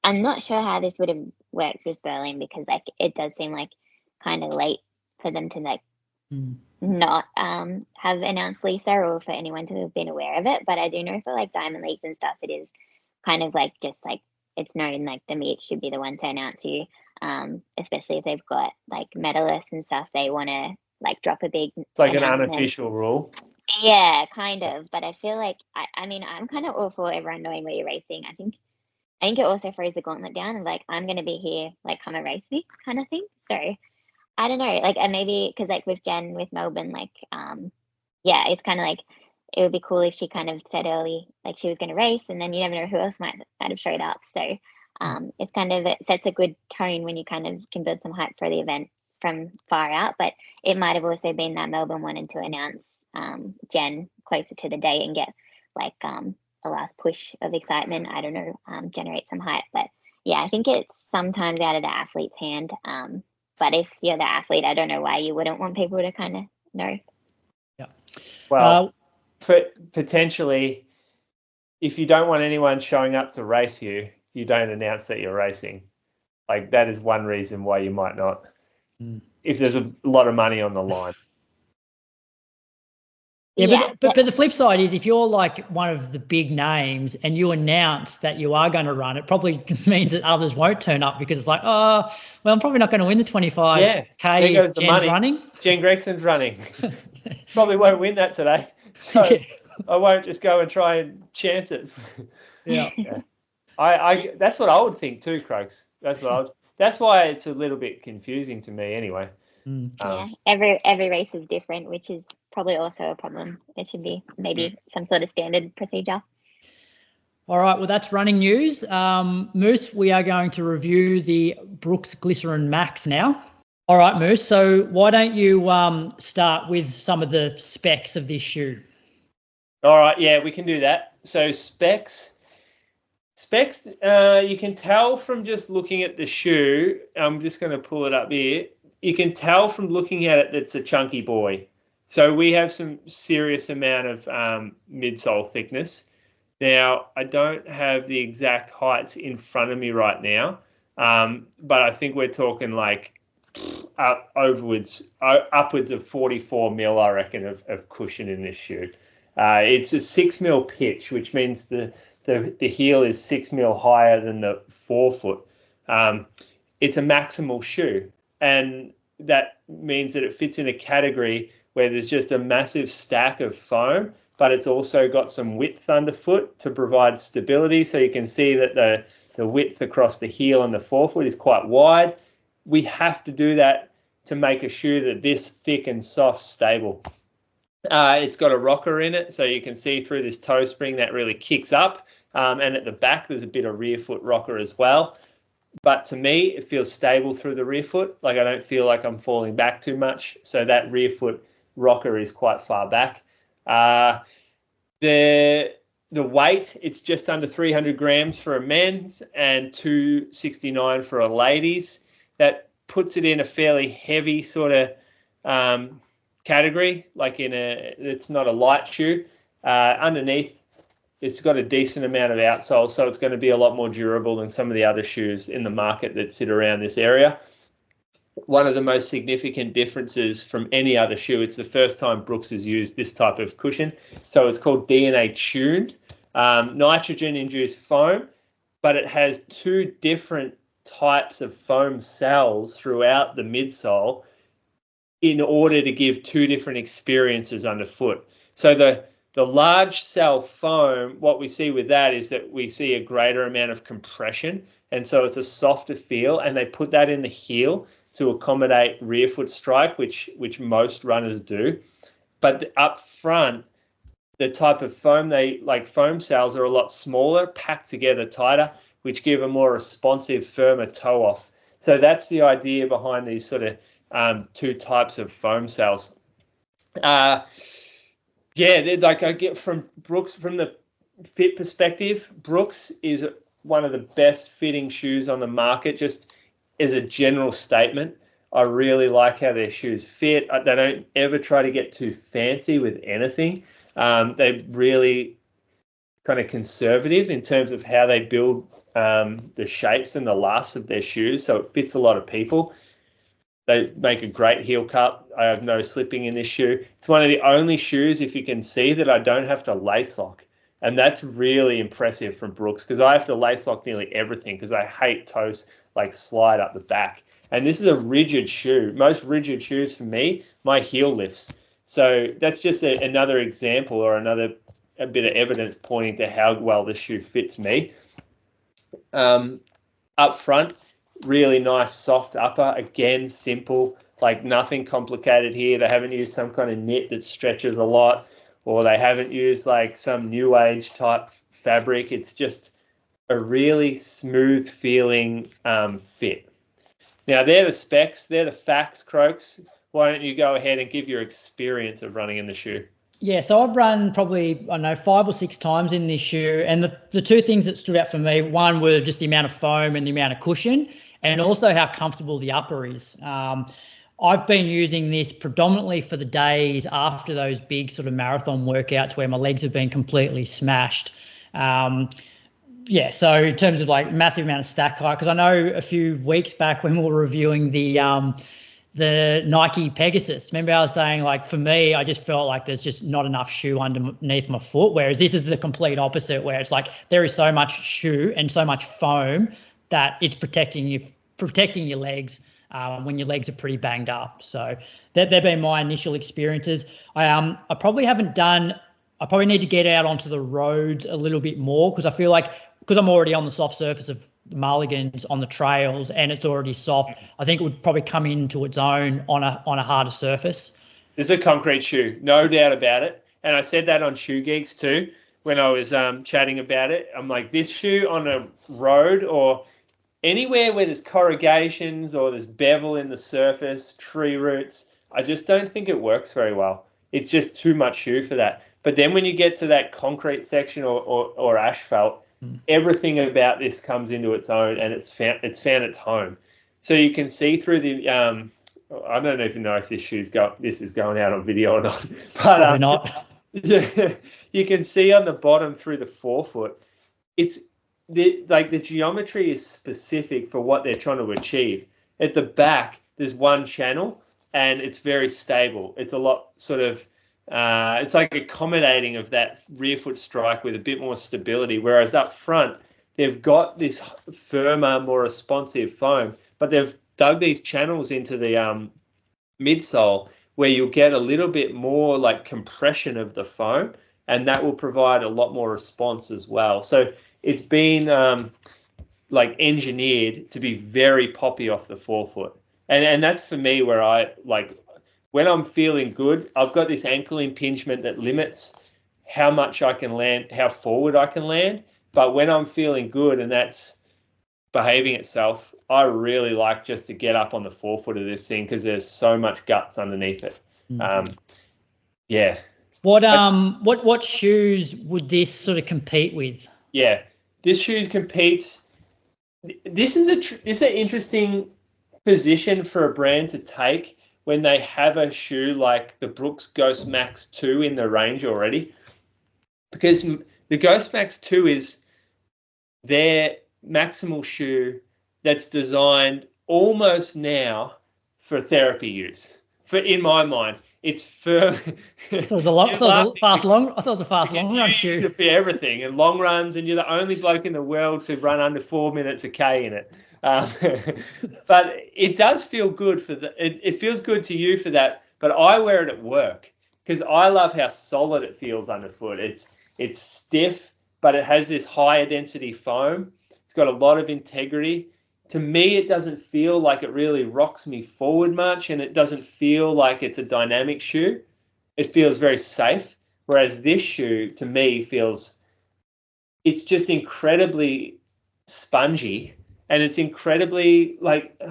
I'm not sure how this would have worked with Berlin, because like it does seem like kind of late for them to like not have announced Lisa, or for anyone to have been aware of it. But I do know for like Diamond Leagues and stuff, it is kind of like just like it's known like the meet should be the one to announce you, especially if they've got like medalists and stuff. They want to like drop a big. It's like an unofficial rule. Yeah, kind of. But I feel like I mean I'm kind of all for everyone knowing where you're racing. I think it also throws the gauntlet down of like, I'm going to be here, like, come and race me kind of thing. So I don't know, like, and maybe because like with Jen with Melbourne, like, it's kind of like it would be cool if she kind of said early like she was going to race, and then you never know who else might have showed up. So it's kind of, it sets a good tone when you kind of can build some hype for the event from far out. But it might have also been that Melbourne wanted to announce Jen closer to the day and get like a last push of excitement, I don't know, generate some hype. But yeah, I think it's sometimes out of the athlete's hand. But if you're the athlete, I don't know why you wouldn't want people to kind of know. Yeah. Well, potentially, if you don't want anyone showing up to race you, you don't announce that you're racing. Like, that is one reason why you might not, if there's a lot of money on the line. Yeah, but the flip side is if you're like one of the big names and you announce that you are going to run, it probably means that others won't turn up, because it's like, oh, well, I'm probably not going to win the 25K if Jen's running. Jen Gregson's running. Probably won't win that today. So I won't just go and try and chance it. Yeah. I that's what I would think too, Crux. That's why it's a little bit confusing to me anyway. Every race is different, which is probably also a problem. It should be maybe some sort of standard procedure. All right, well, that's running news. Moose, we are going to review the Brooks Glycerin Max now. All right, Moose, so why don't you start with some of the specs of this shoe? All right, yeah, we can do that. So specs, you can tell from just looking at the shoe. I'm just going to pull it up here. You can tell from looking at it that it's a chunky boy. So we have some serious amount of midsole thickness. Now, I don't have the exact heights in front of me right now, but I think we're talking like upwards of 44 mil, I reckon, of cushion in this shoe. It's a 6 mil pitch, which means the the heel is 6 mil higher than the forefoot. It's a maximal shoe, and that means that it fits in a category where there's just a massive stack of foam, but it's also got some width underfoot to provide stability. So you can see that the width across the heel and the forefoot is quite wide. We have to do that to make a shoe that this thick and soft, stable. It's got a rocker in it, so you can see through this toe spring that really kicks up. And at the back, there's a bit of rear foot rocker as well. But to me, it feels stable through the rear foot. Like, I don't feel like I'm falling back too much. So that rear foot rocker is quite far back. The weight, it's just under 300 grams for a men's and 269 for a ladies. That puts it in a fairly heavy sort of category, like it's not a light shoe. Underneath, it's got a decent amount of outsole, so it's going to be a lot more durable than some of the other shoes in the market that sit around this area. One of the most significant differences from any other shoe, it's the first time Brooks has used this type of cushion. So it's called DNA tuned, nitrogen-induced foam, but it has two different types of foam cells throughout the midsole in order to give two different experiences underfoot. So the large cell foam, what we see with that is that we see a greater amount of compression, and so it's a softer feel, and they put that in the heel to accommodate rear foot strike, which most runners do. But up front, the type of foam foam cells are a lot smaller, packed together tighter, which give a more responsive, firmer toe off. So that's the idea behind these sort of two types of foam cells. I get from Brooks, from the fit perspective, Brooks is one of the best fitting shoes on the market. Just as a general statement, I really like how their shoes fit. They don't ever try to get too fancy with anything. They're really kind of conservative in terms of how they build the shapes and the lasts of their shoes, so it fits a lot of people. They make a great heel cup. I have no slipping in this shoe. It's one of the only shoes, if you can see, that I don't have to lace lock. And that's really impressive from Brooks, because I have to lace lock nearly everything because I hate toes slide up the back. And this is a rigid shoe. Most rigid shoes for me, my heel lifts. So that's just another example or a bit of evidence pointing to how well this shoe fits me. Up front, really nice soft upper. Again, simple, nothing complicated here. They haven't used some kind of knit that stretches a lot, or they haven't used some new age type fabric. It's just a really smooth feeling fit. Now, they're the specs, they're the facts, Croaks. Why don't you go ahead and give your experience of running in the shoe? Yeah, so I've run probably, 5 or 6 times in this shoe. And the two things that stood out for me, one were just the amount of foam and the amount of cushion, and also how comfortable the upper is. I've been using this predominantly for the days after those big sort of marathon workouts where my legs have been completely smashed. So in terms of massive amount of stack height, because I know a few weeks back when we were reviewing the Nike Pegasus, remember I was saying for me, I just felt like there's just not enough shoe underneath my foot, whereas this is the complete opposite, where it's there is so much shoe and so much foam that it's protecting your legs when your legs are pretty banged up. So they've been my initial experiences. I probably need to get out onto the roads a little bit more, because I feel because I'm already on the soft surface of the mulligans on the trails and it's already soft, I think it would probably come into its own on a harder surface. This is a concrete shoe, no doubt about it. And I said that on Shoe Geeks too when I was chatting about it. I'm this shoe on a road or anywhere where there's corrugations or there's bevel in the surface, tree roots, I just don't think it works very well. It's just too much shoe for that. But then when you get to that concrete section or asphalt, everything about this comes into its own, and it's found its home. So you can see through the I don't even know if this is going out on video or not, but probably not. Yeah, you can see on the bottom through the forefoot. It's the geometry is specific for what they're trying to achieve. At the back, there's one channel, and it's very stable. It's a lot sort of It's like accommodating of that rear foot strike with a bit more stability, whereas up front, they've got this firmer, more responsive foam, but they've dug these channels into the midsole where you'll get a little bit more like compression of the foam, and that will provide a lot more response as well. So it's been like engineered to be very poppy off the forefoot. And that's for me where I like, when I'm feeling good, I've got this ankle impingement that limits how much I can land, how forward I can land. But when I'm feeling good and that's behaving itself, I really like just to get up on the forefoot of this thing because there's so much guts underneath it. Yeah. What shoes would this sort of compete with? Yeah, this shoe competes. This is an interesting position for a brand to take when they have a shoe like the Brooks Ghost Max 2 in the range already, because the Ghost Max 2 is their maximal shoe that's designed almost now for therapy use. In my mind, it's firm. It was a fast long run shoe. For everything and long runs, and you're the only bloke in the world to run under 4 minutes a K in it. But it does feel good for it feels good to you for that. But I wear it at work because I love how solid it feels underfoot. It's stiff, but it has this higher density foam. It's got a lot of integrity. To me, it doesn't feel like it really rocks me forward much, and it doesn't feel like it's a dynamic shoe. It feels very safe, whereas this shoe, to me, it's just incredibly spongy, and it's incredibly like,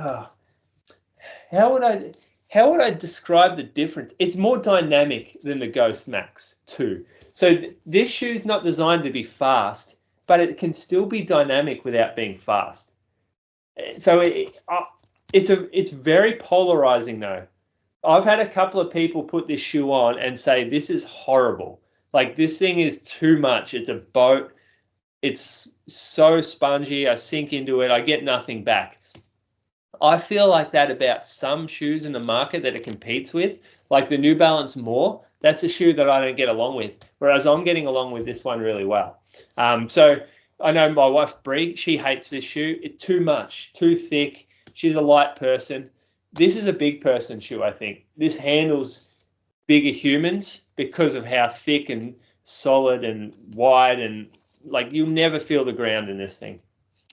how would I describe the difference? It's more dynamic than the Ghost Max 2. So this shoe's not designed to be fast, but it can still be dynamic without being fast. So it's very polarizing though. I've had a couple of people put this shoe on and say, this is horrible. Like, this thing is too much. It's a boat. It's so spongy. I sink into it. I get nothing back. I feel like that about some shoes in the market that it competes with, like the New Balance More. That's a shoe that I don't get along with, whereas I'm getting along with this one really well. So I know my wife, Brie, she hates this shoe. It's too much, too thick. She's a light person. This is a big person shoe, I think. This handles bigger humans because of how thick and solid and wide, and like you'll never feel the ground in this thing.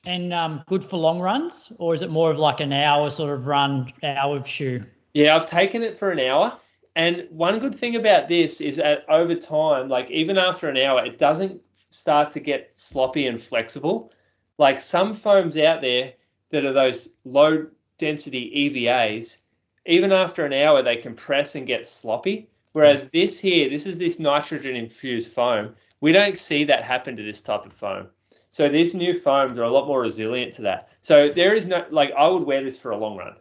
And good for long runs, or is it more of like an hour sort of run, hour shoe? Yeah, I've taken it for an hour. And one good thing about this is that over time, like even after an hour, it doesn't start to get sloppy and flexible. Like some foams out there that are those low density EVAs, even after an hour, they compress and get sloppy. Whereas this is this nitrogen infused foam. We don't see that happen to this type of foam. So these new foams are a lot more resilient to that. So there is no, like, I would wear this for a long run.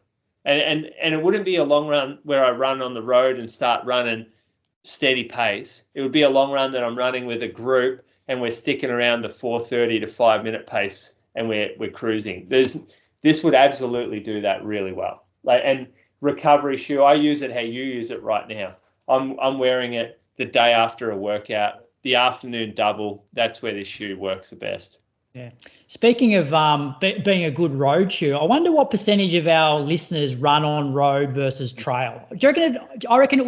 And it wouldn't be a long run where I run on the road and start running steady pace. It would be a long run that I'm running with a group and we're sticking around the 4:30 to 5 minute pace and we're cruising. This would absolutely do that really well. Like, and recovery shoe, I use it how you use it right now. I'm wearing it the day after a workout, the afternoon double. That's where this shoe works the best. Yeah. Speaking of being a good road shoe, I wonder what percentage of our listeners run on road versus trail. Do you reckon? I reckon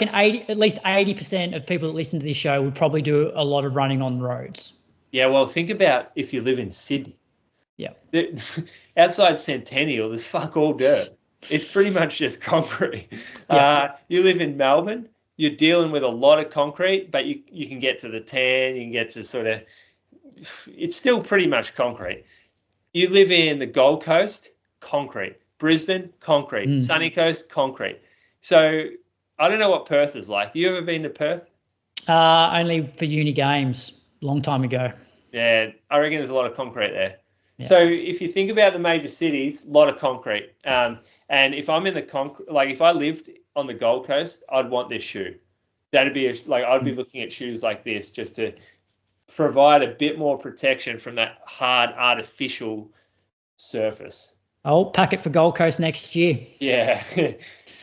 at least 80% of people that listen to this show would probably do a lot of running on roads. Yeah, well, think about if you live in Sydney. Yeah. Outside Centennial, there's fuck all dirt. It's pretty much just concrete. Yeah. You live in Melbourne, you're dealing with a lot of concrete, but you can get to the tan, you can get to sort of, it's still pretty much concrete. You live in the Gold Coast, concrete. Brisbane, concrete. Sunny Coast, concrete. So I don't know what Perth is like. You ever been to Perth? Only for uni games, long time ago. Yeah, I reckon there's a lot of concrete there. Yeah. So if you think about the major cities, a lot of concrete. And if I'm in the like if I lived on the Gold Coast, I'd want this shoe. That'd be I'd be looking at shoes like this just to provide a bit more protection from that hard artificial surface. I'll pack it for Gold Coast next year. Yeah.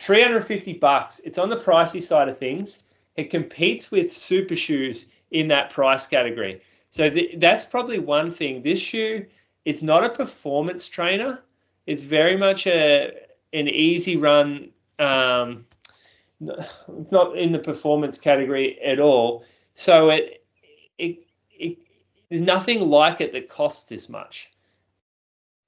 $350. It's on the pricey side of things. It competes with super shoes in that price category. So that's probably one thing. This shoe, it's not a performance trainer. It's very much an easy run. It's not in the performance category at all. So there's nothing like it that costs this much.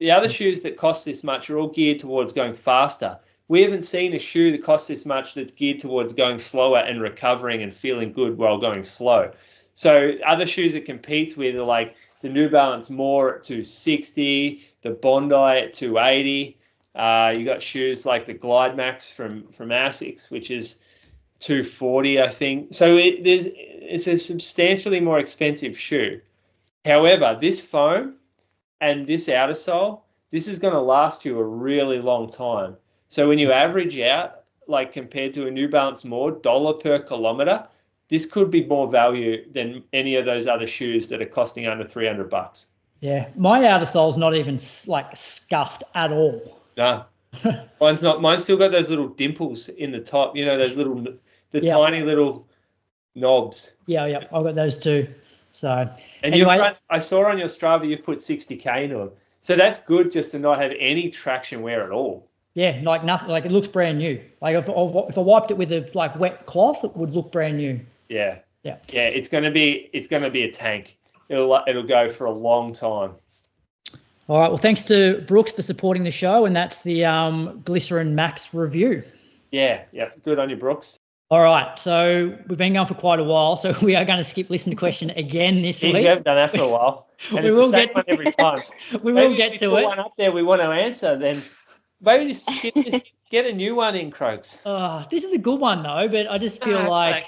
The other shoes that cost this much are all geared towards going faster. We haven't seen a shoe that costs this much that's geared towards going slower and recovering and feeling good while going slow. So other shoes it competes with are like the New Balance More at 260, the Bondi at 280. You got shoes like the Glide Max from Asics, which is 240, I think. So it's a substantially more expensive shoe. However, this foam and this outer sole, this is going to last you a really long time. So when you average out, like compared to a New Balance More, $1 per kilometer, this could be more value than any of those other shoes that are costing under $300. Yeah, my outer sole's not even like scuffed at all. No, mine's not. Mine's still got those little dimples in the top. You know, those little, tiny little knobs. Yeah, I've got those too. So and anyway, I saw on your Strava you've put 60K into them. So that's good just to not have any traction wear at all. Yeah, like nothing. Like it looks brand new. Like if I wiped it with a wet cloth, it would look brand new. Yeah. It's gonna be a tank. It'll go for a long time. All right. Well, thanks to Brooks for supporting the show, and that's the Glycerin Max review. Yeah. Good on you, Brooks. All right. So we've been going for quite a while, so we are going to skip listener question again this week. We haven't done that for a while, and it's the same one every time. We will get to it. One up there we want to answer, then maybe just skip this. Get a new one in, Croaks. This is a good one though, but I just feel like.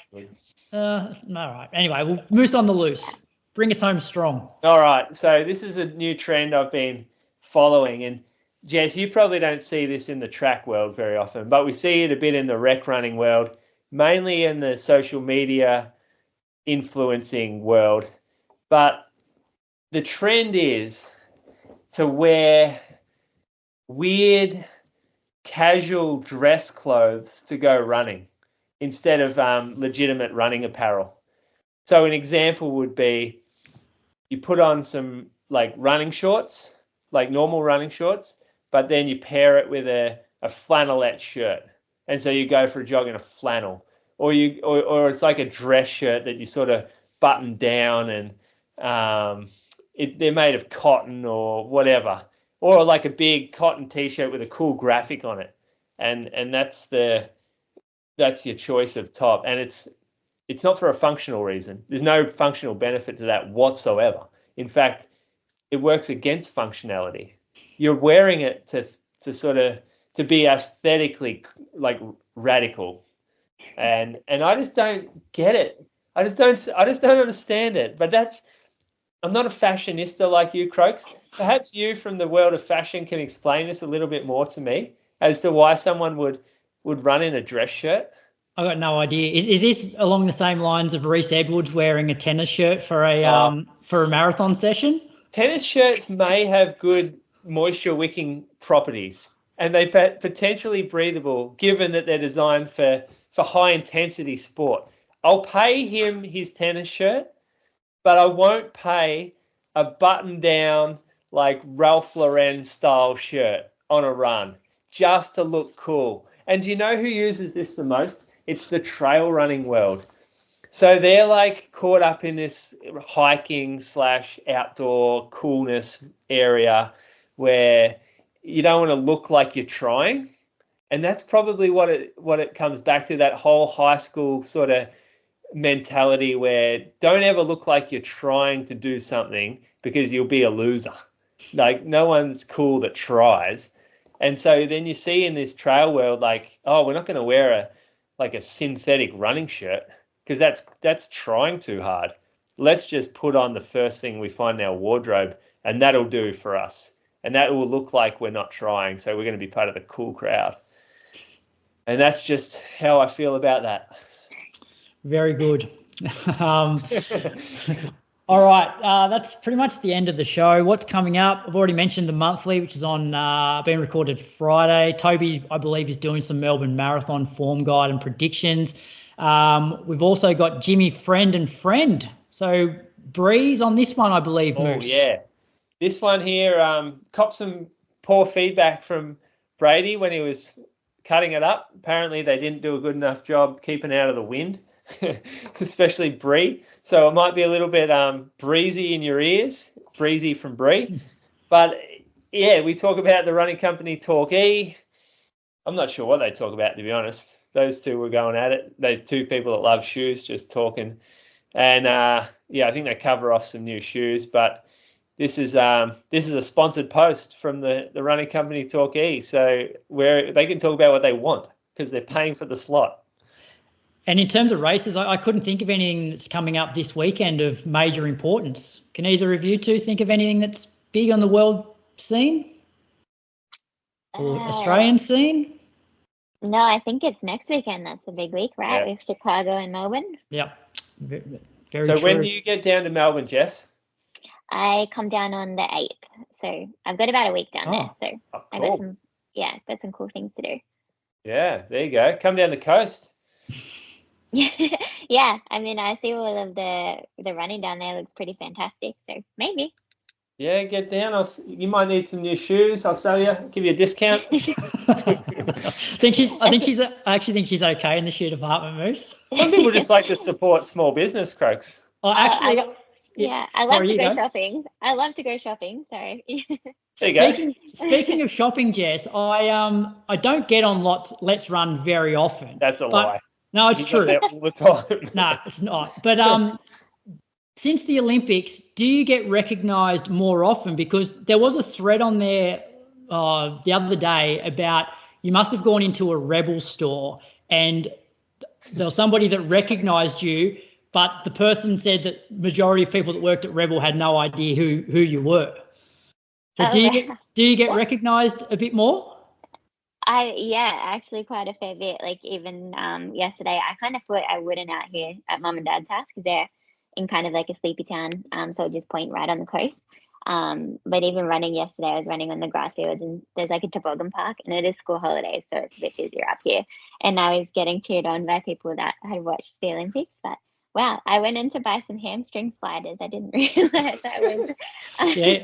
All right. Anyway, we'll moose on the loose. Bring us home strong. All right. So this is a new trend I've been following. And, Jess, you probably don't see this in the track world very often, but we see it a bit in the rec running world, mainly in the social media influencing world. But the trend is to wear weird casual dress clothes to go running instead of legitimate running apparel. So an example would be you put on some like running shorts, like normal running shorts, but then you pair it with a flannelette shirt. And so you go for a jog in a flannel, or it's like a dress shirt that you sort of button down and they're made of cotton or whatever, or like a big cotton t-shirt with a cool graphic on it. And that's your choice of top. And it's not for a functional reason. There's no functional benefit to that whatsoever. In fact, it works against functionality. You're wearing it to be aesthetically like radical. And I just don't get it. I just don't understand it. But I'm not a fashionista like you, Croaks. Perhaps you from the world of fashion can explain this a little bit more to me as to why someone would run in a dress shirt. I've got no idea. Is this along the same lines of Reese Edwards wearing a tennis shirt for a marathon session? Tennis shirts may have good moisture wicking properties, and they potentially breathable, given that they're designed for high intensity sport. I'll pay him his tennis shirt, but I won't pay a button down like Ralph Lauren style shirt on a run just to look cool. And do you know who uses this the most? It's the trail running world. So they're like caught up in this hiking / outdoor coolness area where you don't want to look like you're trying. And that's probably what it comes back to, that whole high school sort of mentality where don't ever look like you're trying to do something because you'll be a loser. Like no one's cool that tries. And so then you see in this trail world, like, oh, we're not going to wear a synthetic running shirt because that's trying too hard. Let's just put on the first thing we find in our wardrobe, and that'll do for us. And that will look like we're not trying, so we're going to be part of the cool crowd. And that's just how I feel about that. Very good. All right, that's pretty much the end of the show. What's coming up? I've already mentioned the monthly, which is on being recorded Friday. Toby, I believe, is doing some Melbourne Marathon form guide and predictions. We've also got Jimmy Friend and Friend. So Breeze on this one, I believe, Moose. Yeah. This one here, copped some poor feedback from Brady when he was cutting it up. Apparently they didn't do a good enough job keeping out of the wind, especially Bree. So it might be a little bit breezy in your ears, breezy from Bree. But yeah, we talk about the running company Torquay. I'm not sure what they talk about, to be honest. Those two were going at it. Those two people that love shoes just talking. And yeah, I think they cover off some new shoes. But this is a sponsored post from the running company Torquay. So where they can talk about what they want because they're paying for the slot. And in terms of races, I couldn't think of anything that's coming up this weekend of major importance. Can either of you two think of anything that's big on the world scene or Australian scene? No, I think it's next weekend. That's the big week, right? Yeah. With Chicago and Melbourne. Yep. Very so true. when do you get down to Melbourne, Jess? I come down on the 8th. So I've got about a week down there. So cool. I got some cool things to do. Yeah, there you go. Come down the coast. Yeah, I mean, I see all of the running down there looks pretty fantastic. So maybe. Yeah, get down. You might need some new shoes. I'll sell you. Give you a discount. I actually think she's okay in the shoe department, Moose. Some people just like to support small business, Crooks. Oh, actually, I love to go shopping. I love to go shopping. Sorry. There you go. Speaking of shopping, Jess, I don't get on Let's Run very often. That's a lie. No, it's true. All the time. No, it's not. But since the Olympics, do you get recognised more often? Because there was a thread on there the other day about you must have gone into a Rebel store and there was somebody that recognised you, but the person said that majority of people that worked at Rebel had no idea who you were. So do you get recognised a bit more? Actually quite a fair bit. Like even yesterday, I kind of thought I wouldn't out here at Mum and Dad's house because they're in kind of like a sleepy town, so just point right on the coast. But even running yesterday, I was running on the grass fields and there's like a toboggan park and it is school holidays, so it's a bit busier up here. And I was getting cheered on by people that had watched the Olympics. But wow, I went in to buy some hamstring sliders. I didn't realize I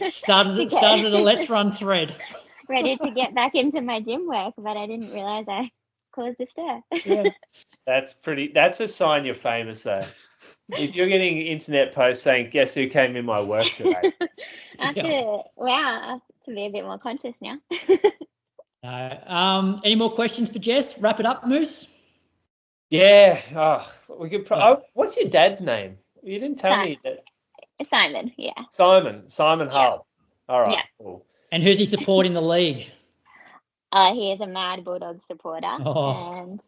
was started a Let's Run thread. Ready to get back into my gym work, but I didn't realize I caused a stir. Yeah. That's a sign you're famous though. If you're getting internet posts saying, guess who came in my work today? I have to be a bit more conscious now. Any more questions for Jess? Wrap it up, Moose. Yeah. We could. What's your dad's name? You didn't tell me that. Simon. Yeah. Simon Hull. All right. Yeah. Cool. And who's he supporting the league? He is a mad Bulldogs supporter. And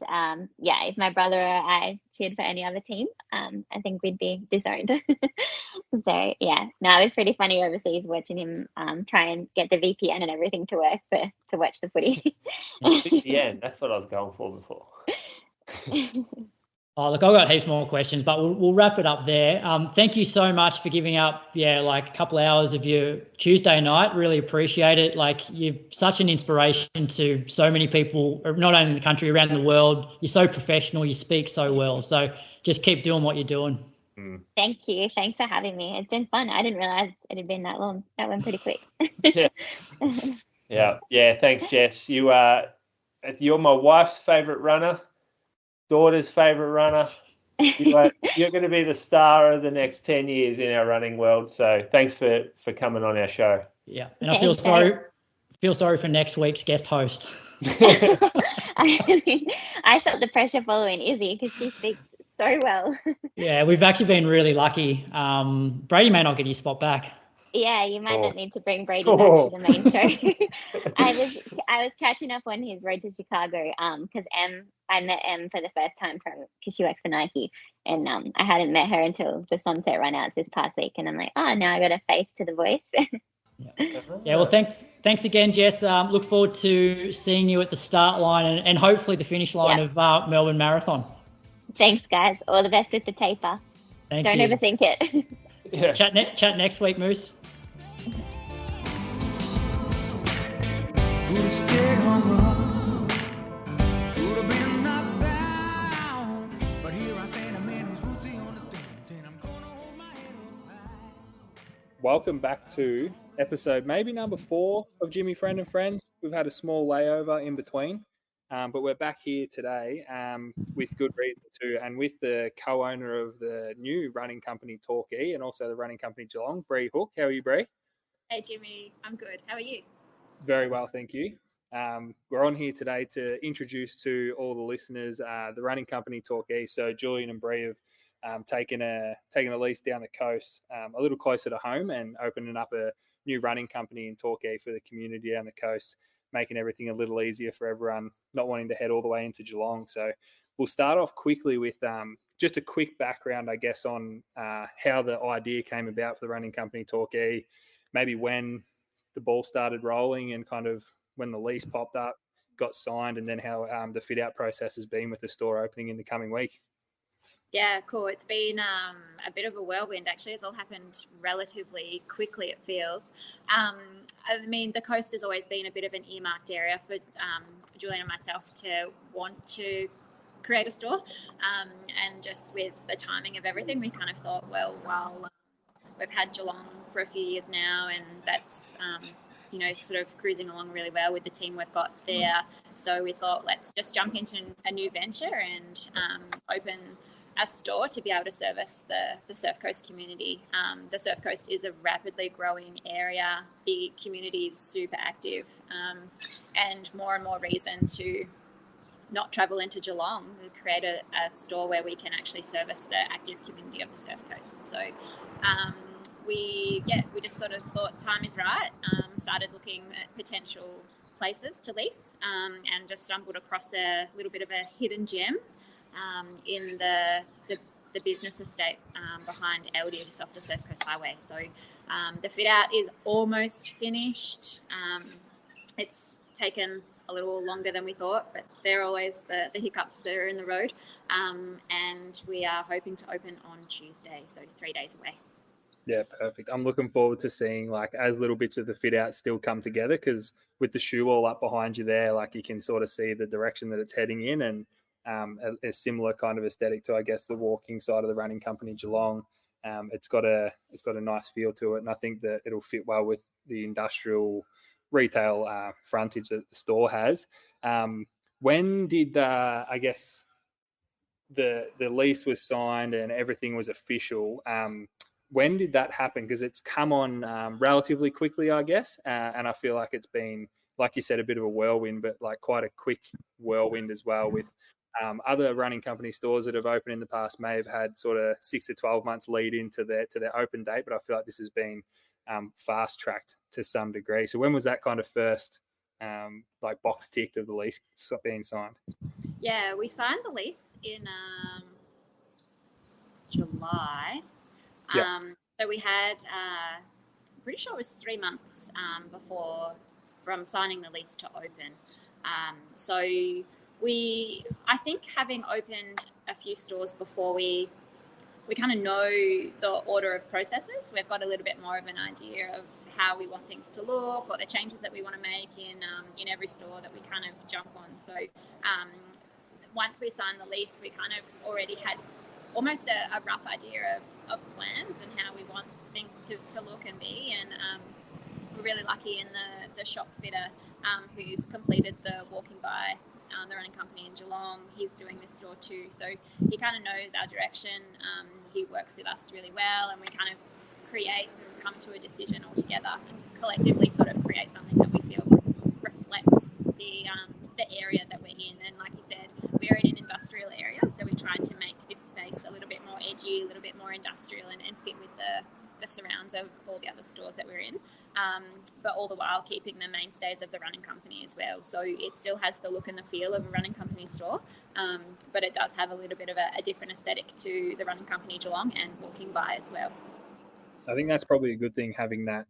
if my brother or I cheered for any other team, I think we'd be disowned. So yeah, no, it was pretty funny overseas watching him try and get the VPN and everything to work to watch the footy. VPN, that's what I was going for before. Oh, look, I've got heaps more questions, but we'll wrap it up there. Thank you so much for giving up, like a couple of hours of your Tuesday night. Really appreciate it. Like, you're such an inspiration to so many people, not only in the country, around the world. You're so professional. You speak so well. So just keep doing what you're doing. Thank you. Thanks for having me. It's been fun. I didn't realize it had been that long. That went pretty quick. Yeah. Thanks, Jess. You're my wife's favourite runner. Daughter's favourite runner. You're going to be the star of the next 10 years in our running world. So thanks for coming on our show. Yeah, and I feel sorry for next week's guest host. I felt the pressure following Izzy because she speaks so well. Yeah, we've actually been really lucky. Brady may not get his spot back. Yeah, you might not need to bring Brady back to the main show. I was catching up on his road to Chicago because I met Em for the first time because she works for Nike, and I hadn't met her until the Sunset Run Outs this past week, and I'm like, oh, now I got a face to the voice. Yeah, well, thanks again, Jess. Look forward to seeing you at the start line and hopefully the finish line of Melbourne Marathon. Thanks, guys. All the best with the taper. Don't overthink it. Yeah. Chat next week, Moose. Could have stayed hung up, could have been knocked down, but here I stand, a man whose roots he understands, and I'm gonna hold my head up high. Welcome back to episode maybe number 4 of Jimmy Friend and Friends. We've had a small layover in between, but we're back here today with good reason too, and with the co-owner of the new running company Torquay and also the running company Geelong, Bree Hook. How are you, Bree? Hey Jimmy, I'm good. How are you? Very well, thank you. We're on here today to introduce to all the listeners the running company Torquay. So Julian and Bree have taken a lease down the coast, a little closer to home, and opening up a new running company in Torquay for the community down the coast, making everything a little easier for everyone not wanting to head all the way into Geelong. So we'll start off quickly with just a quick background, I guess, on how the idea came about for the running company Torquay, maybe when the ball started rolling and kind of when the lease popped up, got signed, and then how the fit out process has been with the store opening in the coming week. Yeah, cool. It's been a bit of a whirlwind, actually. It's all happened relatively quickly, it feels. I mean, the coast has always been a bit of an earmarked area for Julian and myself to want to create a store. And just with the timing of everything, we kind of thought, well, while we've had Geelong for a few years now, and that's, sort of cruising along really well with the team we've got there. So we thought, let's just jump into a new venture and open a store to be able to service the Surf Coast community. The Surf Coast is a rapidly growing area. The community is super active, and more reason to not travel into Geelong. We create a store where we can actually service the active community of the Surf Coast. So we just sort of thought time is right, started looking at potential places to lease, and just stumbled across a little bit of a hidden gem in the business estate behind Eldia, just off the Surf Coast Highway. So the fit out is almost finished. It's taken a little longer than we thought, but they're always the hiccups that are in the road. And we are hoping to open on Tuesday, so 3 days away. Yeah, perfect. I'm looking forward to seeing as little bits of the fit out still come together, because with the shoe wall up behind you there, you can sort of see the direction that it's heading in, and a similar kind of aesthetic to, I guess, the walking side of the running company Geelong. It's got a nice feel to it, and I think that it'll fit well with the industrial retail frontage that the store has. When did the lease was signed and everything was official? When did that happen? Because it's come on relatively quickly, I guess, and I feel like it's been, like you said, a bit of a whirlwind, but quite a quick whirlwind as well. With other running company stores that have opened in the past may have had sort of 6 to 12 months lead into their open date, but I feel like this has been fast tracked to some degree. So when was that kind of first box ticked of the lease being signed? Yeah, we signed the lease in July. Yeah. So we had, pretty sure it was 3 months from signing the lease to open. So I think having opened a few stores before, we kind of know the order of processes. We've got a little bit more of an idea of how we want things to look, what the changes that we want to make in every store that we kind of jump on. So once we signed the lease, we kind of already had almost a rough idea of plans and how we want things to look and be. And we're really lucky in the shop fitter who's completed the walking by the running company in Geelong. He's doing this store too, so he kind of knows our direction. He works with us really well, and we kind of create and come to a decision all together and collectively sort of create something that we feel reflects the area that we're in. And like you said, we're in an industrial area, so we tried to make this space a little bit more edgy, a little bit more industrial, and fit with the surrounds of all the other stores that we're in, but all the while keeping the mainstays of the running company as well. So it still has the look and the feel of a running company store, but it does have a little bit of a different aesthetic to the running company Geelong and walking by as well. I think that's probably a good thing, having that,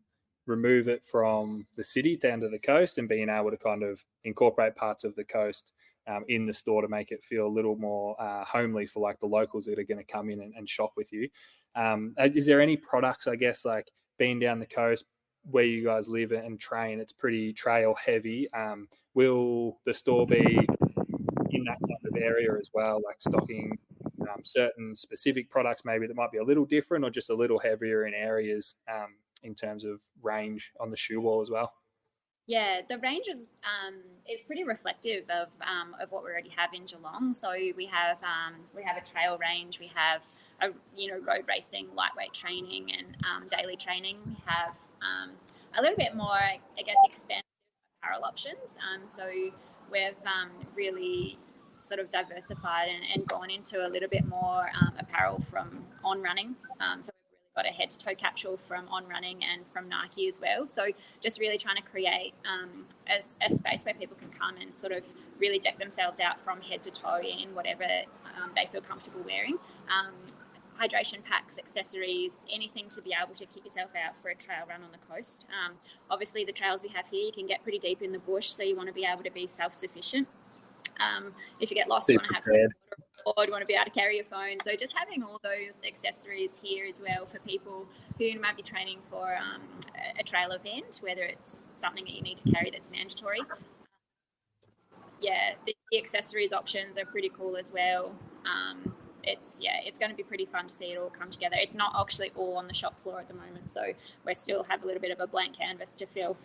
remove it from the city down to the coast and being able to kind of incorporate parts of the coast in the store to make it feel a little more homely for like the locals that are going to come in and shop with you. Is there any products, I guess, like being down the coast where you guys live and train, it's pretty trail heavy. Will the store be in that kind of area as well, like stocking certain specific products maybe that might be a little different or just a little heavier in areas in terms of range on the shoe wall as well? Yeah, the range is pretty reflective of what we already have in Geelong. So we have a trail range, we have road racing, lightweight training, and daily training. We have a little bit more, I guess, expensive apparel options. So we've really sort of diversified and gone into a little bit more apparel from On Running. So we've really got a head-to-toe capsule from On Running and from Nike as well. So just really trying to create a space where people can come and sort of really deck themselves out from head to toe in whatever they feel comfortable wearing. Hydration packs, accessories, anything to be able to keep yourself out for a trail run on the coast. Obviously, the trails we have here, you can get pretty deep in the bush, so you want to be able to be self-sufficient. If you get lost, you want to have some water, you want to be able to carry your phone. So just having all those accessories here as well for people who might be training for a trail event, whether it's something that you need to carry that's mandatory. The accessories options are pretty cool as well. It's going to be pretty fun to see it all come together. It's not actually all on the shop floor at the moment, so we still have a little bit of a blank canvas to fill.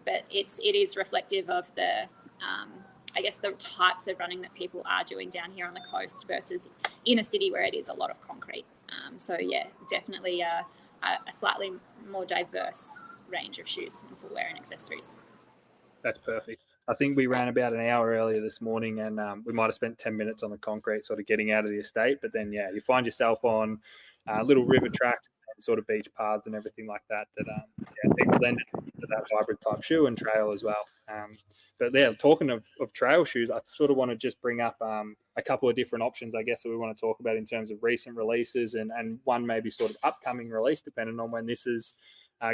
But it is reflective of the I guess the types of running that people are doing down here on the coast versus in a city where it is a lot of concrete. Definitely a slightly more diverse range of shoes and footwear and accessories. That's perfect. I think we ran about an hour earlier this morning, and we might have spent 10 minutes on the concrete sort of getting out of the estate. But then, you find yourself on little river tracks and sort of beach paths and everything like that people lend to that hybrid type shoe and trail as well. Talking of trail shoes, I sort of want to just bring up a couple of different options, I guess, that we want to talk about in terms of recent releases and one maybe sort of upcoming release, depending on when this is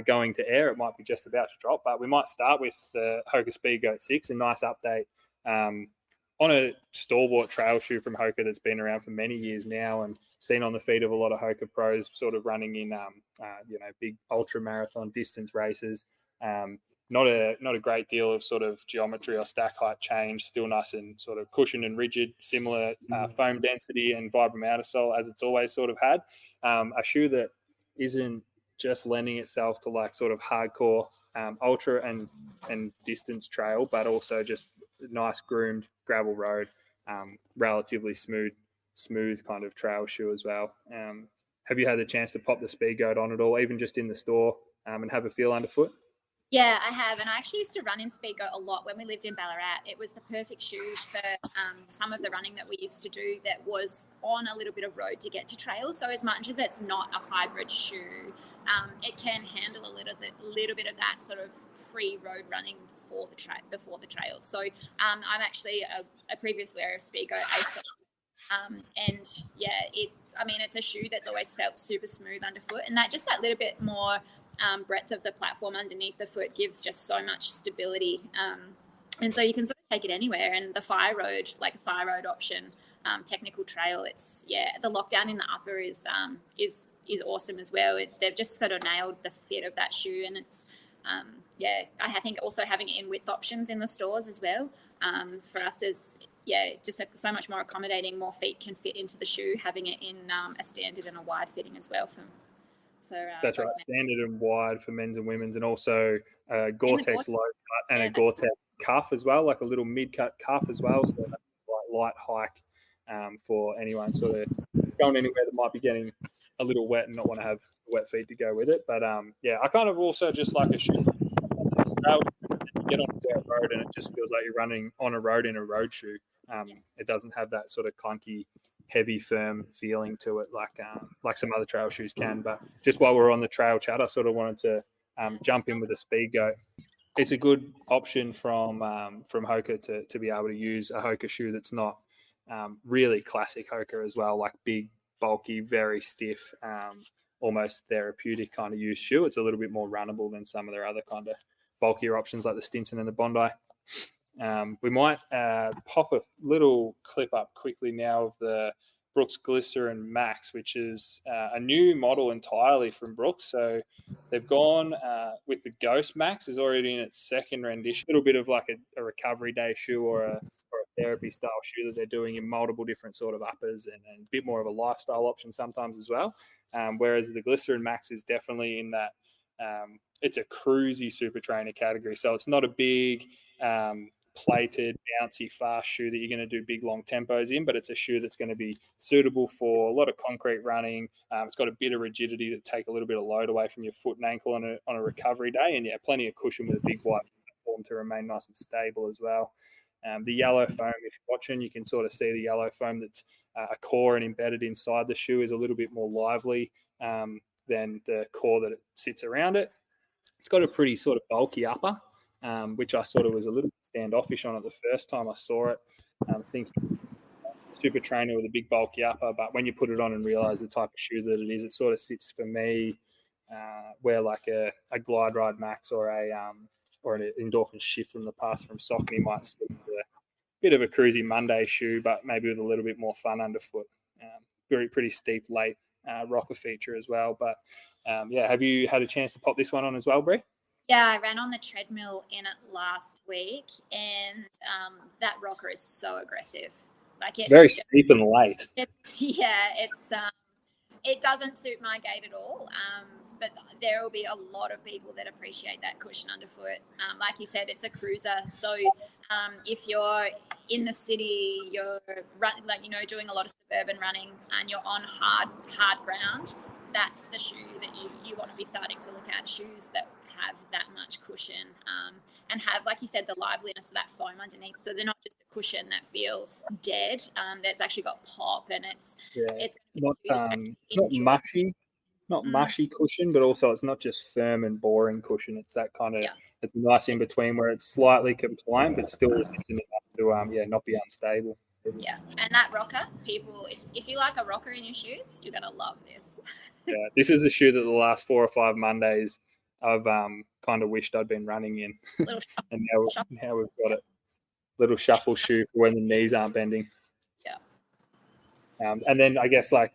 going to air. It might be just about to drop, but we might start with the Hoka Speedgoat 6, a nice update on a stalwart trail shoe from Hoka that's been around for many years now and seen on the feet of a lot of Hoka pros sort of running in big ultra marathon distance races. Not a great deal of sort of geometry or stack height change, still nice and sort of cushioned and rigid, similar foam density and Vibram outer sole as it's always sort of had. A shoe that isn't just lending itself to like sort of hardcore ultra and distance trail, but also just nice groomed gravel road, relatively smooth kind of trail shoe as well. Have you had the chance to pop the Speedgoat on at all, even just in the store, and have a feel underfoot? Yeah, I have. And I actually used to run in Speedgoat a lot when we lived in Ballarat. It was the perfect shoe for some of the running that we used to do that was on a little bit of road to get to trails. So as much as it's not a hybrid shoe, it can handle a little bit of that sort of free road running before the trails. So I'm actually a previous wearer of Speedgoat Ace. It's a shoe that's always felt super smooth underfoot, and that little bit more breadth of the platform underneath the foot gives just so much stability. And so you can sort of take it anywhere. And the fire road, like a fire road option, technical trail, the lockdown in the upper is awesome as well. They've just sort of nailed the fit of that shoe, and it's I think also having it in width options in the stores as well for us is just so much more accommodating. More feet can fit into the shoe, having it in a standard and a wide fitting as well. That's right, standard and wide for men's and women's, and also Gore-Tex low cut and a Gore-Tex cuff as well, like a little mid-cut cuff as well, so that's like light hike for anyone sort of going anywhere that might be getting a little wet and not want to have wet feet to go with it. But I kind of also just like a shoe. You get on a dirt road and it just feels like you're running on a road in a road shoe. It doesn't have that sort of clunky, heavy, firm feeling to it like some other trail shoes can. But just while we're on the trail chat, I sort of wanted to jump in with a Speedgoat. It's a good option from Hoka to be able to use a Hoka shoe that's not really classic Hoka as well, like big, bulky, very stiff, almost therapeutic kind of use shoe. It's a little bit more runnable than some of their other kind of bulkier options like the Stinson and the Bondi. We might pop a little clip up quickly now of the Brooks Glycerin Max, which is a new model entirely from Brooks. So they've gone with the Ghost Max, is already in its second rendition. A little bit of like a recovery day shoe or a therapy style shoe that they're doing in multiple different sort of uppers and a bit more of a lifestyle option sometimes as well. Whereas the Glycerin Max is definitely in that it's a cruisy super trainer category. So it's not a big plated, bouncy, fast shoe that you're going to do big, long tempos in, but it's a shoe that's going to be suitable for a lot of concrete running. It's got a bit of rigidity to take a little bit of load away from your foot and ankle on a recovery day, and plenty of cushion with a big white platform to remain nice and stable as well. The yellow foam, if you're watching, you can sort of see the yellow foam that's a core and embedded inside the shoe is a little bit more lively than the core that it sits around it. It's got a pretty sort of bulky upper, which I sort of was a little bit standoffish on it the first time I saw it. Thinking super trainer with a big bulky upper, but when you put it on and realize the type of shoe that it is, it sort of sits for me where like a Glide Ride Max or an Endorphin Shift from the past from Saucony might sit as a bit of a cruisy Monday shoe, but maybe with a little bit more fun underfoot. Pretty steep late rocker feature as well. But have you had a chance to pop this one on as well, Brie? Yeah, I ran on the treadmill in it last week, and that rocker is so aggressive. Like it's very steep and late. It doesn't suit my gait at all. But there will be a lot of people that appreciate that cushion underfoot. Like you said, it's a cruiser. So if you're in the city, you're doing a lot of suburban running, and you're on hard ground, that's the shoe that you want to be starting to look at. Shoes that have that much cushion and have, like you said, the liveliness of that foam underneath. So they're not just a cushion that feels dead. That's actually got pop, and it's not mushy. Not mushy cushion, but also it's not just firm and boring cushion. It's that kind of it's a nice in between where it's slightly compliant but still resistant enough to not be unstable. Yeah, and that rocker, people, if you like a rocker in your shoes, you're gonna love this. Yeah, this is a shoe that the last 4 or 5 Mondays I've kind of wished I'd been running in, and now we've got it. Little shuffle shoe for when the knees aren't bending. Yeah. And then I guess like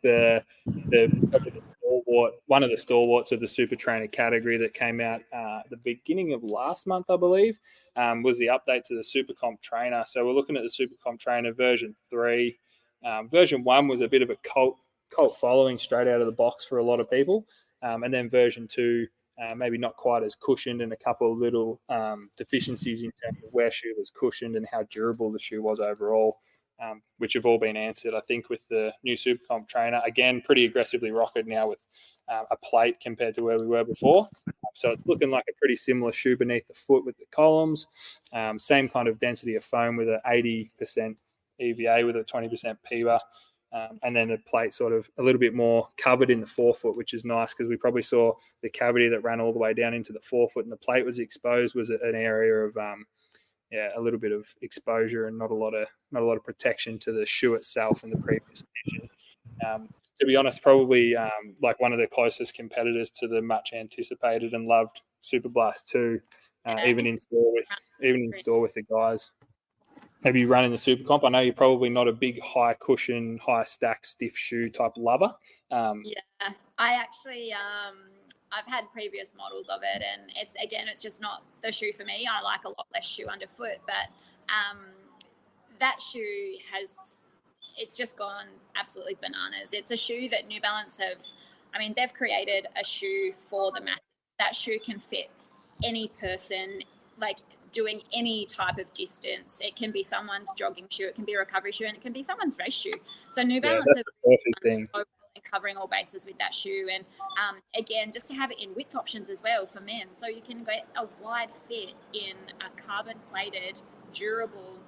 one of the stalwarts of the super trainer category that came out the beginning of last month, I believe, was the update to the Super Comp Trainer. So we're looking at the Super Comp Trainer version 3. Version 1 was a bit of a cult following straight out of the box for a lot of people. And then version 2, maybe not quite as cushioned, and a couple of little deficiencies in terms of where shoe was cushioned and how durable the shoe was overall. Which have all been answered, I think, with the new Super Comp Trainer. Again, pretty aggressively rocketed now with a plate compared to where we were before. So it's looking like a pretty similar shoe beneath the foot with the columns. Same kind of density of foam with an 80% EVA with a 20% PIBA. And then the plate sort of a little bit more covered in the forefoot, which is nice because we probably saw the cavity that ran all the way down into the forefoot and the plate was exposed was an area of a little bit of exposure and not a lot of protection to the shoe itself in the previous edition. To be honest, probably like one of the closest competitors to the much anticipated and loved Super Blast 2, even in store with the guys. Have you run in the Super Comp? I know you're probably not a big high cushion, high stack, stiff shoe type lover. I actually I've had previous models of it, and it's just not the shoe for me. I like a lot less shoe underfoot, but that shoe it's just gone absolutely bananas. It's a shoe that New Balance they've created a shoe for the masses. That shoe can fit any person, like doing any type of distance. It can be someone's jogging shoe, it can be a recovery shoe, and it can be someone's race shoe. So New Balance that's the perfect thing. Covering all bases with that shoe, and again, just to have it in width options as well for men, so you can get a wide fit in a carbon plated, durable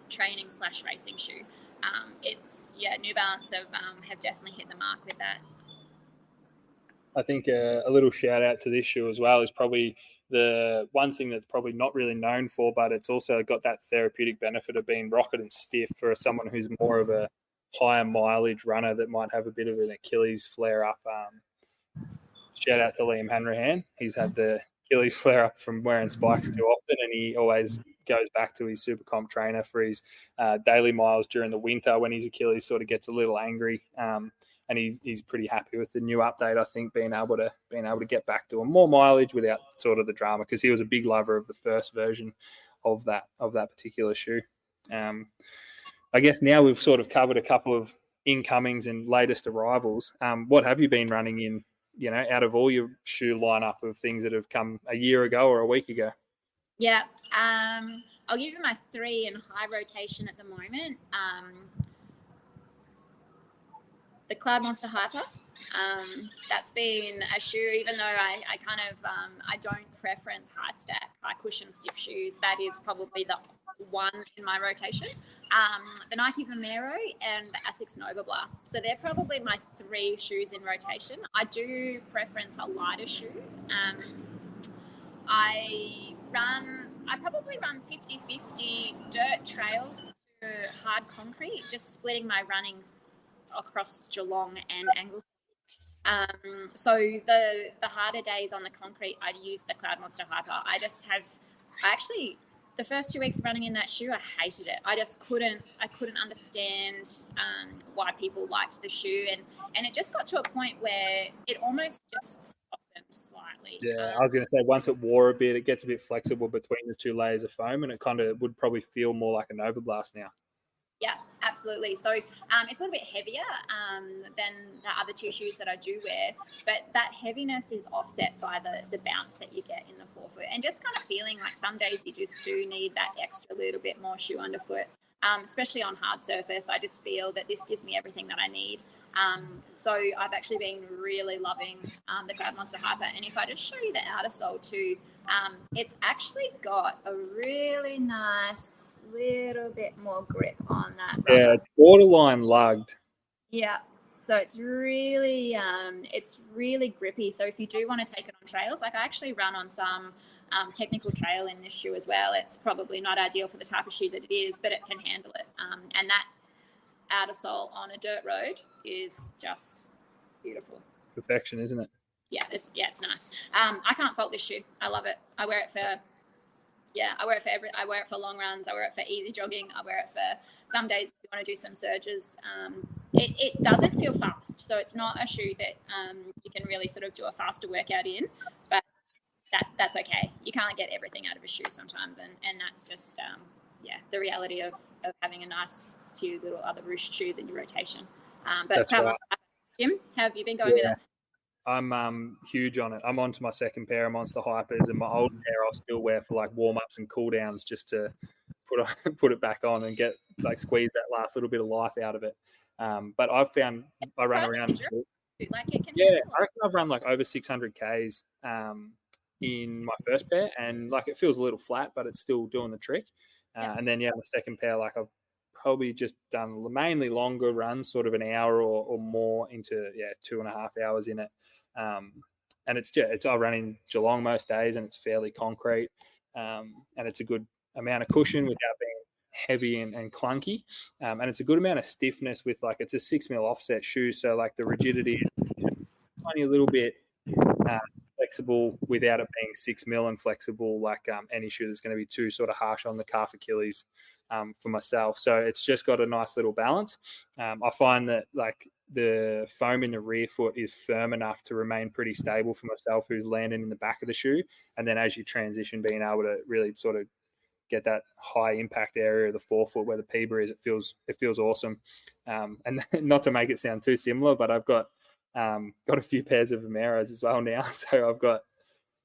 training / racing shoe. New Balance have definitely hit the mark with that. I think a little shout out to this shoe as well is probably the one thing that's probably not really known for, but it's also got that therapeutic benefit of being rocket and stiff for someone who's more of a higher mileage runner that might have a bit of an Achilles flare up. Shout out to Liam Hanrahan. He's had the Achilles flare up from wearing spikes too often, and he always goes back to his super comp trainer for his daily miles during the winter when his Achilles sort of gets a little angry. And he's pretty happy with the new update. I think being able to get back to a more mileage without sort of the drama, because he was a big lover of the first version of that particular shoe. I guess now we've sort of covered a couple of incomings and latest arrivals. What have you been running in, out of all your shoe lineup of things that have come a year ago or a week ago? Yeah. I'll give you my 3 in high rotation at the moment. The Cloud Monster Hyper. That's been a shoe, even though I kind of, I don't preference high stack, high cushion, stiff shoes. That is probably the one in my rotation. The Nike Vomero and the Asics Nova Blast. So they're probably my 3 shoes in rotation. I do preference a lighter shoe. I probably run 50-50 dirt trails to hard concrete, just splitting my running across Geelong and Anglesey. So the harder days on the concrete, I'd use the Cloud Monster Hyper. The first 2 weeks of running in that shoe, I hated it. I couldn't understand why people liked the shoe, and it just got to a point where it almost just softened slightly. Yeah, I was going to say, once it wore a bit, it gets a bit flexible between the 2 layers of foam, and it kind of would probably feel more like a Nova Blast now. Yeah, absolutely. So it's a little bit heavier than the other 2 shoes that I do wear, but that heaviness is offset by the bounce that you get in the forefoot, and just kind of feeling like some days you just do need that extra little bit more shoe underfoot, especially on hard surface. I just feel that this gives me everything that I need. So I've actually been really loving the Cloud Monster Hyper, and if I just show you the outer sole too, it's actually got a really nice little bit more grip on that rubber. Yeah, it's borderline lugged. Yeah, so it's really grippy. So if you do want to take it on trails, like I actually run on some technical trail in this shoe as well. It's probably not ideal for the type of shoe that it is, but it can handle it. And that outer sole on a dirt road is just beautiful. Perfection, isn't it? Yeah, it's nice. I can't fault this shoe. I love it. I wear it for long runs. I wear it for easy jogging. I wear it for some days if you want to do some surges. It doesn't feel fast, so it's not a shoe that you can really sort of do a faster workout in, but that's okay. You can't get everything out of a shoe sometimes, and that's just the reality of having a nice few little other roost shoes in your rotation. But right. Jim, how have you been going with it? I'm huge on it. I'm on to my second pair of Monster Hypers, and my old pair I'll still wear for like warm-ups and cool-downs just to put it back on and get squeeze that last little bit of life out of it. But I've found I run around. I reckon I've run over 600 Ks in my first pair, and it feels a little flat, but it's still doing the trick. And then my second pair, I've probably just done mainly longer runs, sort of an hour or more into 2.5 hours in it. And I run in Geelong most days, and it's fairly concrete, and it's a good amount of cushion without being heavy and clunky, and it's a good amount of stiffness with it's a 6mm offset shoe, so the rigidity is only a little bit flexible without it being 6mm and flexible any shoe that's going to be too sort of harsh on the calf Achilles for myself. So it's just got a nice little balance. I find that the foam in the rear foot is firm enough to remain pretty stable for myself, who's landing in the back of the shoe, and then as you transition, being able to really sort of get that high impact area of the forefoot where the PBR is, it feels awesome. And not to make it sound too similar, but I've got a few pairs of Vomeros as well now. So I've got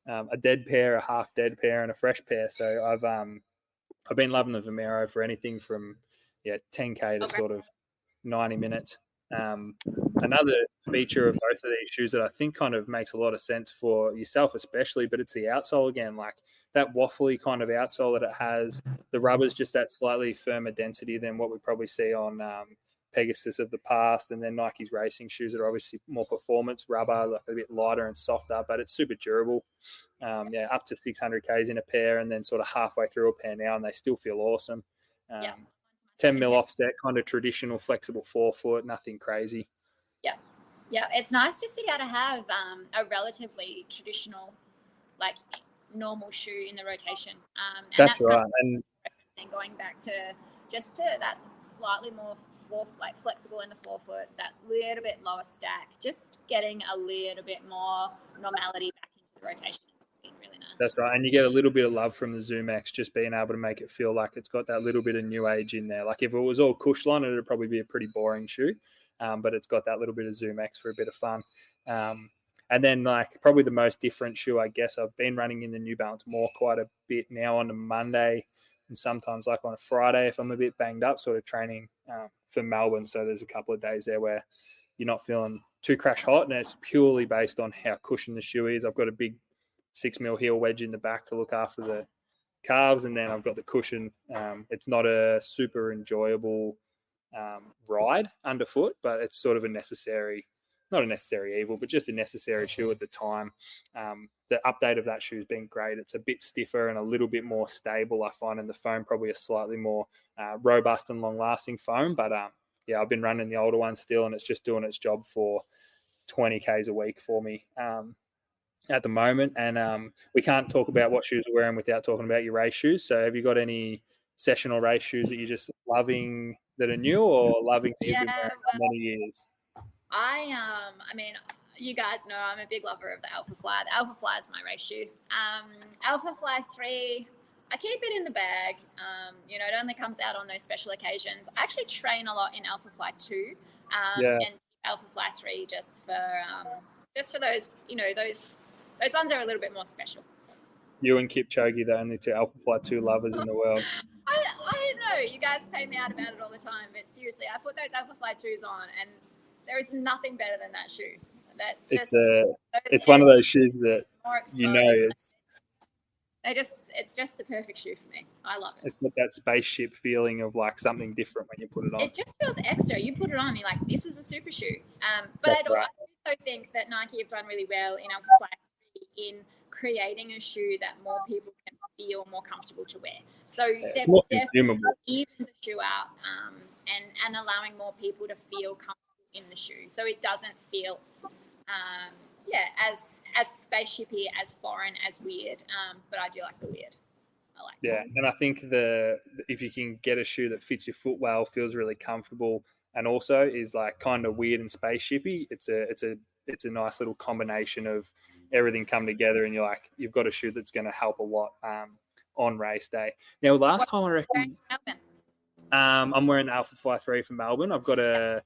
a dead pair, a half dead pair, and a fresh pair. So I've been loving the Vomero for anything from 10K to sort of 90 minutes. Another feature of both of these shoes that I think kind of makes a lot of sense for yourself especially, but it's the outsole again, that waffly kind of outsole that it has. The rubber's just that slightly firmer density than what we probably see on Pegasus of the past, and then Nike's racing shoes that are obviously more performance rubber, a bit lighter and softer, but it's super durable. Up to 600 Ks in a pair, and then sort of halfway through a pair now, and they still feel awesome. 10mm offset, kind of traditional flexible forefoot, nothing crazy. Yeah, it's nice just to be able to have a relatively traditional, normal shoe in the rotation. That's right. And 100% going back to that slightly more flexible in the forefoot, that little bit lower stack, just getting a little bit more normality back into the rotation. It's been really nice. That's right. And you get a little bit of love from the Zoom X, just being able to make it feel like it's got that little bit of new age in there. Like if it was all Cushlon, it would probably be a pretty boring shoe. But it's got that little bit of Zoom X for a bit of fun. And then like probably the most different shoe, I guess, I've been running in the New Balance more quite a bit now on a Monday and sometimes like on a Friday if I'm a bit banged up, sort of training for Melbourne. So there's a couple of days there where you're not feeling too crash hot, and it's purely based on how cushioned the shoe is. I've got a big 6mm heel wedge in the back to look after the calves, and then I've got the cushion. It's not a super enjoyable ride underfoot, but it's sort of not a necessary evil, but just a necessary shoe at the time. The update of that shoe has been great. It's a bit stiffer and a little bit more stable, I find, and the foam probably a slightly more robust and long-lasting foam. But yeah, I've been running the older one still, and it's just doing its job for 20 Ks a week for me at the moment. And we can't talk about what shoes we're wearing without talking about your race shoes. So have you got any session or race shoes that you're just loving that are new, or loving that you've been wearing for many years? I mean, you guys know I'm a big lover of the Alpha Fly. The Alpha Fly is my race shoe. Alpha Fly 3, I keep it in the bag. It only comes out on those special occasions. I actually train a lot in Alpha Fly 2 and Alpha Fly 3 just for those, those ones are a little bit more special. You and Kipchoge, the only two Alpha Fly 2 lovers in the world. I don't know. You guys pay me out about it all the time, but seriously, I put those Alpha Fly 2s on, and there is nothing better than that shoe. It's one of those shoes that it's just the perfect shoe for me. I love it. It's got that spaceship feeling of like something different when you put it on. It just feels extra. You put it on, you're like, this is a super shoe. But I also think that Nike have done really well in Alpha Fly 3 in creating a shoe that more people can feel more comfortable to wear. So they're definitely even the shoe out and allowing more people to feel comfortable in the shoe. So it doesn't feel as spaceshipy, as foreign, as weird. But I do like the weird. I like it. And I think if you can get a shoe that fits your foot well, feels really comfortable, and also is like kind of weird and spaceshipy, it's a nice little combination of everything come together, and you've got a shoe that's going to help a lot on race day. Now, last time I reckon I'm wearing the Alpha Fly 3 from Melbourne. I've got a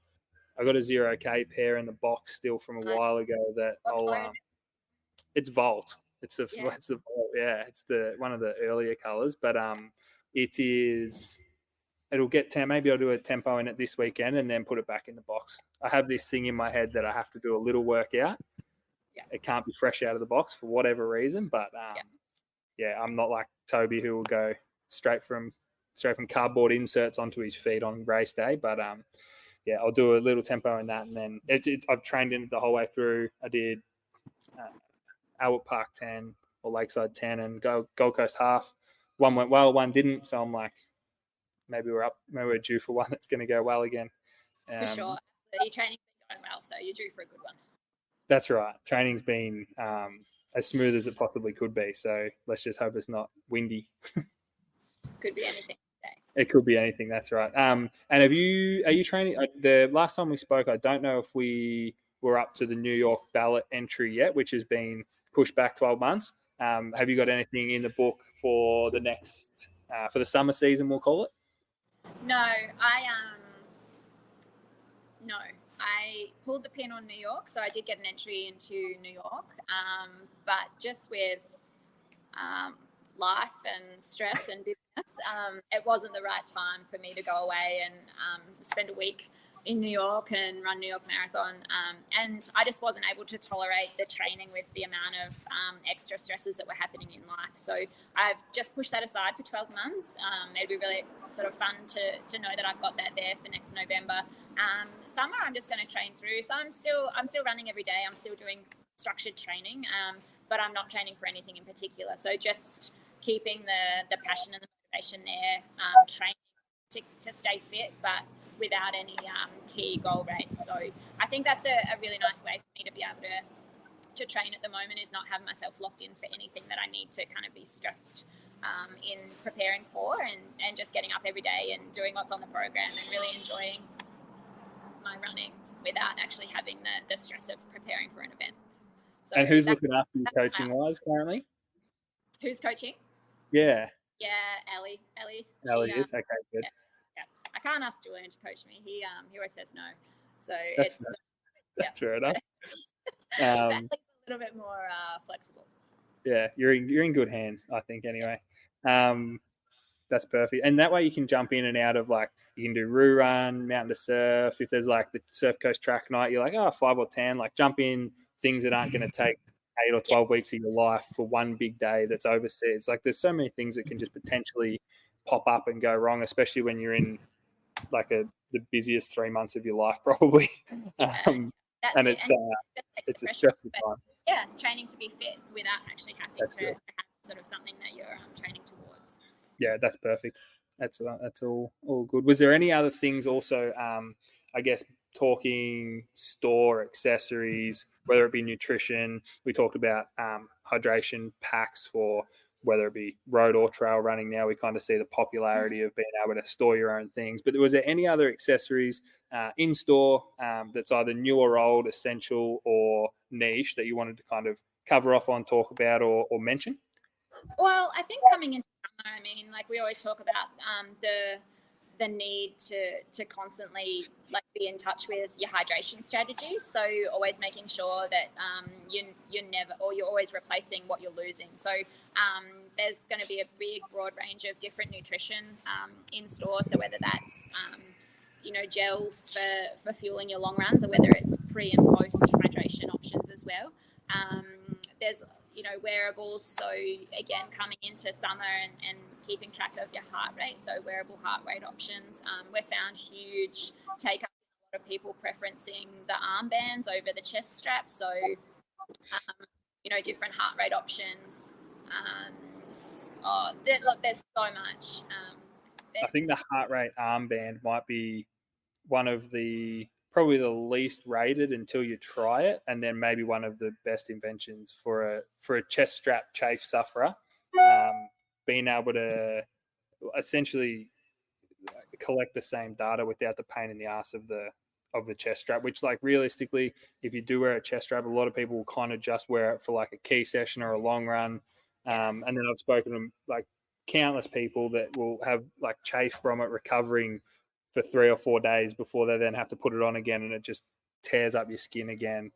0K pair in the box still from a while ago that it's Volt. It's the Volt. Yeah, it's one of the earlier colors, but it'll get maybe I'll do a tempo in it this weekend and then put it back in the box. I have this thing in my head that I have to do a little workout. Yeah. It can't be fresh out of the box for whatever reason, but I'm not like Toby, who will go straight from cardboard inserts onto his feet on race day, but I'll do a little tempo in that, and then I've trained in it the whole way through. I did Albert Park 10 or Lakeside 10 and Gold Coast half. One went well, one didn't, so I'm like, maybe we're due for one that's going to go well again. For sure. Your training's been going well, so you're due for a good one. That's right. Training's been as smooth as it possibly could be, so let's just hope it's not windy. Could be anything. It could be anything. That's right. And are you training? The last time we spoke, I don't know if we were up to the New York ballot entry yet, which has been pushed back 12 months. Have you got anything in the book for the next for the summer season? We'll call it. No, I pulled the pin on New York, so I did get an entry into New York. But just with life and stress and business, it wasn't the right time for me to go away and spend a week in New York and run New York Marathon. And I just wasn't able to tolerate the training with the amount of extra stresses that were happening in life. So I've just pushed that aside for 12 months. It'd be really sort of fun to know that I've got that there for next November. Summer, I'm just going to train through. So I'm still running every day. I'm still doing structured training, but I'm not training for anything in particular. So just keeping the passion and the motivation there, training to stay fit, but without any key goal rates. So I think that's a really nice way for me to be able to train at the moment, is not have myself locked in for anything that I need to kind of be stressed in preparing for and just getting up every day and doing what's on the program and really enjoying my running without actually having the stress of preparing for an event. So and who's looking after you coaching wise currently? Who's coaching? Yeah, Ellie. Ellie is okay, good. Yeah. I can't ask Julian to coach me. He always says no. So that's fair enough. So Ellie's a little bit more flexible. Yeah, you're in good hands, I think. Anyway, that's perfect. And that way you can jump in and out of, like, you can do Roo Run, Mountain to Surf. If there's like the Surf Coast track night, you're like, 5 or 10. Like, jump in things that aren't going to take 8 or 12 weeks of your life for one big day that's overseas. Like, there's so many things that can just potentially pop up and go wrong, especially when you're in like the busiest 3 months of your life, probably. And it's a stressful time. Yeah, training to be fit without actually having to have sort of something that you're training towards. Yeah, that's perfect. That's all good. Was there any other things also, I guess, talking store accessories, whether it be nutrition? We talked about hydration packs for whether it be road or trail running. Now we kind of see the popularity of being able to store your own things. But was there any other accessories in store that's either new or old, essential or niche that you wanted to kind of cover off on, talk about or mention? Well, I think coming into summer, I mean, like we always talk about the need to constantly like be in touch with your hydration strategies. So always making sure that you're always replacing what you're losing. So there's going to be a big broad range of different nutrition in store. So whether that's gels for fueling your long runs, or whether it's pre and post hydration options as well. There's wearables. So again, coming into summer and keeping track of your heart rate. So wearable heart rate options. We've found huge take up. A lot of people preferencing the armbands over the chest strap. So, different heart rate options. There's so much. I think the heart rate armband might be one of probably the least rated until you try it, and then maybe one of the best inventions for a chest strap chafe sufferer. Being able to essentially collect the same data without the pain in the ass of the chest strap, which, like, realistically, if you do wear a chest strap, a lot of people will kind of just wear it for like a key session or a long run. And then I've spoken to like countless people that will have like chafe from it recovering for 3 or 4 days before they then have to put it on again, and it just tears up your skin again.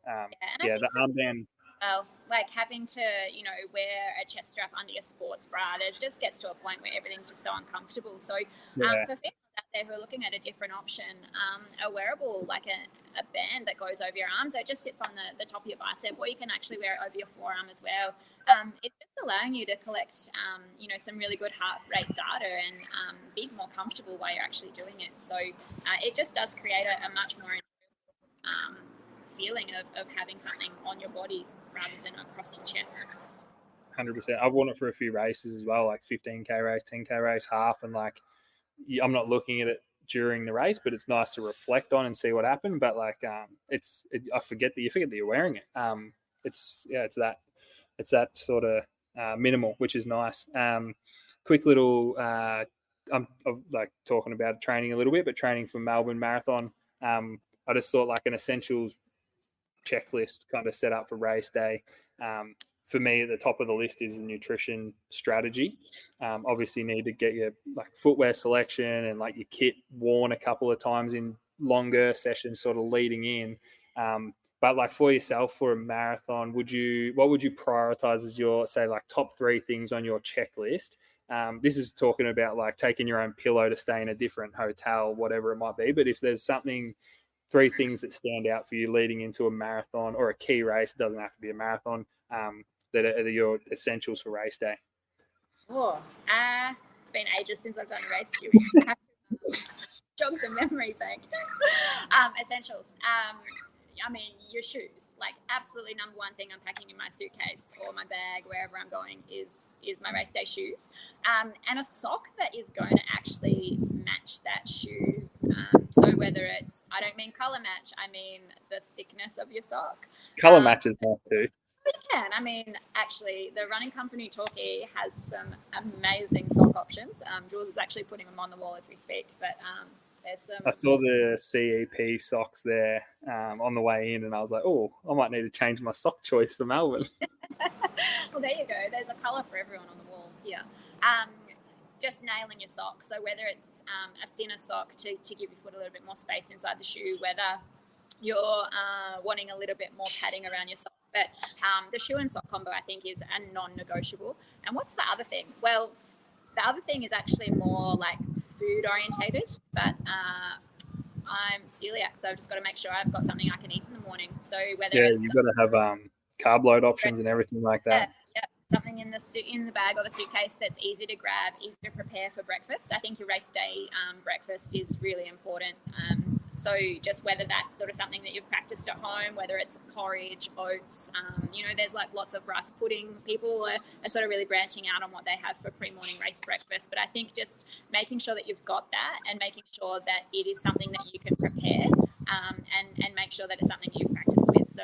The armband. Well, like having to, wear a chest strap under your sports bra, there's just gets to a point where everything's just so uncomfortable. So for females out there who are looking at a different option, a wearable, like a band that goes over your arm, so it just sits on the top of your bicep, or you can actually wear it over your forearm as well. It's just allowing you to collect, some really good heart rate data and be more comfortable while you're actually doing it. So it just does create a much more feeling of having something on your body rather than across your chest. 100%. I've worn it for a few races as well, like 15K race, 10K race, half, and like I'm not looking at it during the race, but it's nice to reflect on and see what happened. But like I forget that you're wearing it. It's that sort of minimal, which is nice. Quick little I'm like talking about training a little bit, but training for Melbourne Marathon. I just thought like an essentials checklist kind of set up for race day. For me, at the top of the list is the nutrition strategy. Obviously, you need to get your like footwear selection and like your kit worn a couple of times in longer sessions, sort of leading in. But like for yourself, for a marathon, what would you prioritize as your, say, like top 3 things on your checklist? This is talking about like taking your own pillow to stay in a different hotel, whatever it might be. But if there's 3 things that stand out for you leading into a marathon or a key race, it doesn't have to be a marathon, that are your essentials for race day. It's been ages since I've done a race. Jog the memory bank. Essentials. Your shoes. Like, absolutely number one thing I'm packing in my suitcase or my bag, wherever I'm going, is my race day shoes. And a sock that is going to actually match that shoe. So whether it's, I don't mean colour match, I mean the thickness of your sock. Colour matches that too. can. I mean, actually, the running company Torquay has some amazing sock options. Jules is actually putting them on the wall as we speak, but there's some. I saw the CEP socks there on the way in, and I was like, oh, I might need to change my sock choice for Melbourne. Well, there you go. There's a colour for everyone on the wall here. Just nailing your sock. So whether it's a thinner sock to give your foot a little bit more space inside the shoe, whether you're wanting a little bit more padding around your sock. But the shoe and sock combo, I think, is a non-negotiable. And what's the other thing? Well, the other thing is actually more like food orientated, but I'm celiac, so I've just got to make sure I've got something I can eat in the morning. So whether it's you've got to have carb load options and everything like that. Yeah, something in the bag or the suitcase that's easy to grab, easy to prepare for breakfast. I think your race day breakfast is really important. So just whether that's sort of something that you've practiced at home, whether it's porridge, oats, there's like lots of rice pudding. People are sort of really branching out on what they have for pre-morning race breakfast. But I think just making sure that you've got that and making sure that it is something that you can prepare and make sure that it's something you've practiced with. So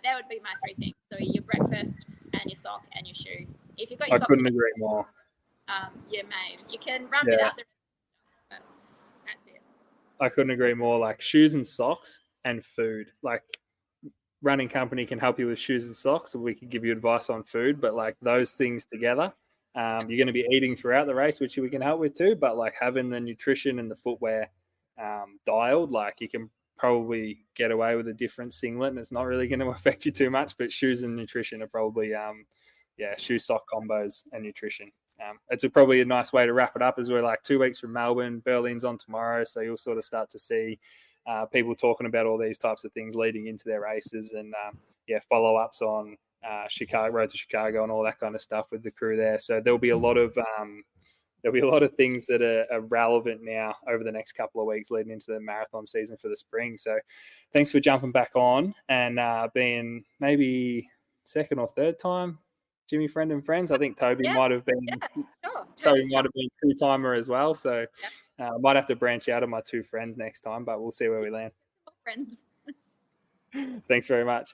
that would be my three things. So your breakfast and your sock and your shoe. If you've got your I socks, couldn't agree more. You're made. You can run without the rest of the stuff, but that's it. I couldn't agree more. Like shoes and socks and food. Like running company can help you with shoes and socks, and we can give you advice on food. But like those things together, you're going to be eating throughout the race, which we can help with too. But like having the nutrition and the footwear dialed, like you can probably get away with a different singlet, and it's not really going to affect you too much. But shoes and nutrition are probably shoe sock combos and nutrition. It's probably a nice way to wrap it up as we're like 2 weeks from Melbourne. Berlin's on tomorrow, so you'll sort of start to see people talking about all these types of things leading into their races and follow-ups on Chicago, Road to Chicago and all that kind of stuff with the crew there. So there'll be a lot of things that are relevant now over the next couple of weeks leading into the marathon season for the spring. So thanks for jumping back on and being maybe second or third time Jimmy Friend and Friends. I think Toby might have been Toby might have been two-timer as well. So I might have to branch out of my two friends next time, but we'll see where we land. Friends. Thanks very much.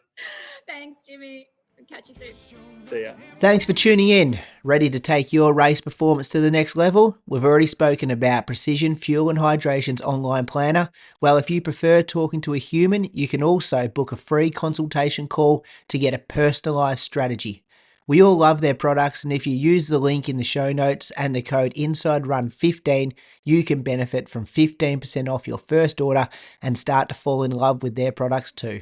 Thanks, Jimmy. Catch you soon. See ya. Thanks for tuning in. Ready to take your race performance to the next level? We've already spoken about Precision Fuel and Hydration's online planner. Well, if you prefer talking to a human, you can also book a free consultation call to get a personalised strategy. We all love their products, and if you use the link in the show notes and the code INSIDERUN15, you can benefit from 15% off your first order and start to fall in love with their products too.